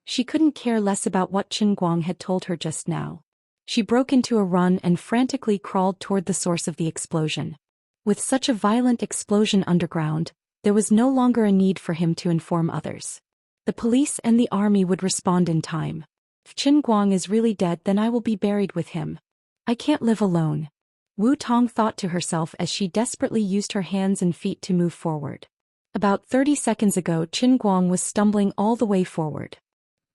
She couldn't care less about what Qin Guang had told her just now. She broke into a run and frantically crawled toward the source of the explosion. With such a violent explosion underground, there was no longer a need for him to inform others. The police and the army would respond in time. If Qin Guang is really dead, then I will be buried with him. I can't live alone. Wu Tong thought to herself as she desperately used her hands and feet to move forward. About 30 seconds ago, Qin Guang was stumbling all the way forward.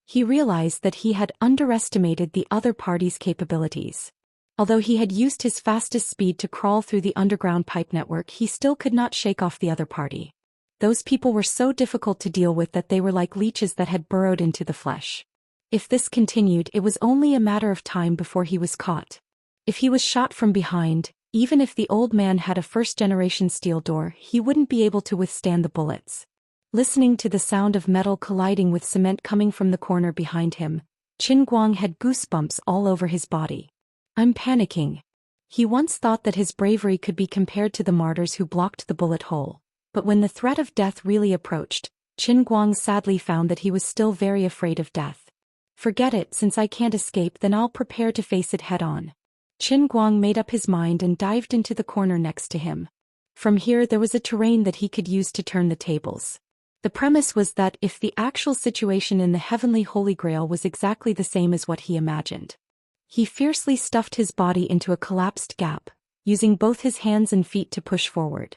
He realized that he had underestimated the other party's capabilities. Although he had used his fastest speed to crawl through the underground pipe network, he still could not shake off the other party. Those people were so difficult to deal with that they were like leeches that had burrowed into the flesh. If this continued, it was only a matter of time before he was caught. If he was shot from behind, even if the old man had a first-generation steel door, he wouldn't be able to withstand the bullets. Listening to the sound of metal colliding with cement coming from the corner behind him, Qin Guang had goosebumps all over his body. I'm panicking. He once thought that his bravery could be compared to the martyrs who blocked the bullet hole. But when the threat of death really approached, Qin Guang sadly found that he was still very afraid of death. Forget it, since I can't escape, then I'll prepare to face it head-on. Qin Guang made up his mind and dived into the corner next to him. From here there was a terrain that he could use to turn the tables. The premise was that if the actual situation in the Heavenly Holy Grail was exactly the same as what he imagined. He fiercely stuffed his body into a collapsed gap, using both his hands and feet to push forward.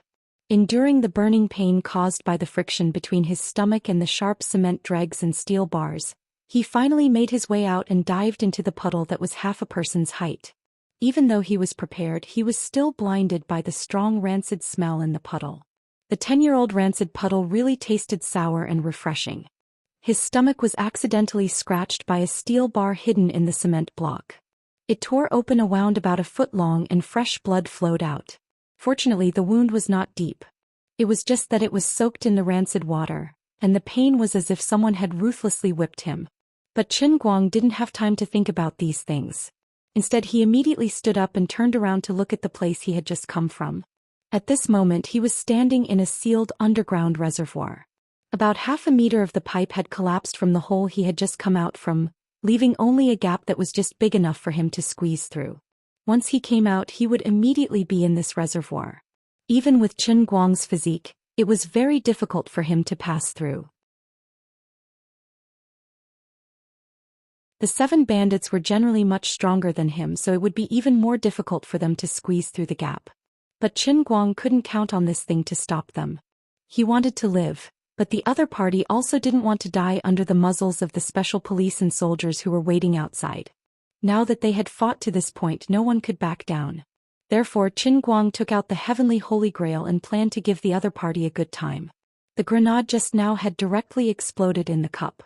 Enduring the burning pain caused by the friction between his stomach and the sharp cement dregs and steel bars, he finally made his way out and dived into the puddle that was half a person's height. Even though he was prepared, he was still blinded by the strong rancid smell in the puddle. The 10-year-old rancid puddle really tasted sour and refreshing. His stomach was accidentally scratched by a steel bar hidden in the cement block. It tore open a wound about a foot long and fresh blood flowed out. Fortunately, the wound was not deep. It was just that it was soaked in the rancid water, and the pain was as if someone had ruthlessly whipped him. But Qin Guang didn't have time to think about these things. Instead, he immediately stood up and turned around to look at the place he had just come from. At this moment, he was standing in a sealed underground reservoir. About half a meter of the pipe had collapsed from the hole he had just come out from, leaving only a gap that was just big enough for him to squeeze through. Once he came out, he would immediately be in this reservoir. Even with Qin Guang's physique, it was very difficult for him to pass through. The 7 bandits were generally much stronger than him, so it would be even more difficult for them to squeeze through the gap. But Qin Guang couldn't count on this thing to stop them. He wanted to live, but the other party also didn't want to die under the muzzles of the special police and soldiers who were waiting outside. Now that they had fought to this point, no one could back down. Therefore, Qin Guang took out the heavenly Holy Grail and planned to give the other party a good time. The grenade just now had directly exploded in the cup.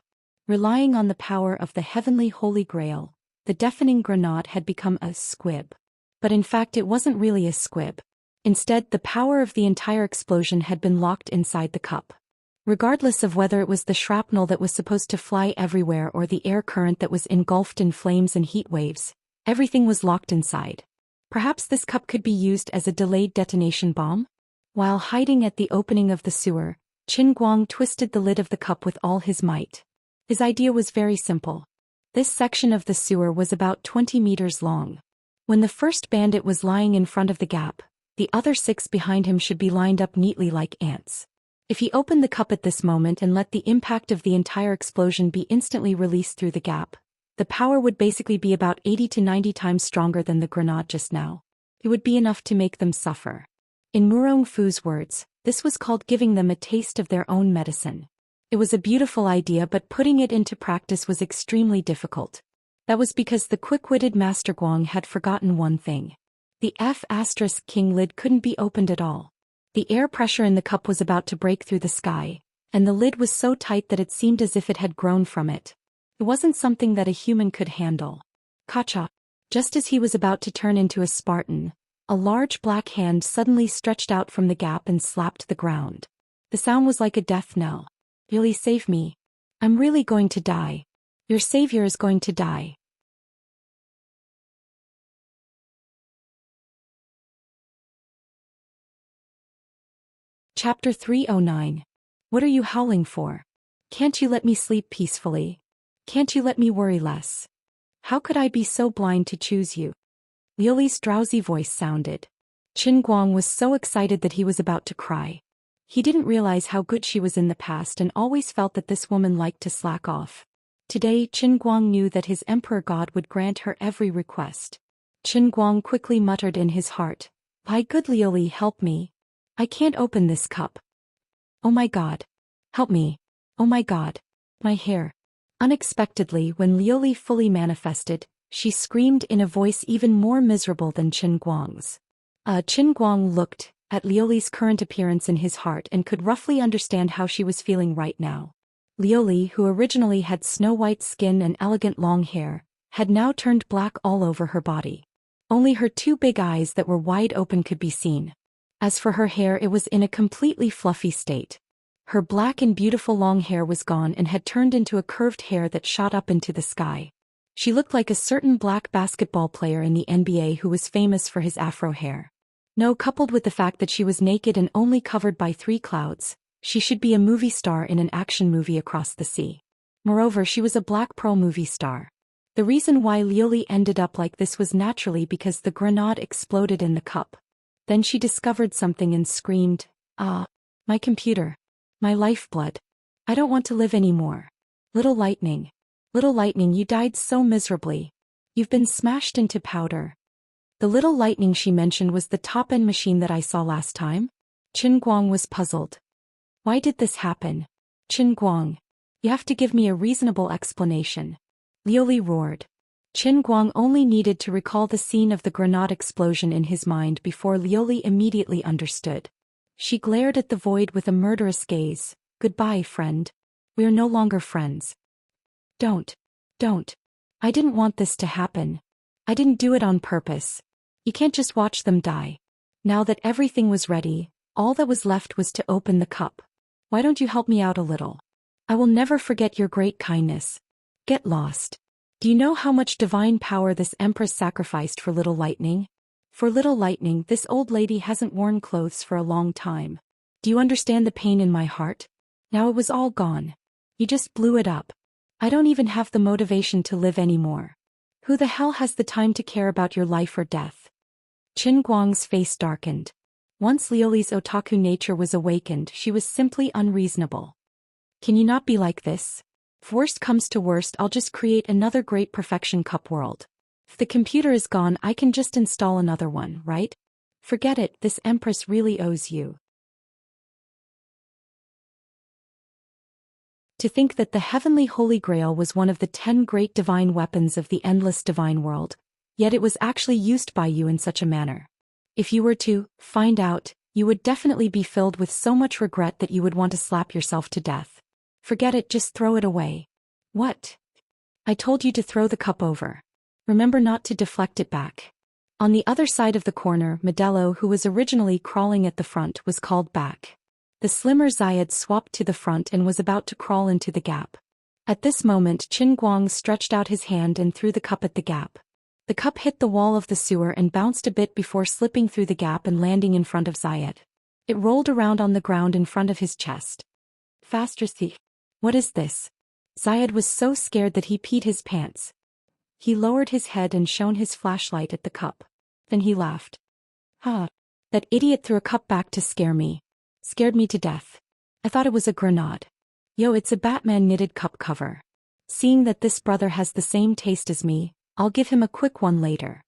Relying on the power of the heavenly Holy Grail, the deafening grenade had become a squib. But in fact, it wasn't really a squib. Instead, the power of the entire explosion had been locked inside the cup. Regardless of whether it was the shrapnel that was supposed to fly everywhere or the air current that was engulfed in flames and heat waves, everything was locked inside. Perhaps this cup could be used as a delayed detonation bomb? While hiding at the opening of the sewer, Qin Guang twisted the lid of the cup with all his might. His idea was very simple. This section of the sewer was about 20 meters long. When the first bandit was lying in front of the gap, the other 6 behind him should be lined up neatly like ants. If he opened the cup at this moment and let the impact of the entire explosion be instantly released through the gap, the power would basically be about 80 to 90 times stronger than the grenade just now. It would be enough to make them suffer. In Murong Fu's words, this was called giving them a taste of their own medicine. It was a beautiful idea, but putting it into practice was extremely difficult. That was because the quick-witted Master Guang had forgotten one thing. The F*King lid couldn't be opened at all. The air pressure in the cup was about to break through the sky, and the lid was so tight that it seemed as if it had grown from it. It wasn't something that a human could handle. Kacha! Just as he was about to turn into a Spartan, a large black hand suddenly stretched out from the gap and slapped the ground. The sound was like a death knell. Really, save me. I'm really going to die. Your savior is going to die. Chapter 309. What are you howling for? Can't you let me sleep peacefully? Can't you let me worry less? How could I be so blind to choose you? Liuli's drowsy voice sounded. Qin Guang was so excited that he was about to cry. He didn't realize how good she was in the past and always felt that this woman liked to slack off. Today, Qin Guang knew that his emperor god would grant her every request. Qin Guang quickly muttered in his heart, "By good Liuli, help me. I can't open this cup. Oh my god. Help me. Oh my god. My hair." Unexpectedly, when Liuli fully manifested, she screamed in a voice even more miserable than Qin Guang's. Qin Guang looked at Liuli's current appearance in his heart and could roughly understand how she was feeling right now. Liuli, who originally had snow-white skin and elegant long hair, had now turned black all over her body. Only her 2 big eyes that were wide open could be seen. As for her hair, it was in a completely fluffy state. Her black and beautiful long hair was gone and had turned into a curved hair that shot up into the sky. She looked like a certain black basketball player in the NBA who was famous for his afro hair. No, coupled with the fact that she was naked and only covered by 3 clouds, she should be a movie star in an action movie across the sea. Moreover, she was a Black Pearl movie star. The reason why Liuli ended up like this was naturally because the grenade exploded in the cup. Then she discovered something and screamed, "Ah, my computer. My lifeblood. I don't want to live anymore. Little lightning, you died so miserably. You've been smashed into powder." The little lightning she mentioned was the top-end machine that I saw last time. Qin Guang was puzzled. Why did this happen? Qin Guang. You have to give me a reasonable explanation. Liu Li roared. Qin Guang only needed to recall the scene of the grenade explosion in his mind before Liu Li immediately understood. She glared at the void with a murderous gaze. Goodbye, friend. We are no longer friends. Don't. I didn't want this to happen. I didn't do it on purpose. You can't just watch them die. Now that everything was ready, all that was left was to open the cup. Why don't you help me out a little? I will never forget your great kindness. Get lost. Do you know how much divine power this Empress sacrificed for Little Lightning? For Little Lightning, this old lady hasn't worn clothes for a long time. Do you understand the pain in my heart? Now it was all gone. You just blew it up. I don't even have the motivation to live anymore. Who the hell has the time to care about your life or death? Qin Guang's face darkened. Once Liu Li's otaku nature was awakened, she was simply unreasonable. Can you not be like this? If worst comes to worst, I'll just create another Great Perfection Cup world. If the computer is gone, I can just install another one, right? Forget it, this Empress really owes you. To think that the Heavenly Holy Grail was one of the 10 great divine weapons of the endless divine world, yet it was actually used by you in such a manner. If you were to find out, you would definitely be filled with so much regret that you would want to slap yourself to death. Forget it, just throw it away. What? I told you to throw the cup over. Remember not to deflect it back. On the other side of the corner, Modelo, who was originally crawling at the front, was called back. The slimmer Zayed swapped to the front and was about to crawl into the gap. At this moment, Qin Guang stretched out his hand and threw the cup at the gap. The cup hit the wall of the sewer and bounced a bit before slipping through the gap and landing in front of Zayed. It rolled around on the ground in front of his chest. Faster, thief. What is this? Zayed was so scared that he peed his pants. He lowered his head and shone his flashlight at the cup. Then he laughed. Ha! That idiot threw a cup back to scare me. Scared me to death. I thought it was a grenade. Yo, it's a Batman knitted cup cover. Seeing that this brother has the same taste as me, I'll give him a quick one later.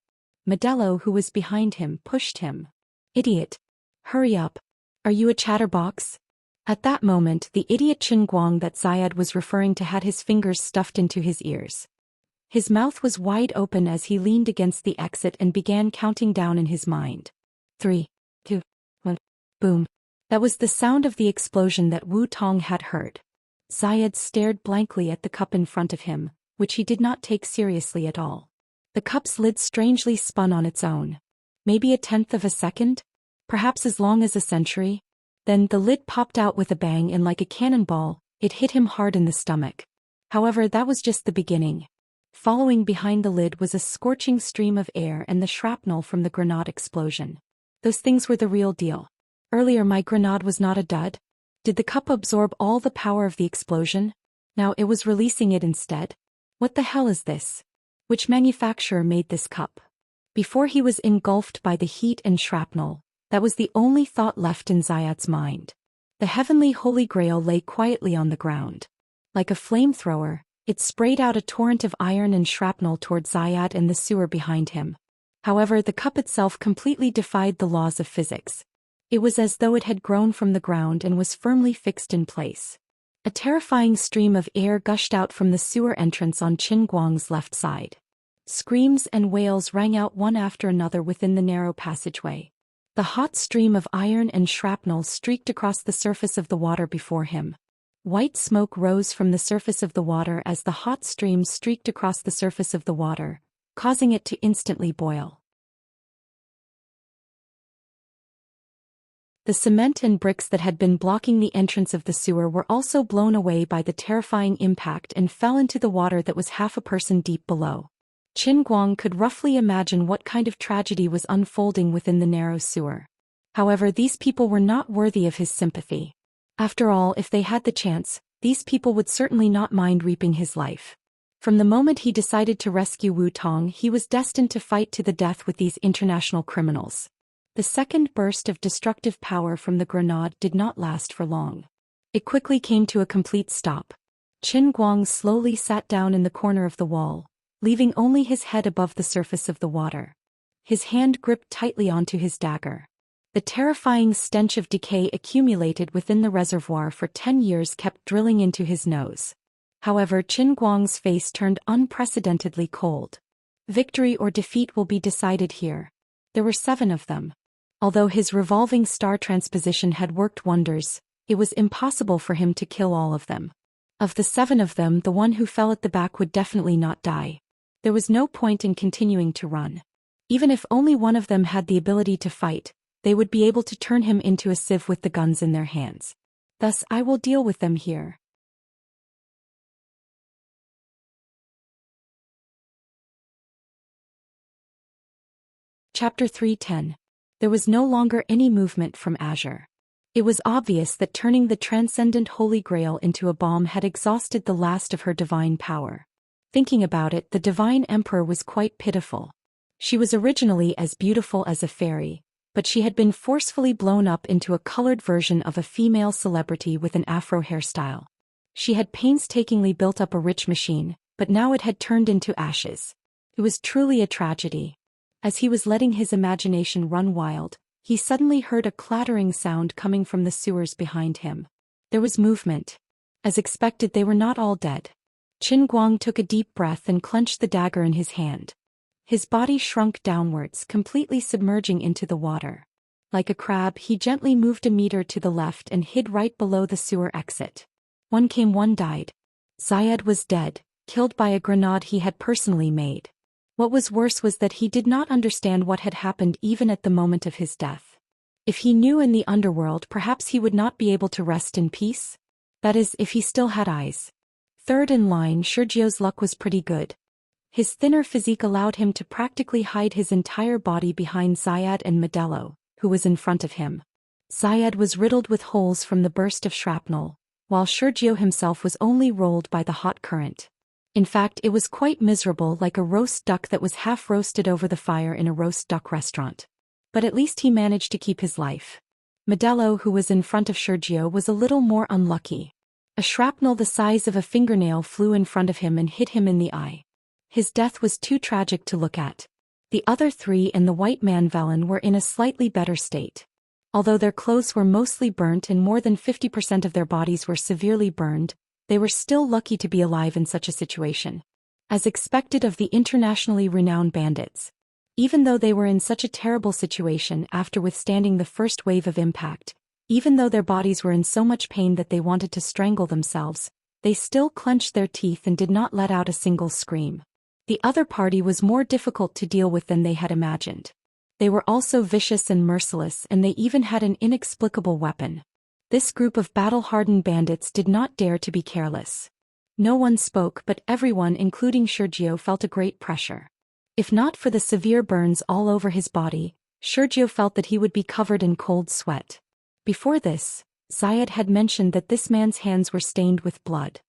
Modelo, who was behind him, pushed him. Idiot. Hurry up. Are you a chatterbox? At that moment, the idiot Qin Guang that Zayed was referring to had his fingers stuffed into his ears. His mouth was wide open as he leaned against the exit and began counting down in his mind. 3, 2, 1. Boom. That was the sound of the explosion that Wu Tong had heard. Zayed stared blankly at the cup in front of him, which he did not take seriously at all. The cup's lid strangely spun on its own. Maybe a tenth of a second? Perhaps as long as a century? Then the lid popped out with a bang and like a cannonball, it hit him hard in the stomach. However, that was just the beginning. Following behind the lid was a scorching stream of air and the shrapnel from the grenade explosion. Those things were the real deal. Earlier my grenade was not a dud. Did the cup absorb all the power of the explosion? Now it was releasing it instead? What the hell is this? Which manufacturer made this cup? Before he was engulfed by the heat and shrapnel, that was the only thought left in Zayed's mind. The Heavenly Holy Grail lay quietly on the ground. Like a flamethrower, it sprayed out a torrent of iron and shrapnel toward Zayed and the sewer behind him. However, the cup itself completely defied the laws of physics. It was as though it had grown from the ground and was firmly fixed in place. A terrifying stream of air gushed out from the sewer entrance on Qin Guang's left side. Screams and wails rang out one after another within the narrow passageway. The hot stream of iron and shrapnel streaked across the surface of the water before him. White smoke rose from the surface of the water as the hot stream streaked across the surface of the water, causing it to instantly boil. The cement and bricks that had been blocking the entrance of the sewer were also blown away by the terrifying impact and fell into the water that was half a person deep below. Qin Guang could roughly imagine what kind of tragedy was unfolding within the narrow sewer. However, these people were not worthy of his sympathy. After all, if they had the chance, these people would certainly not mind reaping his life. From the moment he decided to rescue Wu Tong, he was destined to fight to the death with these international criminals. The second burst of destructive power from the grenade did not last for long. It quickly came to a complete stop. Qin Guang slowly sat down in the corner of the wall, leaving only his head above the surface of the water. His hand gripped tightly onto his dagger. The terrifying stench of decay accumulated within the reservoir for 10 years kept drilling into his nose. However, Qin Guang's face turned unprecedentedly cold. Victory or defeat will be decided here. There were 7 of them. Although his revolving star transposition had worked wonders, it was impossible for him to kill all of them. Of the 7 of them, the one who fell at the back would definitely not die. There was no point in continuing to run. Even if only one of them had the ability to fight, they would be able to turn him into a sieve with the guns in their hands. Thus, I will deal with them here. Chapter 310. There was no longer any movement from Azure. It was obvious that turning the transcendent Holy Grail into a bomb had exhausted the last of her divine power. Thinking about it, the divine emperor was quite pitiful. She was originally as beautiful as a fairy, but she had been forcefully blown up into a colored version of a female celebrity with an afro hairstyle. She had painstakingly built up a rich machine, but now it had turned into ashes. It was truly a tragedy. As he was letting his imagination run wild, he suddenly heard a clattering sound coming from the sewers behind him. There was movement. As expected, they were not all dead. Qin Guang took a deep breath and clenched the dagger in his hand. His body shrunk downwards, completely submerging into the water. Like a crab, he gently moved a meter to the left and hid right below the sewer exit. One came, one died. Zayed was dead, killed by a grenade he had personally made. What was worse was that he did not understand what had happened even at the moment of his death. If he knew in the underworld, perhaps he would not be able to rest in peace? That is, if he still had eyes. Third in line, Sergio's luck was pretty good. His thinner physique allowed him to practically hide his entire body behind Zayed and Modelo, who was in front of him. Zayed was riddled with holes from the burst of shrapnel, while Sergio himself was only rolled by the hot current. In fact, it was quite miserable, like a roast duck that was half roasted over the fire in a roast duck restaurant. But at least he managed to keep his life. Modelo, who was in front of Sergio, was a little more unlucky. A shrapnel the size of a fingernail flew in front of him and hit him in the eye. His death was too tragic to look at. The other 3 and the white man Velen were in a slightly better state. Although their clothes were mostly burnt and more than 50% of their bodies were severely burned, they were still lucky to be alive in such a situation. As expected of the internationally renowned bandits. Even though they were in such a terrible situation after withstanding the first wave of impact, even though their bodies were in so much pain that they wanted to strangle themselves, they still clenched their teeth and did not let out a single scream. The other party was more difficult to deal with than they had imagined. They were also vicious and merciless, and they even had an inexplicable weapon. This group of battle-hardened bandits did not dare to be careless. No one spoke, but everyone, including Sergio, felt a great pressure. If not for the severe burns all over his body, Sergio felt that he would be covered in cold sweat. Before this, Zayed had mentioned that this man's hands were stained with blood.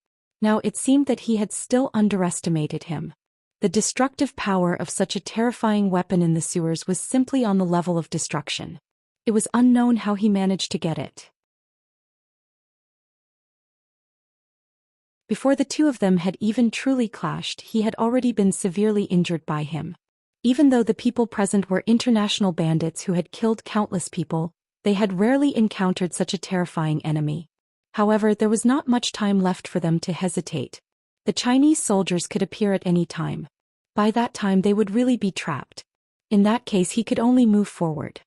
Now it seemed that he had still underestimated him. The destructive power of such a terrifying weapon in the sewers was simply on the level of destruction. It was unknown how he managed to get it. Before the 2 of them had even truly clashed, he had already been severely injured by him. Even though the people present were international bandits who had killed countless people, they had rarely encountered such a terrifying enemy. However, there was not much time left for them to hesitate. The Chinese soldiers could appear at any time. By that time they would really be trapped. In that case he could only move forward.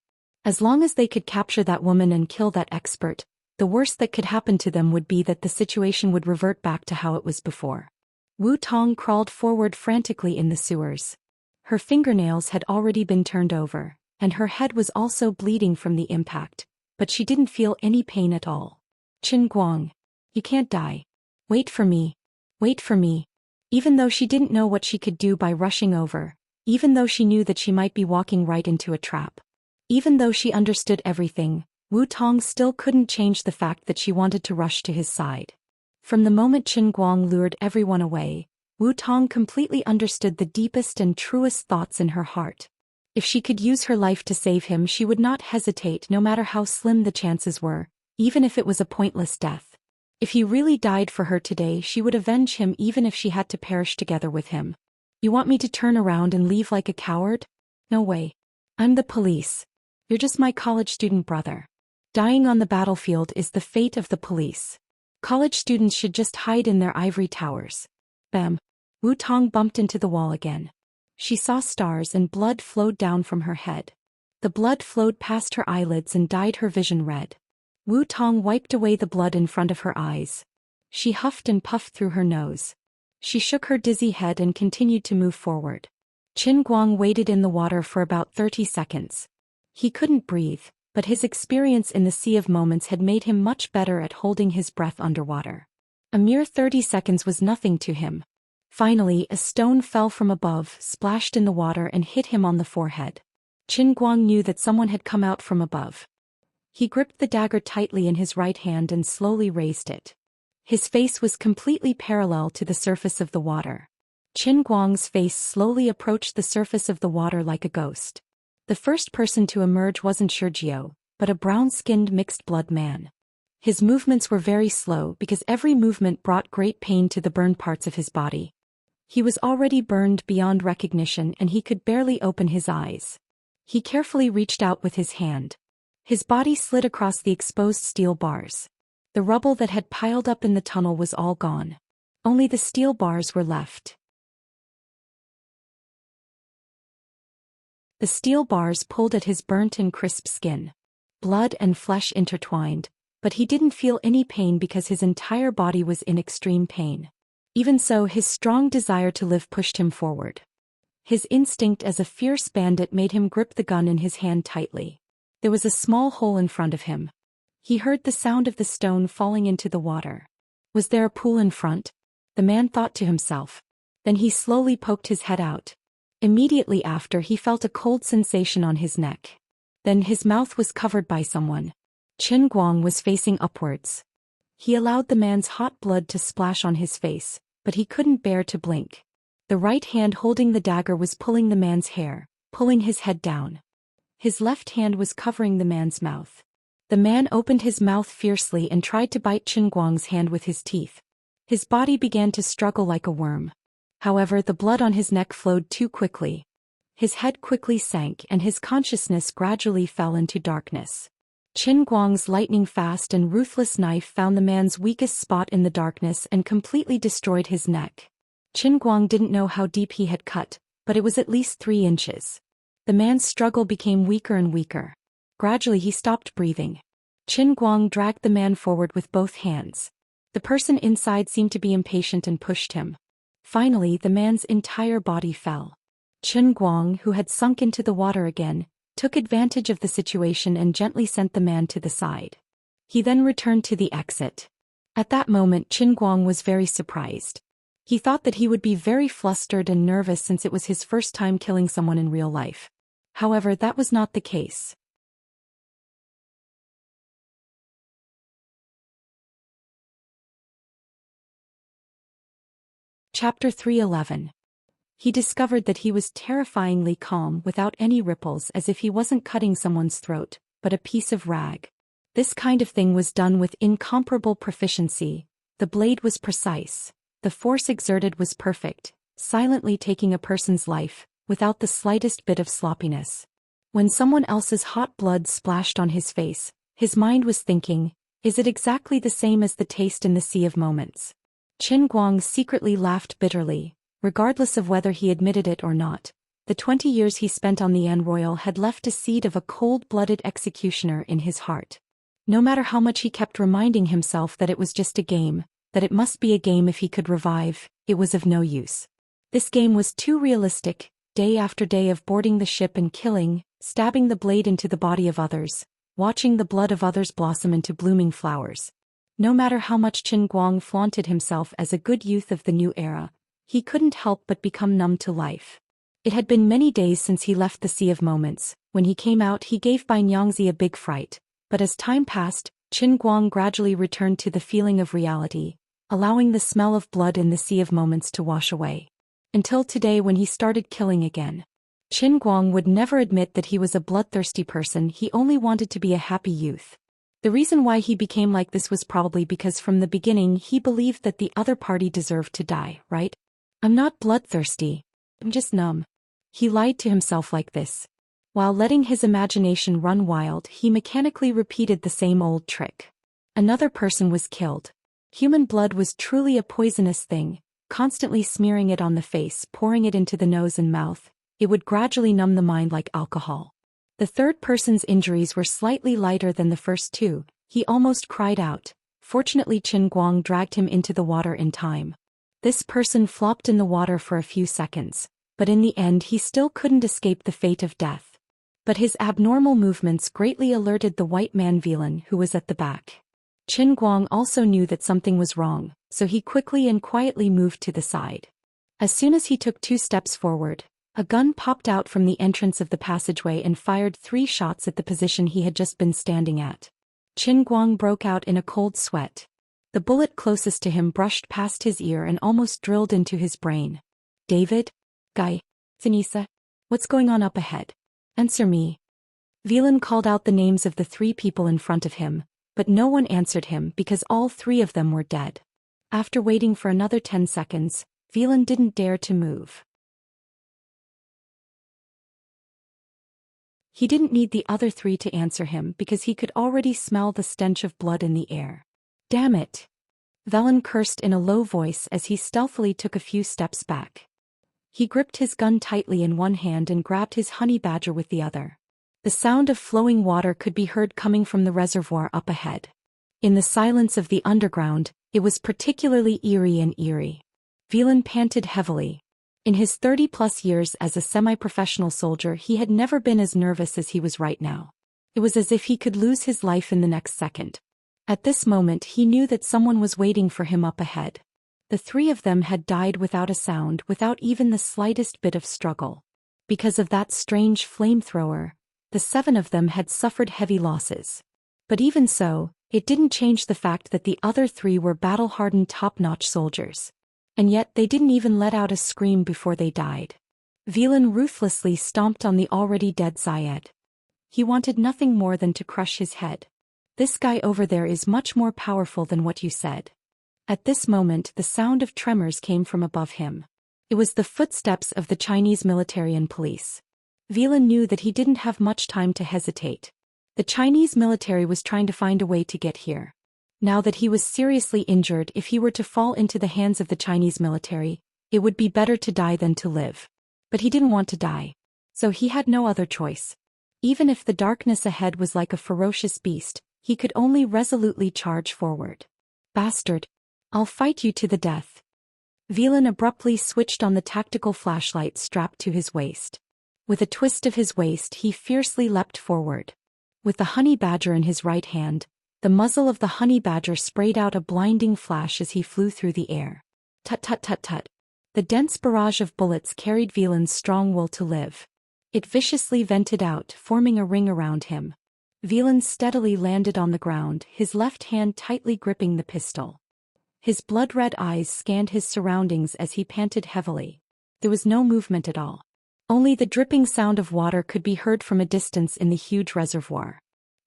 As long as they could capture that woman and kill that expert, the worst that could happen to them would be that the situation would revert back to how it was before. Wu Tong crawled forward frantically in the sewers. Her fingernails had already been turned over, and her head was also bleeding from the impact, but she didn't feel any pain at all. Qin Guang. You can't die. Wait for me. Wait for me. Even though she didn't know what she could do by rushing over, even though she knew that she might be walking right into a trap, even though she understood everything, Wu Tong still couldn't change the fact that she wanted to rush to his side. From the moment Qin Guang lured everyone away, Wu Tong completely understood the deepest and truest thoughts in her heart. If she could use her life to save him, she would not hesitate no matter how slim the chances were, even if it was a pointless death. If he really died for her today, she would avenge him even if she had to perish together with him. You want me to turn around and leave like a coward? No way. I'm the police. You're just my college student brother. Dying on the battlefield is the fate of the police. College students should just hide in their ivory towers. Bam. Wu Tong bumped into the wall again. She saw stars and blood flowed down from her head. The blood flowed past her eyelids and dyed her vision red. Wu Tong wiped away the blood in front of her eyes. She huffed and puffed through her nose. She shook her dizzy head and continued to move forward. Qin Guang waited in the water for about 30 seconds. He couldn't breathe, but his experience in the Sea of Moments had made him much better at holding his breath underwater. A mere 30 seconds was nothing to him. Finally, a stone fell from above, splashed in the water and hit him on the forehead. Qin Guang knew that someone had come out from above. He gripped the dagger tightly in his right hand and slowly raised it. His face was completely parallel to the surface of the water. Qin Guang's face slowly approached the surface of the water like a ghost. The first person to emerge wasn't Sergio, but a brown-skinned mixed-blood man. His movements were very slow because every movement brought great pain to the burned parts of his body. He was already burned beyond recognition and he could barely open his eyes. He carefully reached out with his hand. His body slid across the exposed steel bars. The rubble that had piled up in the tunnel was all gone. Only the steel bars were left. The steel bars pulled at his burnt and crisp skin. Blood and flesh intertwined, but he didn't feel any pain because his entire body was in extreme pain. Even so, his strong desire to live pushed him forward. His instinct as a fierce bandit made him grip the gun in his hand tightly. There was a small hole in front of him. He heard the sound of the stone falling into the water. Was there a pool in front? The man thought to himself. Then he slowly poked his head out. Immediately after, he felt a cold sensation on his neck. Then his mouth was covered by someone. Qin Guang was facing upwards. He allowed the man's hot blood to splash on his face, but he couldn't bear to blink. The right hand holding the dagger was pulling the man's hair, pulling his head down. His left hand was covering the man's mouth. The man opened his mouth fiercely and tried to bite Qin Guang's hand with his teeth. His body began to struggle like a worm. However, the blood on his neck flowed too quickly. His head quickly sank and his consciousness gradually fell into darkness. Qin Guang's lightning-fast and ruthless knife found the man's weakest spot in the darkness and completely destroyed his neck. Qin Guang didn't know how deep he had cut, but it was at least 3 inches. The man's struggle became weaker and weaker. Gradually he stopped breathing. Qin Guang dragged the man forward with both hands. The person inside seemed to be impatient and pushed him. Finally, the man's entire body fell. Qin Guang, who had sunk into the water again, took advantage of the situation and gently sent the man to the side. He then returned to the exit. At that moment, Qin Guang was very surprised. He thought that he would be very flustered and nervous since it was his first time killing someone in real life. However, that was not the case. Chapter 311. He discovered that he was terrifyingly calm without any ripples, as if he wasn't cutting someone's throat, but a piece of rag. This kind of thing was done with incomparable proficiency. The blade was precise. The force exerted was perfect, silently taking a person's life, without the slightest bit of sloppiness. When someone else's hot blood splashed on his face, his mind was thinking, is it exactly the same as the taste in the Sea of Moments? Qin Guang secretly laughed bitterly. Regardless of whether he admitted it or not, the 20 years he spent on the An Royal had left a seed of a cold-blooded executioner in his heart. No matter how much he kept reminding himself that it was just a game, that it must be a game if he could revive, it was of no use. This game was too realistic, day after day of boarding the ship and killing, stabbing the blade into the body of others, watching the blood of others blossom into blooming flowers. No matter how much Qin Guang flaunted himself as a good youth of the new era, he couldn't help but become numb to life. It had been many days since he left the Sea of Moments. When he came out, he gave Xianxia a big fright, but as time passed, Qin Guang gradually returned to the feeling of reality, allowing the smell of blood in the Sea of Moments to wash away. Until today, when he started killing again. Qin Guang would never admit that he was a bloodthirsty person. He only wanted to be a happy youth. The reason why he became like this was probably because from the beginning he believed that the other party deserved to die, right? I'm not bloodthirsty. I'm just numb. He lied to himself like this. While letting his imagination run wild, he mechanically repeated the same old trick. Another person was killed. Human blood was truly a poisonous thing, constantly smearing it on the face, pouring it into the nose and mouth. It would gradually numb the mind like alcohol. The third person's injuries were slightly lighter than the first two. He almost cried out. Fortunately, Qin Guang dragged him into the water in time. This person flopped in the water for a few seconds, but in the end he still couldn't escape the fate of death. But his abnormal movements greatly alerted the white man villain who was at the back. Qin Guang also knew that something was wrong, so he quickly and quietly moved to the side. As soon as he took 2 steps forward, a gun popped out from the entrance of the passageway and fired 3 shots at the position he had just been standing at. Qin Guang broke out in a cold sweat. The bullet closest to him brushed past his ear and almost drilled into his brain. David? Guy? Xianxia? What's going on up ahead? Answer me. Villain called out the names of the 3 people in front of him, but no one answered him because all 3 of them were dead. After waiting for another 10 seconds, Villain didn't dare to move. He didn't need the other 3 to answer him because he could already smell the stench of blood in the air. Damn it! Villain cursed in a low voice as he stealthily took a few steps back. He gripped his gun tightly in one hand and grabbed his honey badger with the other. The sound of flowing water could be heard coming from the reservoir up ahead. In the silence of the underground, it was particularly eerie. Villain panted heavily. In his 30-plus years as a semi-professional soldier, he had never been as nervous as he was right now. It was as if he could lose his life in the next second. At this moment he knew that someone was waiting for him up ahead. The 3 of them had died without a sound, without even the slightest bit of struggle. Because of that strange flamethrower, the 7 of them had suffered heavy losses. But even so, it didn't change the fact that the other 3 were battle-hardened top-notch soldiers. And yet they didn't even let out a scream before they died. Villain ruthlessly stomped on the already dead Zayed. He wanted nothing more than to crush his head. This guy over there is much more powerful than what you said. At this moment the sound of tremors came from above him. It was the footsteps of the Chinese military and police. Villain knew that he didn't have much time to hesitate. The Chinese military was trying to find a way to get here. Now that he was seriously injured, if he were to fall into the hands of the Chinese military, it would be better to die than to live. But he didn't want to die. So he had no other choice. Even if the darkness ahead was like a ferocious beast, he could only resolutely charge forward. Bastard! I'll fight you to the death. Villain abruptly switched on the tactical flashlight strapped to his waist. With a twist of his waist he fiercely leapt forward. With the honey badger in his right hand, the muzzle of the honey badger sprayed out a blinding flash as he flew through the air. Tut tut tut tut. The dense barrage of bullets carried Villain's strong will to live. It viciously vented out, forming a ring around him. Villain steadily landed on the ground, his left hand tightly gripping the pistol. His blood-red eyes scanned his surroundings as he panted heavily. There was no movement at all. Only the dripping sound of water could be heard from a distance in the huge reservoir.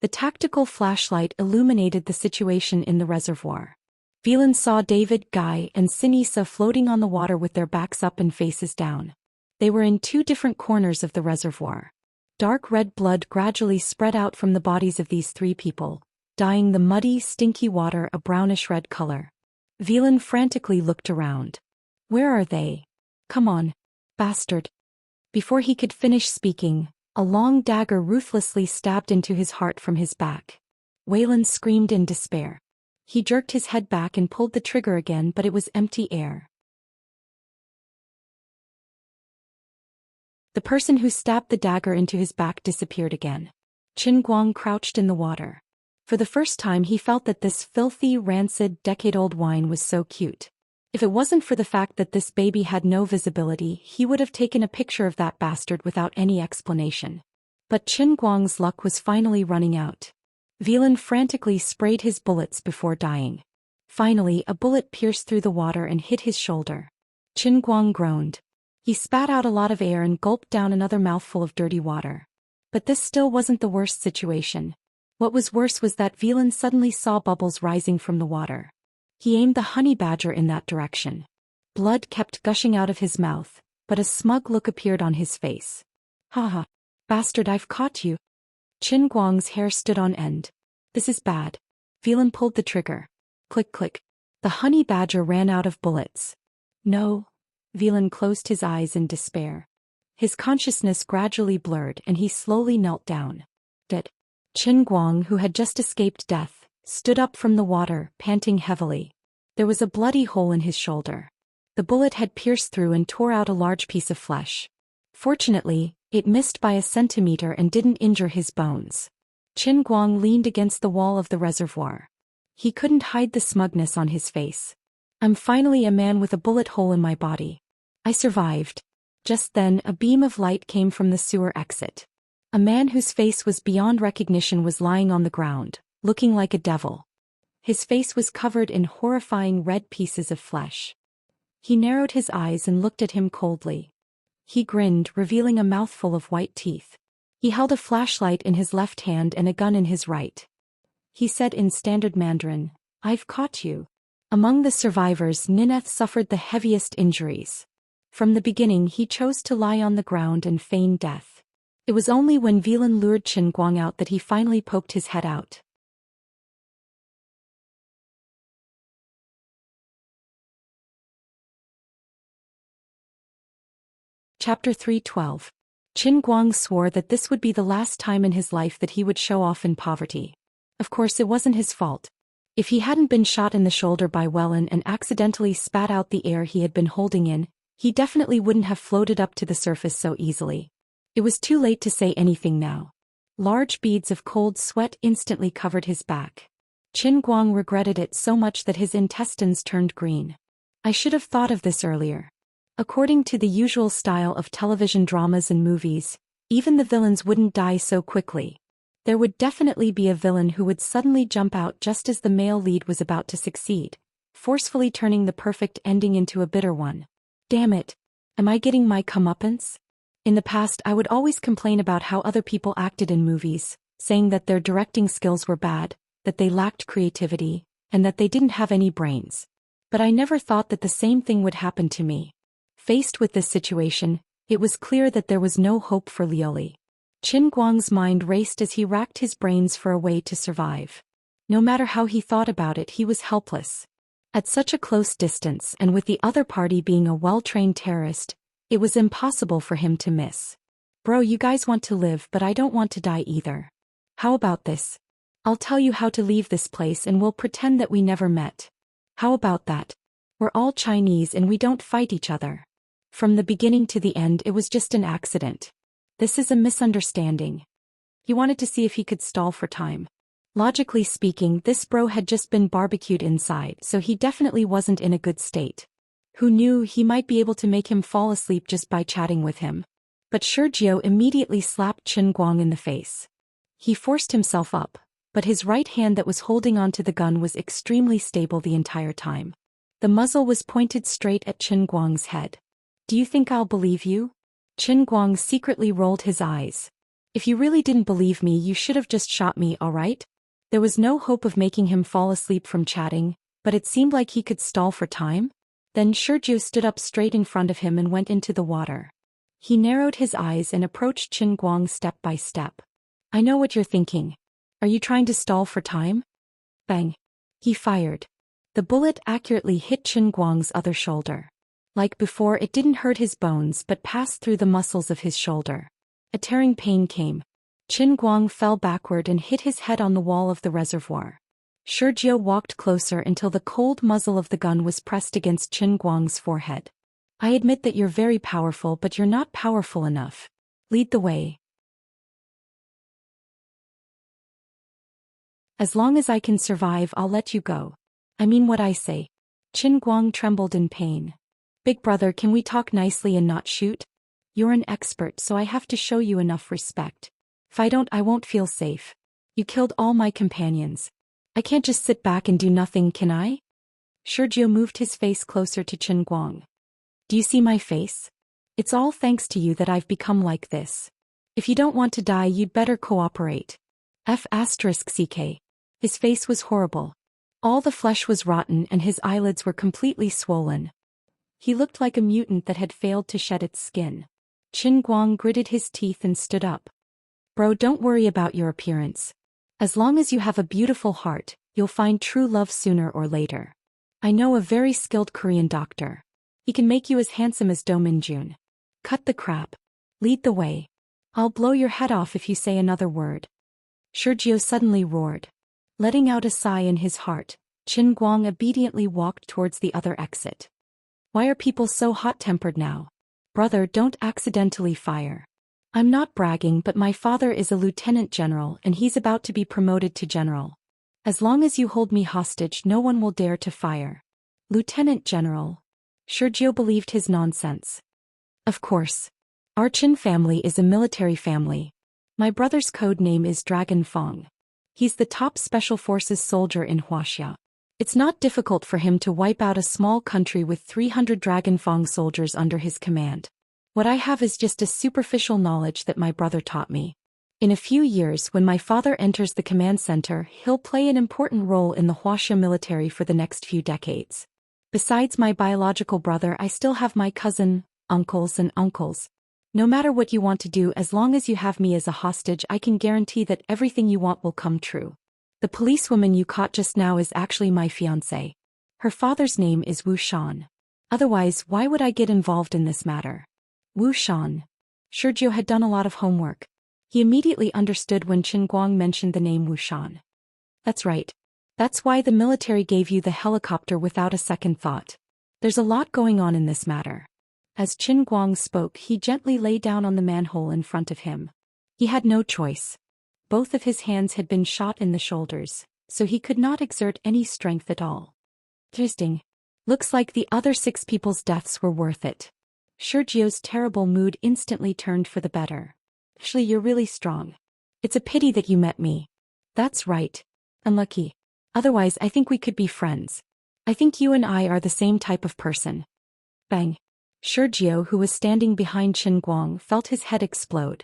The tactical flashlight illuminated the situation in the reservoir. Villain saw David, Guy, and Xianxia floating on the water with their backs up and faces down. They were in 2 different corners of the reservoir. Dark red blood gradually spread out from the bodies of these 3 people, dyeing the muddy, stinky water a brownish-red color. Villain frantically looked around. Where are they? Come on, bastard. Before he could finish speaking, a long dagger ruthlessly stabbed into his heart from his back. Wayland screamed in despair. He jerked his head back and pulled the trigger again, but it was empty air. The person who stabbed the dagger into his back disappeared again. Qin Guang crouched in the water. For the first time he felt that this filthy, rancid, decade-old wine was so cute. If it wasn't for the fact that this baby had no visibility, he would have taken a picture of that bastard without any explanation. But Qin Guang's luck was finally running out. Villain frantically sprayed his bullets before dying. Finally, a bullet pierced through the water and hit his shoulder. Qin Guang groaned. He spat out a lot of air and gulped down another mouthful of dirty water. But this still wasn't the worst situation. What was worse was that Villain suddenly saw bubbles rising from the water. He aimed the honey badger in that direction. Blood kept gushing out of his mouth, but a smug look appeared on his face. Ha ha. Bastard, I've caught you. Qin Guang's hair stood on end. This is bad. Villain pulled the trigger. Click click. The honey badger ran out of bullets. No. Villain closed his eyes in despair. His consciousness gradually blurred and he slowly knelt down. Dead. Qin Guang, who had just escaped death, stood up from the water, panting heavily. There was a bloody hole in his shoulder. The bullet had pierced through and tore out a large piece of flesh. Fortunately, it missed by a centimeter and didn't injure his bones. Qin Guang leaned against the wall of the reservoir. He couldn't hide the smugness on his face. I'm finally a man with a bullet hole in my body. I survived. Just then, a beam of light came from the sewer exit. A man whose face was beyond recognition was lying on the ground, looking like a devil. His face was covered in horrifying red pieces of flesh. He narrowed his eyes and looked at him coldly. He grinned, revealing a mouthful of white teeth. He held a flashlight in his left hand and a gun in his right. He said in standard Mandarin, "I've caught you." Among the survivors, Nineth suffered the heaviest injuries. From the beginning he chose to lie on the ground and feign death. It was only when Villain lured Qin Guang out that he finally poked his head out. Chapter 312. Qin Guang swore that this would be the last time in his life that he would show off in poverty. Of course it wasn't his fault. If he hadn't been shot in the shoulder by Wellen and accidentally spat out the air he had been holding in, he definitely wouldn't have floated up to the surface so easily. It was too late to say anything now. Large beads of cold sweat instantly covered his back. Qin Guang regretted it so much that his intestines turned green. I should have thought of this earlier. According to the usual style of television dramas and movies, even the villains wouldn't die so quickly. There would definitely be a villain who would suddenly jump out just as the male lead was about to succeed, forcefully turning the perfect ending into a bitter one. Damn it. Am I getting my comeuppance? In the past I would always complain about how other people acted in movies, saying that their directing skills were bad, that they lacked creativity, and that they didn't have any brains. But I never thought that the same thing would happen to me. Faced with this situation, it was clear that there was no hope for Lioli. Qin Guang's mind raced as he racked his brains for a way to survive. No matter how he thought about it, he was helpless. At such a close distance and with the other party being a well-trained terrorist, it was impossible for him to miss. Bro, you guys want to live, but I don't want to die either. How about this? I'll tell you how to leave this place and we'll pretend that we never met. How about that? We're all Chinese and we don't fight each other. From the beginning to the end it was just an accident. This is a misunderstanding. He wanted to see if he could stall for time. Logically speaking, this bro had just been barbecued inside, so he definitely wasn't in a good state. Who knew, he might be able to make him fall asleep just by chatting with him. But Shurjiu immediately slapped Qin Guang in the face. He forced himself up, but his right hand that was holding onto the gun was extremely stable the entire time. The muzzle was pointed straight at Qin Guang's head. Do you think I'll believe you? Qin Guang secretly rolled his eyes. If you really didn't believe me, you should have just shot me, alright? There was no hope of making him fall asleep from chatting, but it seemed like he could stall for time. Then Shurjiu stood up straight in front of him and went into the water. He narrowed his eyes and approached Qin Guang step by step. I know what you're thinking. Are you trying to stall for time? Bang. He fired. The bullet accurately hit Qin Guang's other shoulder. Like before, it didn't hurt his bones but passed through the muscles of his shoulder. A tearing pain came. Qin Guang fell backward and hit his head on the wall of the reservoir. Shurjiu walked closer until the cold muzzle of the gun was pressed against Qin Guang's forehead. I admit that you're very powerful, but you're not powerful enough. Lead the way. As long as I can survive, I'll let you go. I mean what I say. Qin Guang trembled in pain. Big brother, can we talk nicely and not shoot? You're an expert, so I have to show you enough respect. If I don't, I won't feel safe. You killed all my companions. I can't just sit back and do nothing, can I? Shurjiu moved his face closer to Qin Guang. Do you see my face? It's all thanks to you that I've become like this. If you don't want to die, you'd better cooperate. F***ck. His face was horrible. All the flesh was rotten and his eyelids were completely swollen. He looked like a mutant that had failed to shed its skin. Qin Guang gritted his teeth and stood up. Bro, don't worry about your appearance. As long as you have a beautiful heart, you'll find true love sooner or later. I know a very skilled Korean doctor. He can make you as handsome as Do Min-jun. Cut the crap. Lead the way. I'll blow your head off if you say another word. Sergio suddenly roared. Letting out a sigh in his heart, Qin Guang obediently walked towards the other exit. Why are people so hot-tempered now? Brother, don't accidentally fire. I'm not bragging, but my father is a lieutenant general and he's about to be promoted to general. As long as you hold me hostage, no one will dare to fire. Lieutenant General. Sergio believed his nonsense. Of course. Our Qin family is a military family. My brother's code name is Dragon Fong. He's the top special forces soldier in Wuxia. It's not difficult for him to wipe out a small country with 300 Dragon Fong soldiers under his command. What I have is just a superficial knowledge that my brother taught me. In a few years, when my father enters the command center, he'll play an important role in the Wuxia military for the next few decades. Besides my biological brother, I still have my cousin, uncles and uncles. No matter what you want to do, as long as you have me as a hostage, I can guarantee that everything you want will come true. The policewoman you caught just now is actually my fiancée. Her father's name is Zhou Xian. Otherwise, why would I get involved in this matter? Zhou Xian. Sergio had done a lot of homework. He immediately understood when Qin Guang mentioned the name Zhou Xian. That's right. That's why the military gave you the helicopter without a second thought. There's a lot going on in this matter. As Qin Guang spoke, he gently lay down on the manhole in front of him. He had no choice. Both of his hands had been shot in the shoulders, so he could not exert any strength at all. Interesting. Looks like the other 6 people's deaths were worth it. Sergio's terrible mood instantly turned for the better. Actually, you're really strong. It's a pity that you met me. That's right. Unlucky. Otherwise, I think we could be friends. I think you and I are the same type of person. Bang. Sergio, who was standing behind Qin Guang, felt his head explode.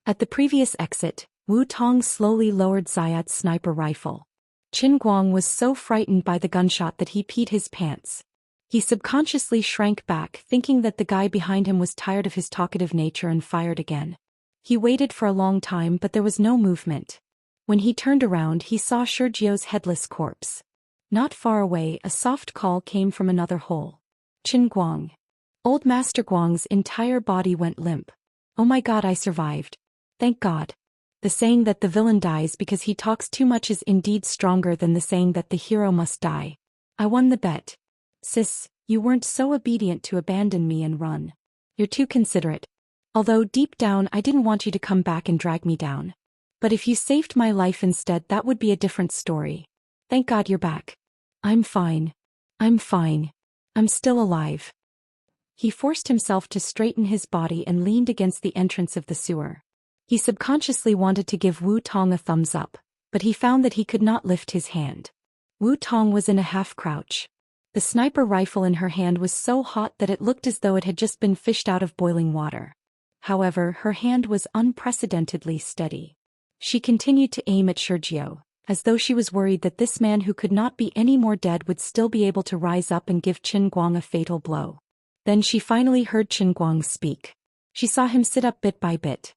At the previous exit, Wu Tong slowly lowered Zayat's sniper rifle. Qin Guang was so frightened by the gunshot that he peed his pants. He subconsciously shrank back, thinking that the guy behind him was tired of his talkative nature and fired again. He waited for a long time, but there was no movement. When he turned around, he saw Sergio's headless corpse. Not far away, a soft call came from another hole. Qin Guang. Old Master Guang's entire body went limp. Oh my god, I survived. Thank God. The saying that the villain dies because he talks too much is indeed stronger than the saying that the hero must die. I won the bet. Sis, you weren't so obedient to abandon me and run. You're too considerate. Although deep down I didn't want you to come back and drag me down. But if you saved my life instead, that would be a different story. Thank God you're back. I'm fine. I'm fine. I'm still alive. He forced himself to straighten his body and leaned against the entrance of the sewer. He subconsciously wanted to give Wu Tong a thumbs up, but he found that he could not lift his hand. Wu Tong was in a half-crouch. The sniper rifle in her hand was so hot that it looked as though it had just been fished out of boiling water. However, her hand was unprecedentedly steady. She continued to aim at Sergio, as though she was worried that this man who could not be any more dead would still be able to rise up and give Qin Guang a fatal blow. Then she finally heard Qin Guang speak. She saw him sit up bit by bit.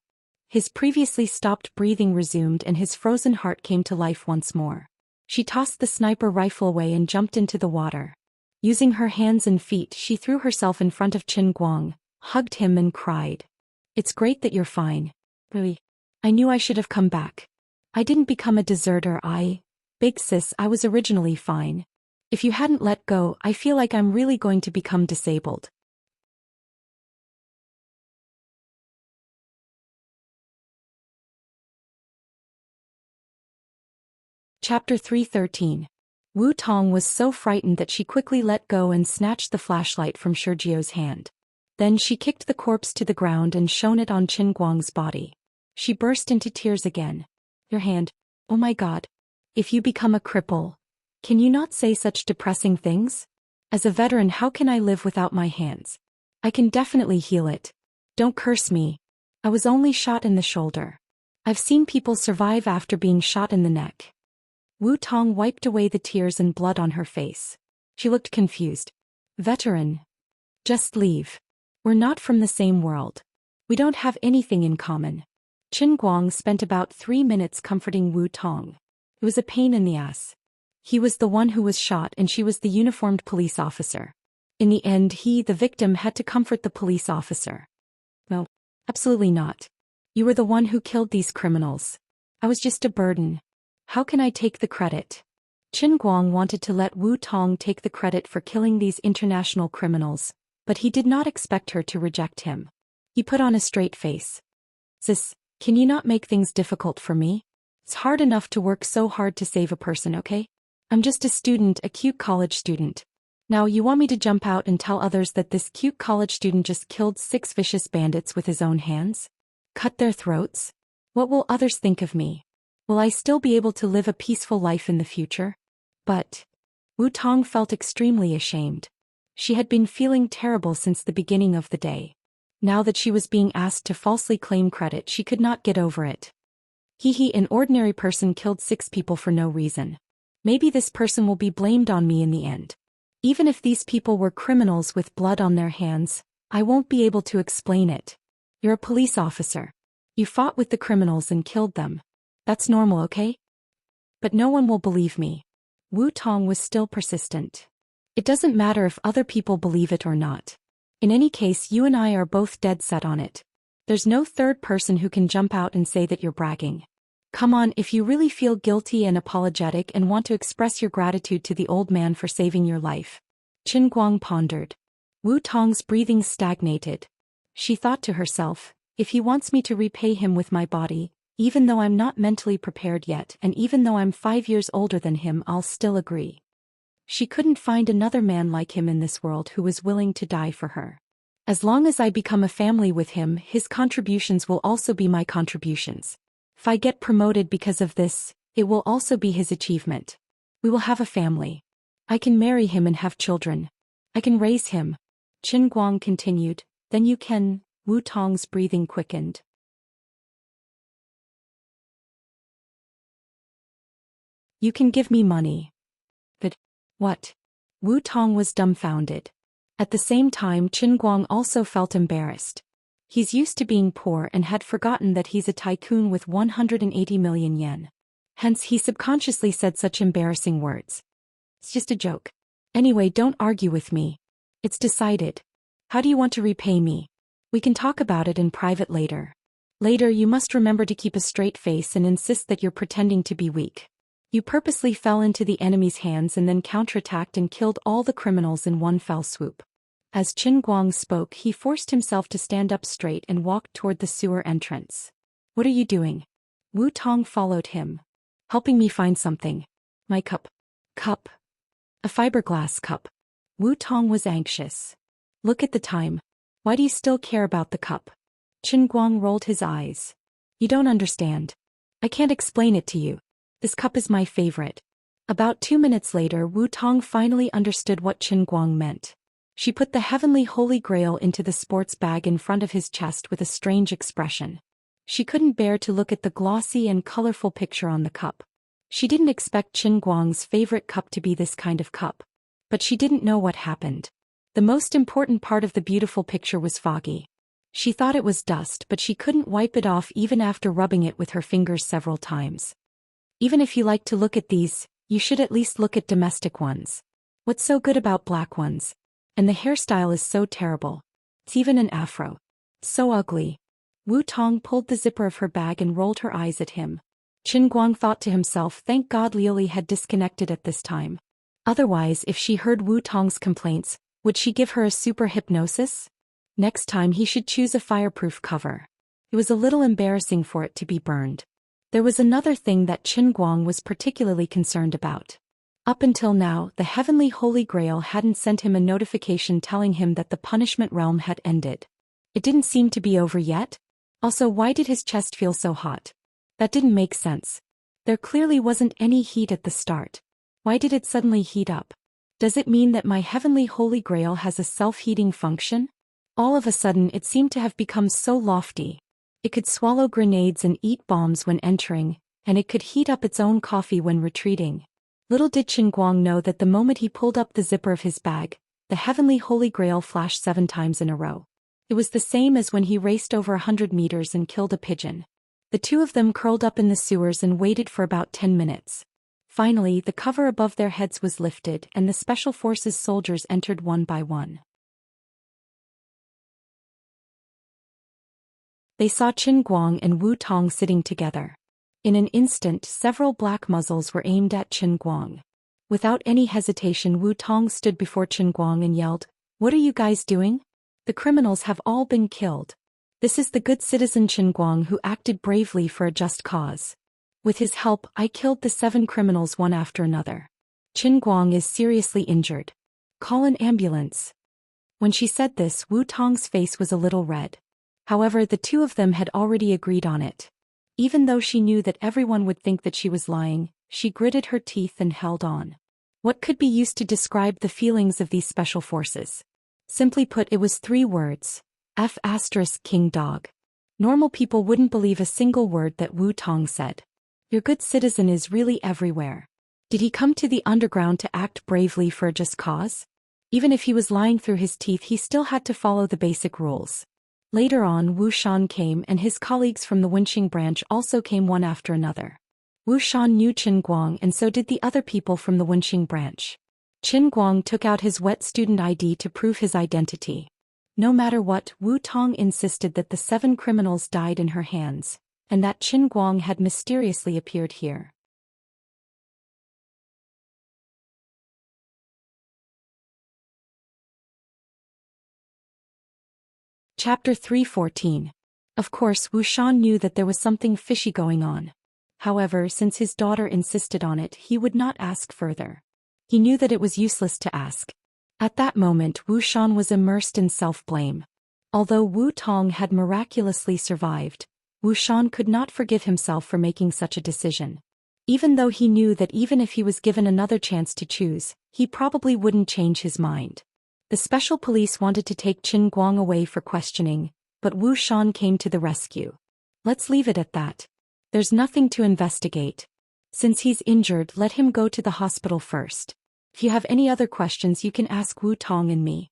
His previously stopped breathing resumed and his frozen heart came to life once more. She tossed the sniper rifle away and jumped into the water. Using her hands and feet, she threw herself in front of Qin Guang, hugged him and cried. It's great that you're fine. Really. I knew I should have come back. I didn't become a deserter. Big sis, I was originally fine. If you hadn't let go, I feel like I'm really going to become disabled. Chapter 313. Wu Tong was so frightened that she quickly let go and snatched the flashlight from Sergio's hand. Then she kicked the corpse to the ground and shone it on Qin Guang's body. She burst into tears again. Your hand. Oh my god. If you become a cripple, can you not say such depressing things? As a veteran, how can I live without my hands? I can definitely heal it. Don't curse me. I was only shot in the shoulder. I've seen people survive after being shot in the neck. Wu Tong wiped away the tears and blood on her face. She looked confused. Veteran. Just leave. We're not from the same world. We don't have anything in common. Qin Guang spent about 3 minutes comforting Wu Tong. It was a pain in the ass. He was the one who was shot and she was the uniformed police officer. In the end, he, the victim, had to comfort the police officer. No, absolutely not. You were the one who killed these criminals. I was just a burden. How can I take the credit? Qin Guang wanted to let Wu Tong take the credit for killing these international criminals, but he did not expect her to reject him. He put on a straight face. Sis, can you not make things difficult for me? It's hard enough to work so hard to save a person, okay? I'm just a student, a cute college student. Now you want me to jump out and tell others that this cute college student just killed 6 vicious bandits with his own hands? Cut their throats? What will others think of me? Will I still be able to live a peaceful life in the future? But Wu Tong felt extremely ashamed. She had been feeling terrible since the beginning of the day. Now that she was being asked to falsely claim credit, she could not get over it. An ordinary person killed 6 people for no reason. Maybe this person will be blamed on me in the end. Even if these people were criminals with blood on their hands, I won't be able to explain it. You're a police officer. You fought with the criminals and killed them. That's normal, okay? But no one will believe me. Wu Tong was still persistent. It doesn't matter if other people believe it or not. In any case, you and I are both dead set on it. There's no third person who can jump out and say that you're bragging. Come on, if you really feel guilty and apologetic and want to express your gratitude to the old man for saving your life. Qin Guang pondered. Wu Tong's breathing stagnated. She thought to herself, if he wants me to repay him with my body, even though I'm not mentally prepared yet and even though I'm 5 years older than him, I'll still agree. She couldn't find another man like him in this world who was willing to die for her. As long as I become a family with him, his contributions will also be my contributions. If I get promoted because of this, it will also be his achievement. We will have a family. I can marry him and have children. I can raise him. Qin Guang continued, then you can. Wu Tong's breathing quickened. You can give me money. But what? Wu Tong was dumbfounded. At the same time, Qin Guang also felt embarrassed. He's used to being poor and had forgotten that he's a tycoon with 180 million yen. Hence he subconsciously said such embarrassing words. It's just a joke. Anyway, don't argue with me. It's decided. How do you want to repay me? We can talk about it in private later. Later, you must remember to keep a straight face and insist that you're pretending to be weak. You purposely fell into the enemy's hands and then counterattacked and killed all the criminals in one fell swoop. As Qin Guang spoke, he forced himself to stand up straight and walked toward the sewer entrance. What are you doing? Wu Tong followed him. Helping me find something. My cup. Cup? A fiberglass cup. Wu Tong was anxious. Look at the time. Why do you still care about the cup? Qin Guang rolled his eyes. You don't understand. I can't explain it to you. This cup is my favorite. About 2 minutes later, Wu Tong finally understood what Qin Guang meant. She put the heavenly holy grail into the sports bag in front of his chest with a strange expression. She couldn't bear to look at the glossy and colorful picture on the cup. She didn't expect Qin Guang's favorite cup to be this kind of cup. But she didn't know what happened. The most important part of the beautiful picture was foggy. She thought it was dust, but she couldn't wipe it off even after rubbing it with her fingers several times. Even if you like to look at these, you should at least look at domestic ones. What's so good about black ones? And the hairstyle is so terrible. It's even an afro. So ugly. Wu Tong pulled the zipper of her bag and rolled her eyes at him. Qin Guang thought to himself, thank God Liuli had disconnected at this time. Otherwise, if she heard Wu Tong's complaints, would she give her a super hypnosis? Next time he should choose a fireproof cover. It was a little embarrassing for it to be burned. There was another thing that Qin Guang was particularly concerned about. Up until now, the heavenly Holy Grail hadn't sent him a notification telling him that the punishment realm had ended. It didn't seem to be over yet. Also, why did his chest feel so hot? That didn't make sense. There clearly wasn't any heat at the start. Why did it suddenly heat up? Does it mean that my heavenly Holy Grail has a self-heating function? All of a sudden it seemed to have become so lofty. It could swallow grenades and eat bombs when entering, and it could heat up its own coffee when retreating. Little did Qin Guang know that the moment he pulled up the zipper of his bag, the heavenly Holy Grail flashed 7 times in a row. It was the same as when he raced over 100 meters and killed a pigeon. The two of them curled up in the sewers and waited for about 10 minutes. Finally, the cover above their heads was lifted and the Special Forces soldiers entered one by one. They saw Qin Guang and Wu Tong sitting together. In an instant, several black muzzles were aimed at Qin Guang. Without any hesitation, Wu Tong stood before Qin Guang and yelled, "What are you guys doing? The criminals have all been killed. This is the good citizen Qin Guang who acted bravely for a just cause. With his help, I killed the 7 criminals one after another. Qin Guang is seriously injured. Call an ambulance." When she said this, Wu Tong's face was a little red. However, the two of them had already agreed on it. Even though she knew that everyone would think that she was lying, she gritted her teeth and held on. What could be used to describe the feelings of these special forces? Simply put, it was 3 words. King dog. Normal people wouldn't believe a single word that Wu Tong said. Your good citizen is really everywhere. Did he come to the underground to act bravely for a just cause? Even if he was lying through his teeth, he still had to follow the basic rules. Later on, Wu Xian came and his colleagues from the Wenqing branch also came one after another. Wu Xian knew Qin Guang and so did the other people from the Wenqing branch. Qin Guang took out his wet student ID to prove his identity. No matter what, Wu Tong insisted that the 7 criminals died in her hands, and that Qin Guang had mysteriously appeared here. Chapter 314. Of course, Wu Xian knew that there was something fishy going on. However, since his daughter insisted on it, he would not ask further. He knew that it was useless to ask. At that moment, Wu Xian was immersed in self-blame. Although Wu Tong had miraculously survived, Wu Xian could not forgive himself for making such a decision. Even though he knew that even if he was given another chance to choose, he probably wouldn't change his mind. The special police wanted to take Qin Guang away for questioning, but Wu Xian came to the rescue. Let's leave it at that. There's nothing to investigate. Since he's injured, let him go to the hospital first. If you have any other questions, you can ask Wu Tong and me.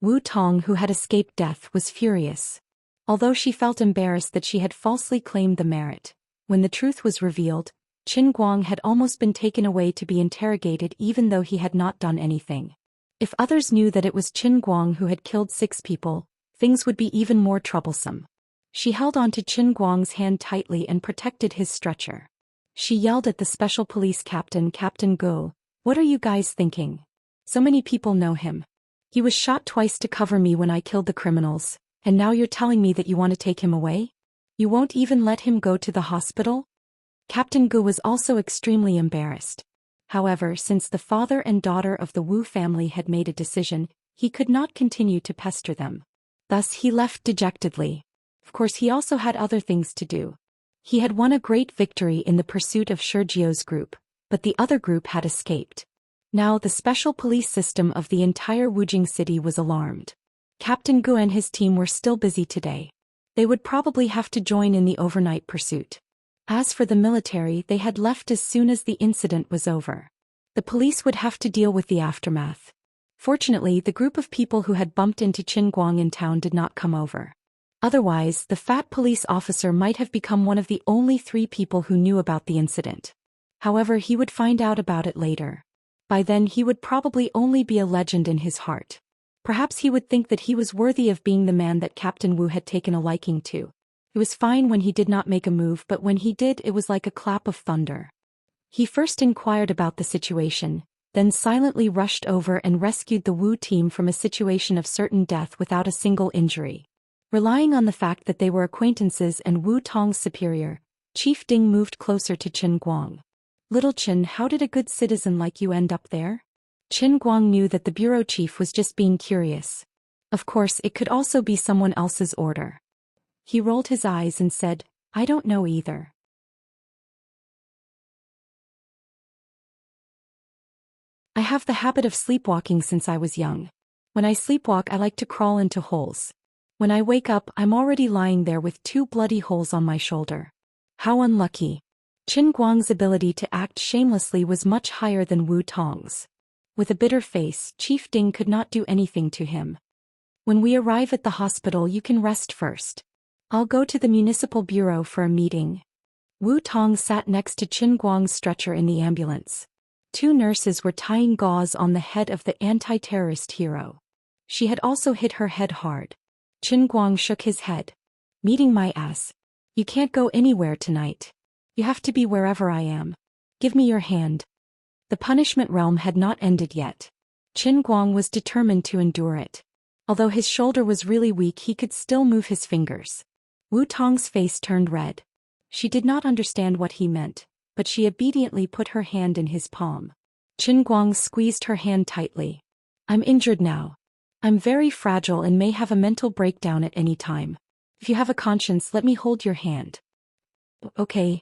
Wu Tong, who had escaped death, was furious. Although she felt embarrassed that she had falsely claimed the merit, when the truth was revealed, Qin Guang had almost been taken away to be interrogated even though he had not done anything. If others knew that it was Qin Guang who had killed 6 people, things would be even more troublesome. She held on to Qin Guang's hand tightly and protected his stretcher. She yelled at the special police captain, "Captain Go, what are you guys thinking? So many people know him. He was shot twice to cover me when I killed the criminals, and now you're telling me that you want to take him away? You won't even let him go to the hospital?" Captain Gu was also extremely embarrassed. However, since the father and daughter of the Wu family had made a decision, he could not continue to pester them. Thus he left dejectedly. Of course, he also had other things to do. He had won a great victory in the pursuit of Shurjio's group, but the other group had escaped. Now the special police system of the entire Wujing city was alarmed. Captain Gu and his team were still busy today. They would probably have to join in the overnight pursuit. As for the military, they had left as soon as the incident was over. The police would have to deal with the aftermath. Fortunately, the group of people who had bumped into Qin Guang in town did not come over. Otherwise, the fat police officer might have become one of the only 3 people who knew about the incident. However, he would find out about it later. By then he would probably only be a legend in his heart. Perhaps he would think that he was worthy of being the man that Captain Wu had taken a liking to. It was fine when he did not make a move, but when he did, it was like a clap of thunder. He first inquired about the situation, then silently rushed over and rescued the Wu team from a situation of certain death without a single injury. Relying on the fact that they were acquaintances and Wu Tong's superior, Chief Ding moved closer to Qin Guang. "Little Qin, how did a good citizen like you end up there?" Qin Guang knew that the bureau chief was just being curious. Of course, it could also be someone else's order. He rolled his eyes and said, "I don't know either." "I have the habit of sleepwalking since I was young. When I sleepwalk, I like to crawl into holes. When I wake up, I'm already lying there with 2 bloody holes on my shoulder. How unlucky." Qin Guang's ability to act shamelessly was much higher than Wu Tong's. With a bitter face, Chief Ding could not do anything to him. When we arrive at the hospital you can rest first. I'll go to the municipal bureau for a meeting. Wu Tong sat next to Qin Guang's stretcher in the ambulance. Two nurses were tying gauze on the head of the anti-terrorist hero. She had also hit her head hard. Qin Guang shook his head. Meeting my ass. You can't go anywhere tonight. You have to be wherever I am. Give me your hand. The punishment realm had not ended yet. Qin Guang was determined to endure it. Although his shoulder was really weak he could still move his fingers. Wu Tong's face turned red. She did not understand what he meant, but she obediently put her hand in his palm. Qin Guang squeezed her hand tightly. I'm injured now. I'm very fragile and may have a mental breakdown at any time. If you have a conscience let me hold your hand. Okay.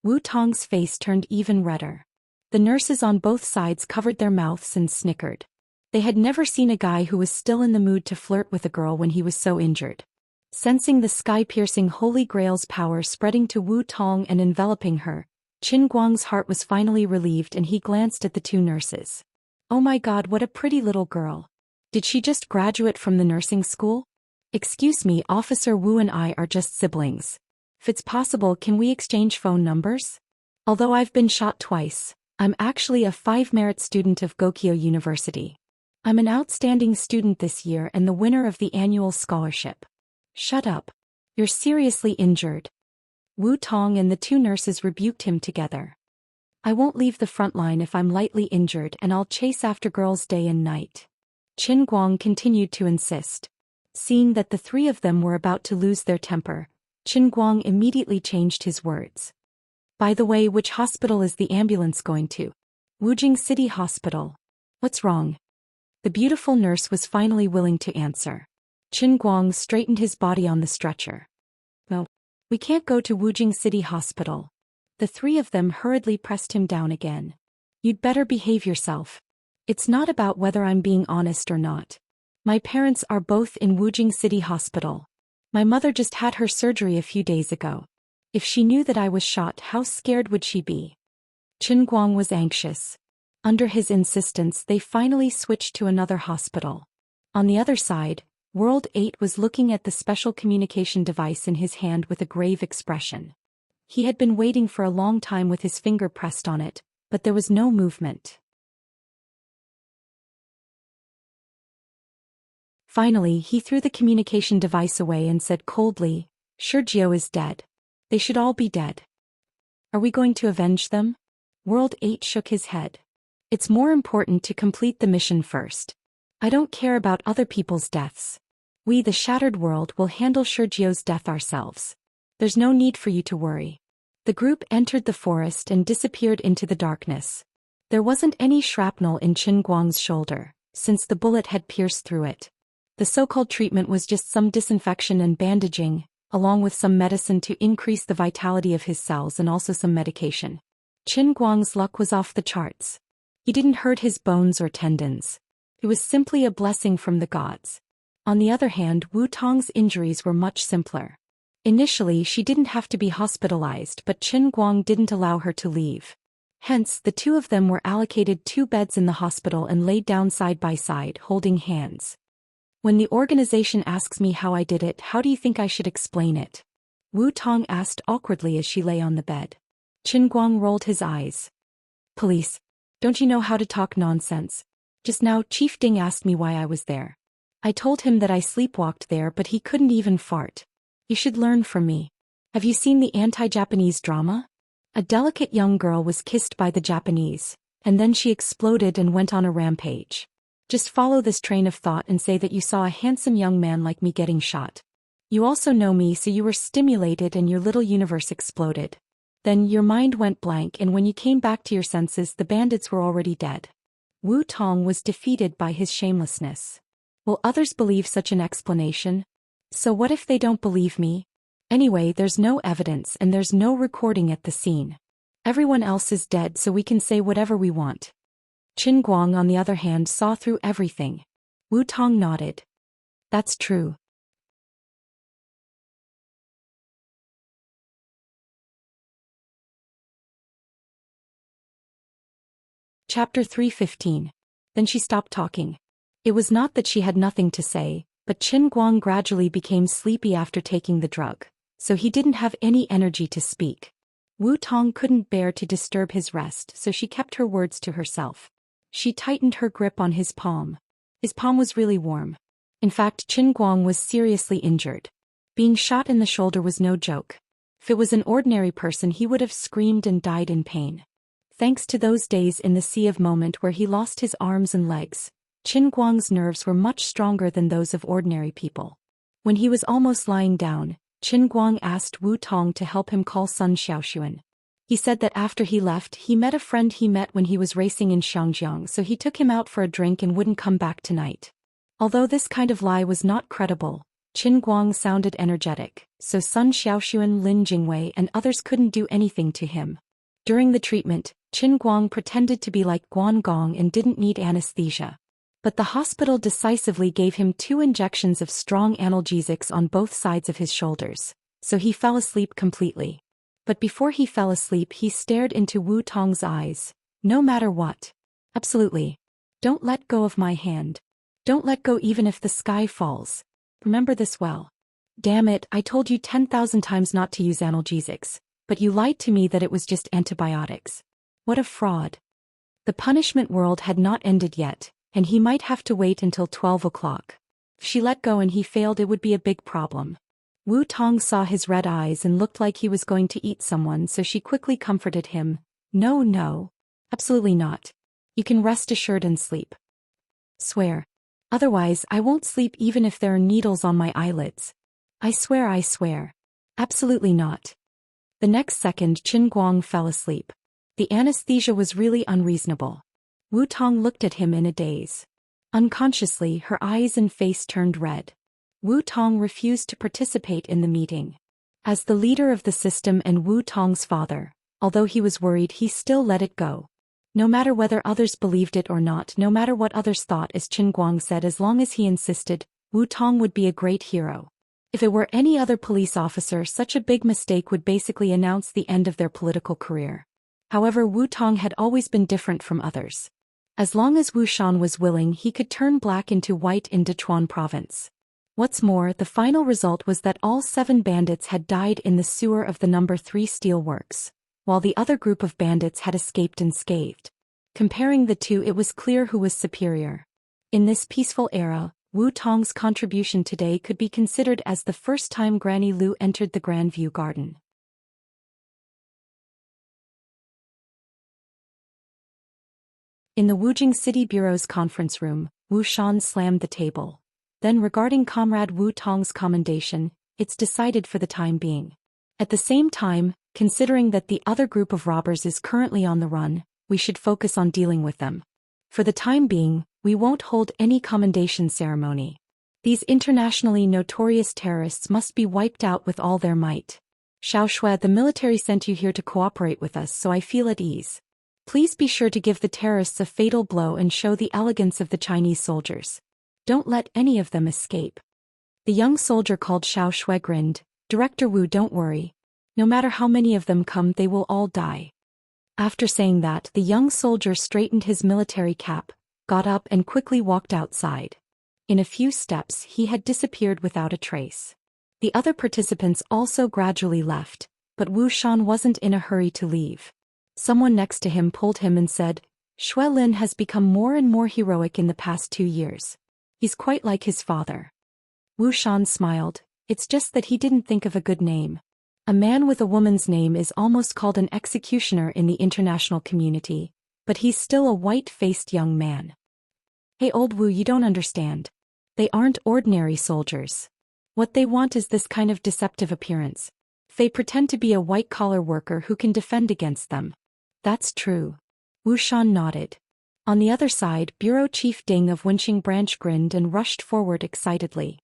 Wu Tong's face turned even redder. The nurses on both sides covered their mouths and snickered. They had never seen a guy who was still in the mood to flirt with a girl when he was so injured. Sensing the sky-piercing Holy Grail's power spreading to Wu Tong and enveloping her, Qin Guang's heart was finally relieved and he glanced at the two nurses. Oh my God, what a pretty little girl. Did she just graduate from the nursing school? Excuse me, Officer Wu and I are just siblings. If it's possible, can we exchange phone numbers? Although I've been shot twice, I'm actually a 5-merit student of Gokyo University. I'm an outstanding student this year and the winner of the annual scholarship. Shut up. You're seriously injured. Wu Tong and the two nurses rebuked him together. I won't leave the front line if I'm lightly injured and I'll chase after girls day and night. Qin Guang continued to insist. Seeing that the three of them were about to lose their temper, Qin Guang immediately changed his words. By the way, which hospital is the ambulance going to? Wujing City Hospital. What's wrong? The beautiful nurse was finally willing to answer. Qin Guang straightened his body on the stretcher. No, we can't go to Wujing City Hospital. The three of them hurriedly pressed him down again. You'd better behave yourself. It's not about whether I'm being honest or not. My parents are both in Wujing City Hospital. My mother just had her surgery a few days ago. If she knew that I was shot, how scared would she be? Qin Guang was anxious. Under his insistence, they finally switched to another hospital. On the other side, World 8 was looking at the special communication device in his hand with a grave expression. He had been waiting for a long time with his finger pressed on it, but there was no movement. Finally, he threw the communication device away and said coldly, Sergio is dead. They should all be dead. Are we going to avenge them? World 8 shook his head. It's more important to complete the mission first. I don't care about other people's deaths. We, the Shattered World, will handle Sergio's death ourselves. There's no need for you to worry. The group entered the forest and disappeared into the darkness. There wasn't any shrapnel in Qin Guang's shoulder, since the bullet had pierced through it. The so-called treatment was just some disinfection and bandaging, along with some medicine to increase the vitality of his cells and also some medication. Qin Guang's luck was off the charts. He didn't hurt his bones or tendons. It was simply a blessing from the gods. On the other hand, Wu Tong's injuries were much simpler. Initially, she didn't have to be hospitalized, but Qin Guang didn't allow her to leave. Hence, the two of them were allocated 2 beds in the hospital and laid down side by side, holding hands. When the organization asks me how I did it, how do you think I should explain it? Wu Tong asked awkwardly as she lay on the bed. Qin Guang rolled his eyes. Police, don't you know how to talk nonsense? Just now, Chief Ding asked me why I was there. I told him that I sleepwalked there, but he couldn't even fart. You should learn from me. Have you seen the anti-Japanese drama? A delicate young girl was kissed by the Japanese, and then she exploded and went on a rampage. Just follow this train of thought and say that you saw a handsome young man like me getting shot. You also know me, so you were stimulated and your little universe exploded. Then your mind went blank, and when you came back to your senses, the bandits were already dead. Wu Tong was defeated by his shamelessness. Will others believe such an explanation? So what if they don't believe me? Anyway, there's no evidence and there's no recording at the scene. Everyone else is dead, so we can say whatever we want. Qin Guang, on the other hand, saw through everything. Wu Tong nodded. That's true. Chapter 315. Then she stopped talking. It was not that she had nothing to say, But Qin Guang gradually became sleepy after taking the drug, so he didn't have any energy to speak. Wu Tong couldn't bear to disturb his rest, so she kept her words to herself. She tightened her grip on his palm. His palm was really warm. In fact, Qin Guang was seriously injured. Being shot in the shoulder was no joke. If it was an ordinary person, he would have screamed and died in pain. Thanks to those days in the Sea of Moment where he lost his arms and legs, Qin Guang's nerves were much stronger than those of ordinary people. When he was almost lying down, Qin Guang asked Wu Tong to help him call Sun Xiaoxuan. He said that after he left, he met a friend he met when he was racing in Xianxia, so he took him out for a drink and wouldn't come back tonight. Although this kind of lie was not credible, Qin Guang sounded energetic, so Sun Xiaoxuan, Lin Jingwei and others couldn't do anything to him. During the treatment, Qin Guang pretended to be like Guan Gong and didn't need anesthesia. But the hospital decisively gave him 2 injections of strong analgesics on both sides of his shoulders, so he fell asleep completely. But before he fell asleep, he stared into Wu Tong's eyes. No matter what. Absolutely. Don't let go of my hand. Don't let go even if the sky falls. Remember this well. Damn it, I told you 10,000 times not to use analgesics, but you lied to me that it was just antibiotics. What a fraud. The punishment world had not ended yet, and he might have to wait until 12 o'clock. If she let go and he failed, it would be a big problem. Wu Tong saw his red eyes and looked like he was going to eat someone, so she quickly comforted him. No. Absolutely not. You can rest assured and sleep. Swear. Otherwise, I won't sleep even if there are needles on my eyelids. I swear. Absolutely not. The next second, Qin Guang fell asleep. The anesthesia was really unreasonable. Wu Tong looked at him in a daze. Unconsciously, her eyes and face turned red. Wu Tong refused to participate in the meeting. As the leader of the system and Wu Tong's father, although he was worried, he still let it go. No matter whether others believed it or not, no matter what others thought, as Qin Guang said, as long as he insisted, Wu Tong would be a great hero. If it were any other police officer, such a big mistake would basically announce the end of their political career. However, Wu Tong had always been different from others. As long as Wu Shan was willing, he could turn black into white in Dechuan province. What's more, the final result was that all 7 bandits had died in the sewer of the No. 3 steel works, while the other group of bandits had escaped unscathed. Comparing the two, it was clear who was superior. In this peaceful era, Wu Tong's contribution today could be considered as the first time Granny Lu entered the Grand View Garden. In the Wujing City Bureau's conference room, Wu Shan slammed the table. Then, regarding Comrade Wu Tong's commendation, it's decided for the time being. At the same time, considering that the other group of robbers is currently on the run, we should focus on dealing with them. For the time being, we won't hold any commendation ceremony. These internationally notorious terrorists must be wiped out with all their might. Xiao Shui, the military sent you here to cooperate with us, so I feel at ease. Please be sure to give the terrorists a fatal blow and show the elegance of the Chinese soldiers. Don't let any of them escape. The young soldier called Xiao Shui grinned. Director Wu, don't worry. No matter how many of them come, they will all die. After saying that, the young soldier straightened his military cap, got up and quickly walked outside. In a few steps, he had disappeared without a trace. The other participants also gradually left, but Wu Shan wasn't in a hurry to leave. Someone next to him pulled him and said, Shui Lin has become more and more heroic in the past 2 years. He's quite like his father. Wu Shan smiled. It's just that he didn't think of a good name. A man with a woman's name is almost called an executioner in the international community, but he's still a white-faced young man. Hey old Wu, you don't understand. They aren't ordinary soldiers. What they want is this kind of deceptive appearance. They pretend to be a white-collar worker who can defend against them. That's true. Wu Shan nodded. On the other side, Bureau Chief Ding of Wenqing Branch grinned and rushed forward excitedly.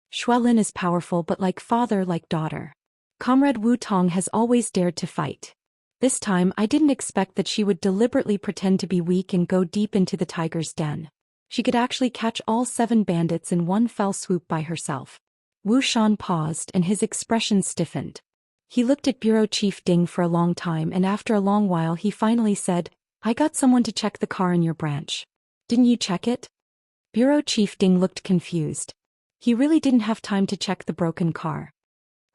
Shui Lin is powerful, but like father, like daughter. Comrade Wu Tong has always dared to fight. This time, I didn't expect that she would deliberately pretend to be weak and go deep into the tiger's den. She could actually catch all 7 bandits in one fell swoop by herself. Wu Shan paused and his expression stiffened. He looked at Bureau Chief Ding for a long time, and after a long while he finally said, I got someone to check the car in your branch. Didn't you check it? Bureau Chief Ding looked confused. He really didn't have time to check the broken car.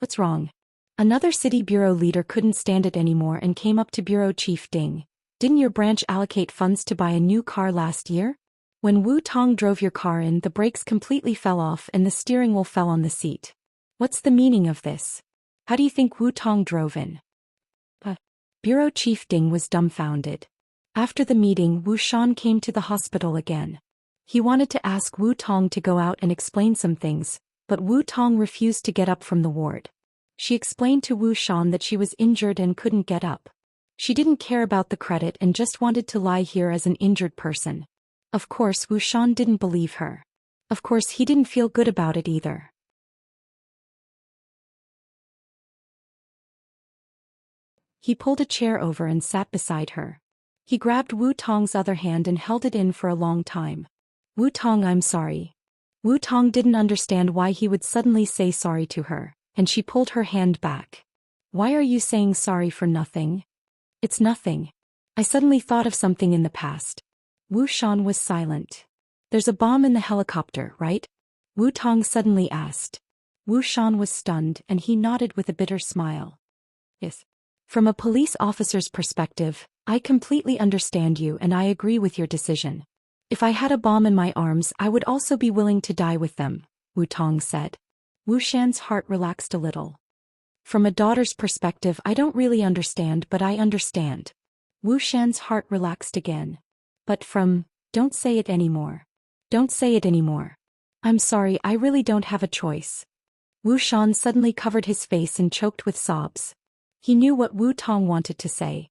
What's wrong? Another city bureau leader couldn't stand it anymore and came up to Bureau Chief Ding. Didn't your branch allocate funds to buy a new car last year? When Wu Tong drove your car in, the brakes completely fell off and the steering wheel fell on the seat. What's the meaning of this? How do you think Wu Tong drove in? Bureau Chief Ding was dumbfounded. After the meeting, Wu Xian came to the hospital again. He wanted to ask Wu Tong to go out and explain some things, but Wu Tong refused to get up from the ward. She explained to Wu Xian that she was injured and couldn't get up. She didn't care about the credit and just wanted to lie here as an injured person. Of course, Wu Xian didn't believe her. Of course, he didn't feel good about it either. He pulled a chair over and sat beside her. He grabbed Wu Tong's other hand and held it in for a long time. Wu Tong, I'm sorry. Wu Tong didn't understand why he would suddenly say sorry to her, and she pulled her hand back. Why are you saying sorry for nothing? It's nothing. I suddenly thought of something in the past. Wu Xian was silent. There's a bomb in the helicopter, right? Wu Tong suddenly asked. Wu Xian was stunned and he nodded with a bitter smile. Yes. From a police officer's perspective, I completely understand you and I agree with your decision. If I had a bomb in my arms, I would also be willing to die with them, Wu Tong said. Wu Xian's heart relaxed a little. From a daughter's perspective, I don't really understand, but I understand. Wu Xian's heart relaxed again. But don't say it anymore. Don't say it anymore. I'm sorry, I really don't have a choice. Wu Xian suddenly covered his face and choked with sobs. He knew what Wu Tong wanted to say.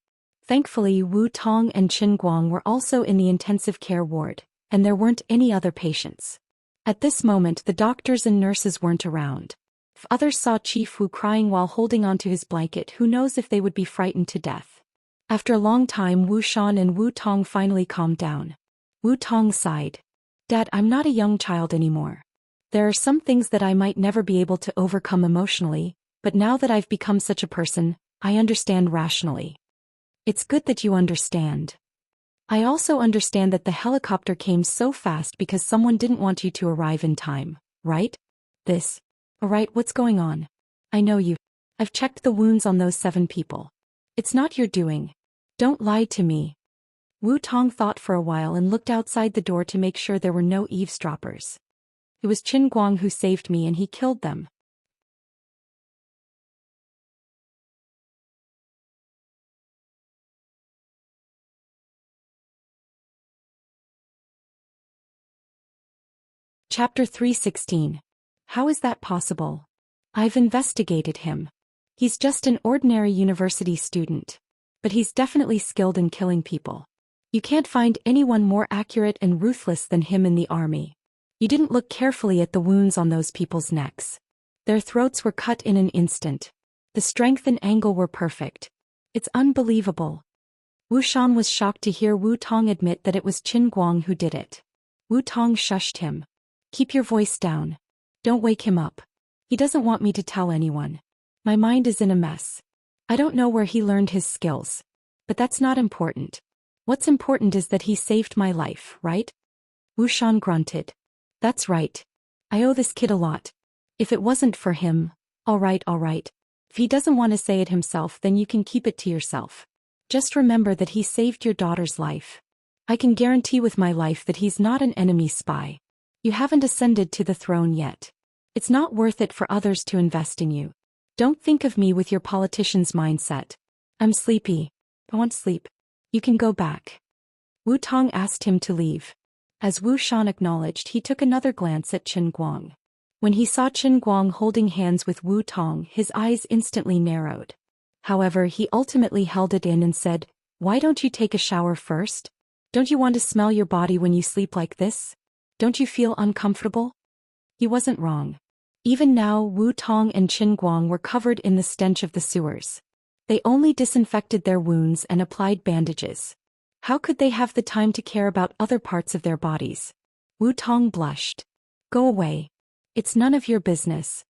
Thankfully, Wu Tong and Qin Guang were also in the intensive care ward, and there weren't any other patients. At this moment, the doctors and nurses weren't around. If others saw Chief Wu crying while holding onto his blanket, who knows if they would be frightened to death. After a long time, Wu Xian and Wu Tong finally calmed down. Wu Tong sighed. Dad, I'm not a young child anymore. There are some things that I might never be able to overcome emotionally, but now that I've become such a person, I understand rationally. It's good that you understand. I also understand that the helicopter came so fast because someone didn't want you to arrive in time, right? Alright, what's going on? I know you. I've checked the wounds on those 7 people. It's not your doing. Don't lie to me. Wu Tong thought for a while and looked outside the door to make sure there were no eavesdroppers. It was Qin Guang who saved me and he killed them. Chapter 316. How is that possible? I've investigated him. He's just an ordinary university student. But he's definitely skilled in killing people. You can't find anyone more accurate and ruthless than him in the army. You didn't look carefully at the wounds on those people's necks. Their throats were cut in an instant. The strength and angle were perfect. It's unbelievable. Wu Xian was shocked to hear Wu Tong admit that it was Qin Guang who did it. Wu Tong shushed him. Keep your voice down. Don't wake him up. He doesn't want me to tell anyone. My mind is in a mess. I don't know where he learned his skills. But that's not important. What's important is that he saved my life, right? Wu Xian grunted. That's right. I owe this kid a lot. If it wasn't for him, all right. If he doesn't want to say it himself, then you can keep it to yourself. Just remember that he saved your daughter's life. I can guarantee with my life that he's not an enemy spy. You haven't ascended to the throne yet. It's not worth it for others to invest in you. Don't think of me with your politician's mindset. I'm sleepy. I want sleep. You can go back. Wu Tong asked him to leave. As Wu Xian acknowledged, he took another glance at Qin Guang. When he saw Qin Guang holding hands with Wu Tong, his eyes instantly narrowed. However, he ultimately held it in and said, Why don't you take a shower first? Don't you want to smell your body when you sleep like this? Don't you feel uncomfortable? He wasn't wrong. Even now, Wu Tong and Qin Guang were covered in the stench of the sewers. They only disinfected their wounds and applied bandages. How could they have the time to care about other parts of their bodies? Wu Tong blushed. Go away. It's none of your business.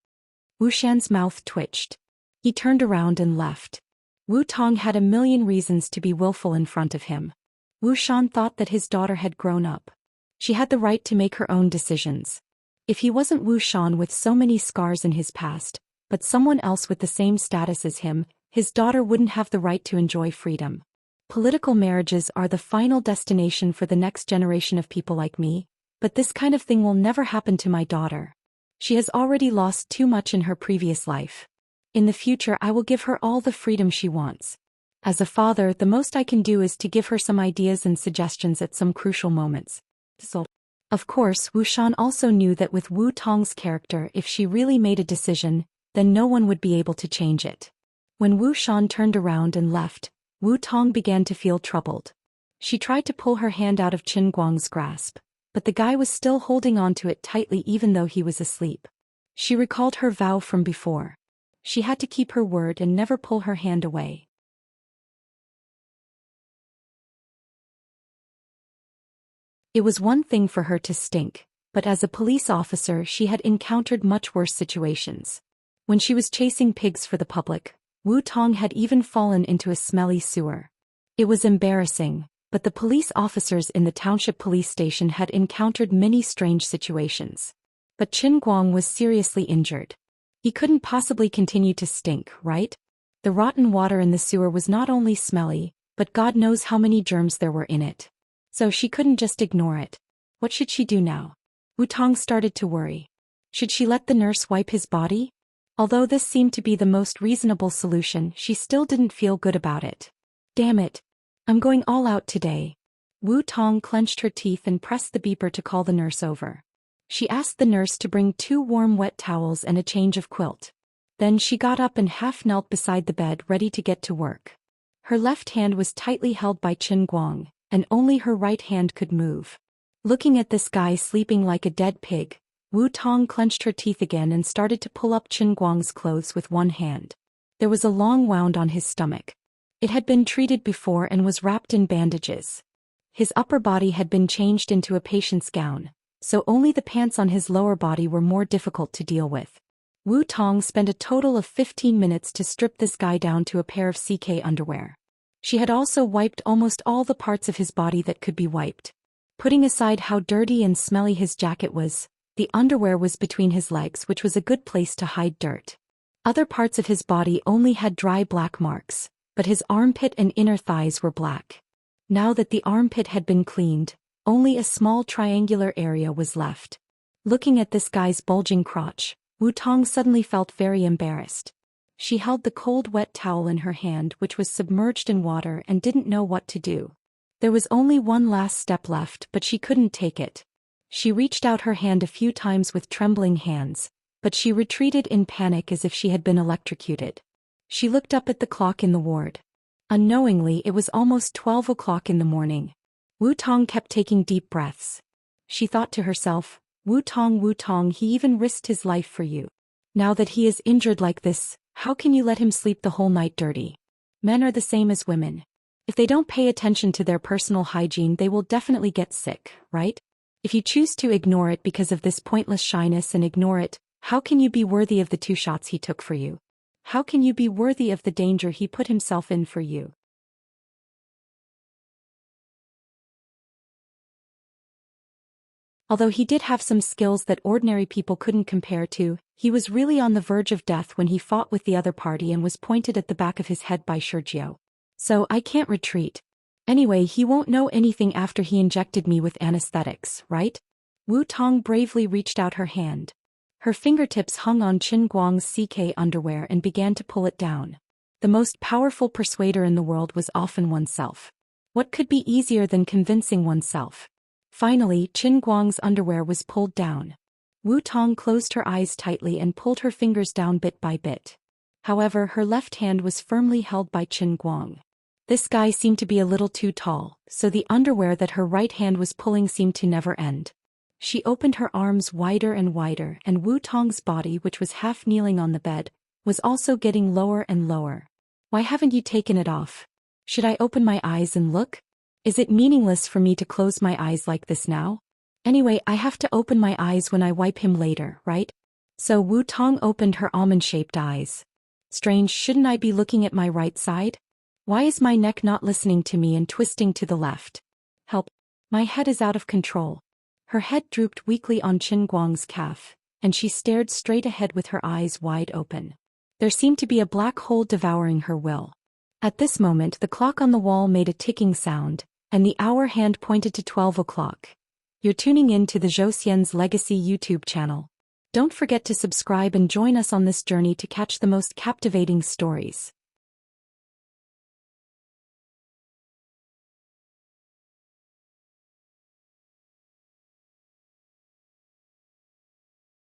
Wu Xian's mouth twitched. He turned around and left. Wu Tong had a million reasons to be willful in front of him. Wu Xian thought that his daughter had grown up. She had the right to make her own decisions. If he wasn't Wu Shan with so many scars in his past, but someone else with the same status as him, his daughter wouldn't have the right to enjoy freedom. Political marriages are the final destination for the next generation of people like me, but this kind of thing will never happen to my daughter. She has already lost too much in her previous life. In the future I will give her all the freedom she wants. As a father, the most I can do is to give her some ideas and suggestions at some crucial moments. So, of course, Wu Shan also knew that with Wu Tong's character, if she really made a decision, then no one would be able to change it. When Wu Shan turned around and left, Wu Tong began to feel troubled. She tried to pull her hand out of Qin Guang's grasp, but the guy was still holding on to it tightly even though he was asleep. She recalled her vow from before. She had to keep her word and never pull her hand away. It was one thing for her to stink, but as a police officer she had encountered much worse situations. When she was chasing pigs for the public, Wu Tong had even fallen into a smelly sewer. It was embarrassing, but the police officers in the township police station had encountered many strange situations. But Qin Guang was seriously injured. He couldn't possibly continue to stink, right? The rotten water in the sewer was not only smelly, but God knows how many germs there were in it. So she couldn't just ignore it. What should she do now? Wu Tong started to worry. Should she let the nurse wipe his body? Although this seemed to be the most reasonable solution, she still didn't feel good about it. Damn it. I'm going all out today. Wu Tong clenched her teeth and pressed the beeper to call the nurse over. She asked the nurse to bring 2 warm wet towels and a change of quilt. Then she got up and half knelt beside the bed ready to get to work. Her left hand was tightly held by Qin Guang, and only her right hand could move. Looking at this guy sleeping like a dead pig, Wu Tong clenched her teeth again and started to pull up Qin Guang's clothes with one hand. There was a long wound on his stomach. It had been treated before and was wrapped in bandages. His upper body had been changed into a patient's gown, so only the pants on his lower body were more difficult to deal with. Wu Tong spent a total of 15 minutes to strip this guy down to a pair of CK underwear. She had also wiped almost all the parts of his body that could be wiped. Putting aside how dirty and smelly his jacket was, the underwear was between his legs, which was a good place to hide dirt. Other parts of his body only had dry black marks, but his armpit and inner thighs were black. Now that the armpit had been cleaned, only a small triangular area was left. Looking at this guy's bulging crotch, Wu Tong suddenly felt very embarrassed. She held the cold wet towel in her hand, which was submerged in water, and didn't know what to do. There was only one last step left, but she couldn't take it. She reached out her hand a few times with trembling hands, but she retreated in panic as if she had been electrocuted. She looked up at the clock in the ward. Unknowingly, it was almost 12 o'clock in the morning. Wu Tong kept taking deep breaths. She thought to herself, Wu Tong, he even risked his life for you. Now that he is injured like this, how can you let him sleep the whole night dirty? Men are the same as women. If they don't pay attention to their personal hygiene, they will definitely get sick, right? If you choose to ignore it because of this pointless shyness and ignore it, how can you be worthy of the 2 shots he took for you? How can you be worthy of the danger he put himself in for you? Although he did have some skills that ordinary people couldn't compare to, he was really on the verge of death when he fought with the other party and was pointed at the back of his head by Sergio. So I can't retreat. Anyway, he won't know anything after he injected me with anesthetics, right? Wu Tong bravely reached out her hand. Her fingertips hung on Qin Guang's CK underwear and began to pull it down. The most powerful persuader in the world was often oneself. What could be easier than convincing oneself? Finally, Qin Guang's underwear was pulled down. Wu Tong closed her eyes tightly and pulled her fingers down bit by bit. However, her left hand was firmly held by Qin Guang. This guy seemed to be a little too tall, so the underwear that her right hand was pulling seemed to never end. She opened her arms wider and wider, and Wu Tong's body, which was half kneeling on the bed, was also getting lower and lower. Why haven't you taken it off? Should I open my eyes and look? Is it meaningless for me to close my eyes like this now? Anyway, I have to open my eyes when I wipe him later, right? So Wu Tong opened her almond-shaped eyes. Strange, shouldn't I be looking at my right side? Why is my neck not listening to me and twisting to the left? Help. My head is out of control. Her head drooped weakly on Qin Guang's calf, and she stared straight ahead with her eyes wide open. There seemed to be a black hole devouring her will. At this moment the clock on the wall made a ticking sound, and the hour hand pointed to 12 o'clock. You're tuning in to the Zhou Xian's Legacy YouTube channel. Don't forget to subscribe and join us on this journey to catch the most captivating stories.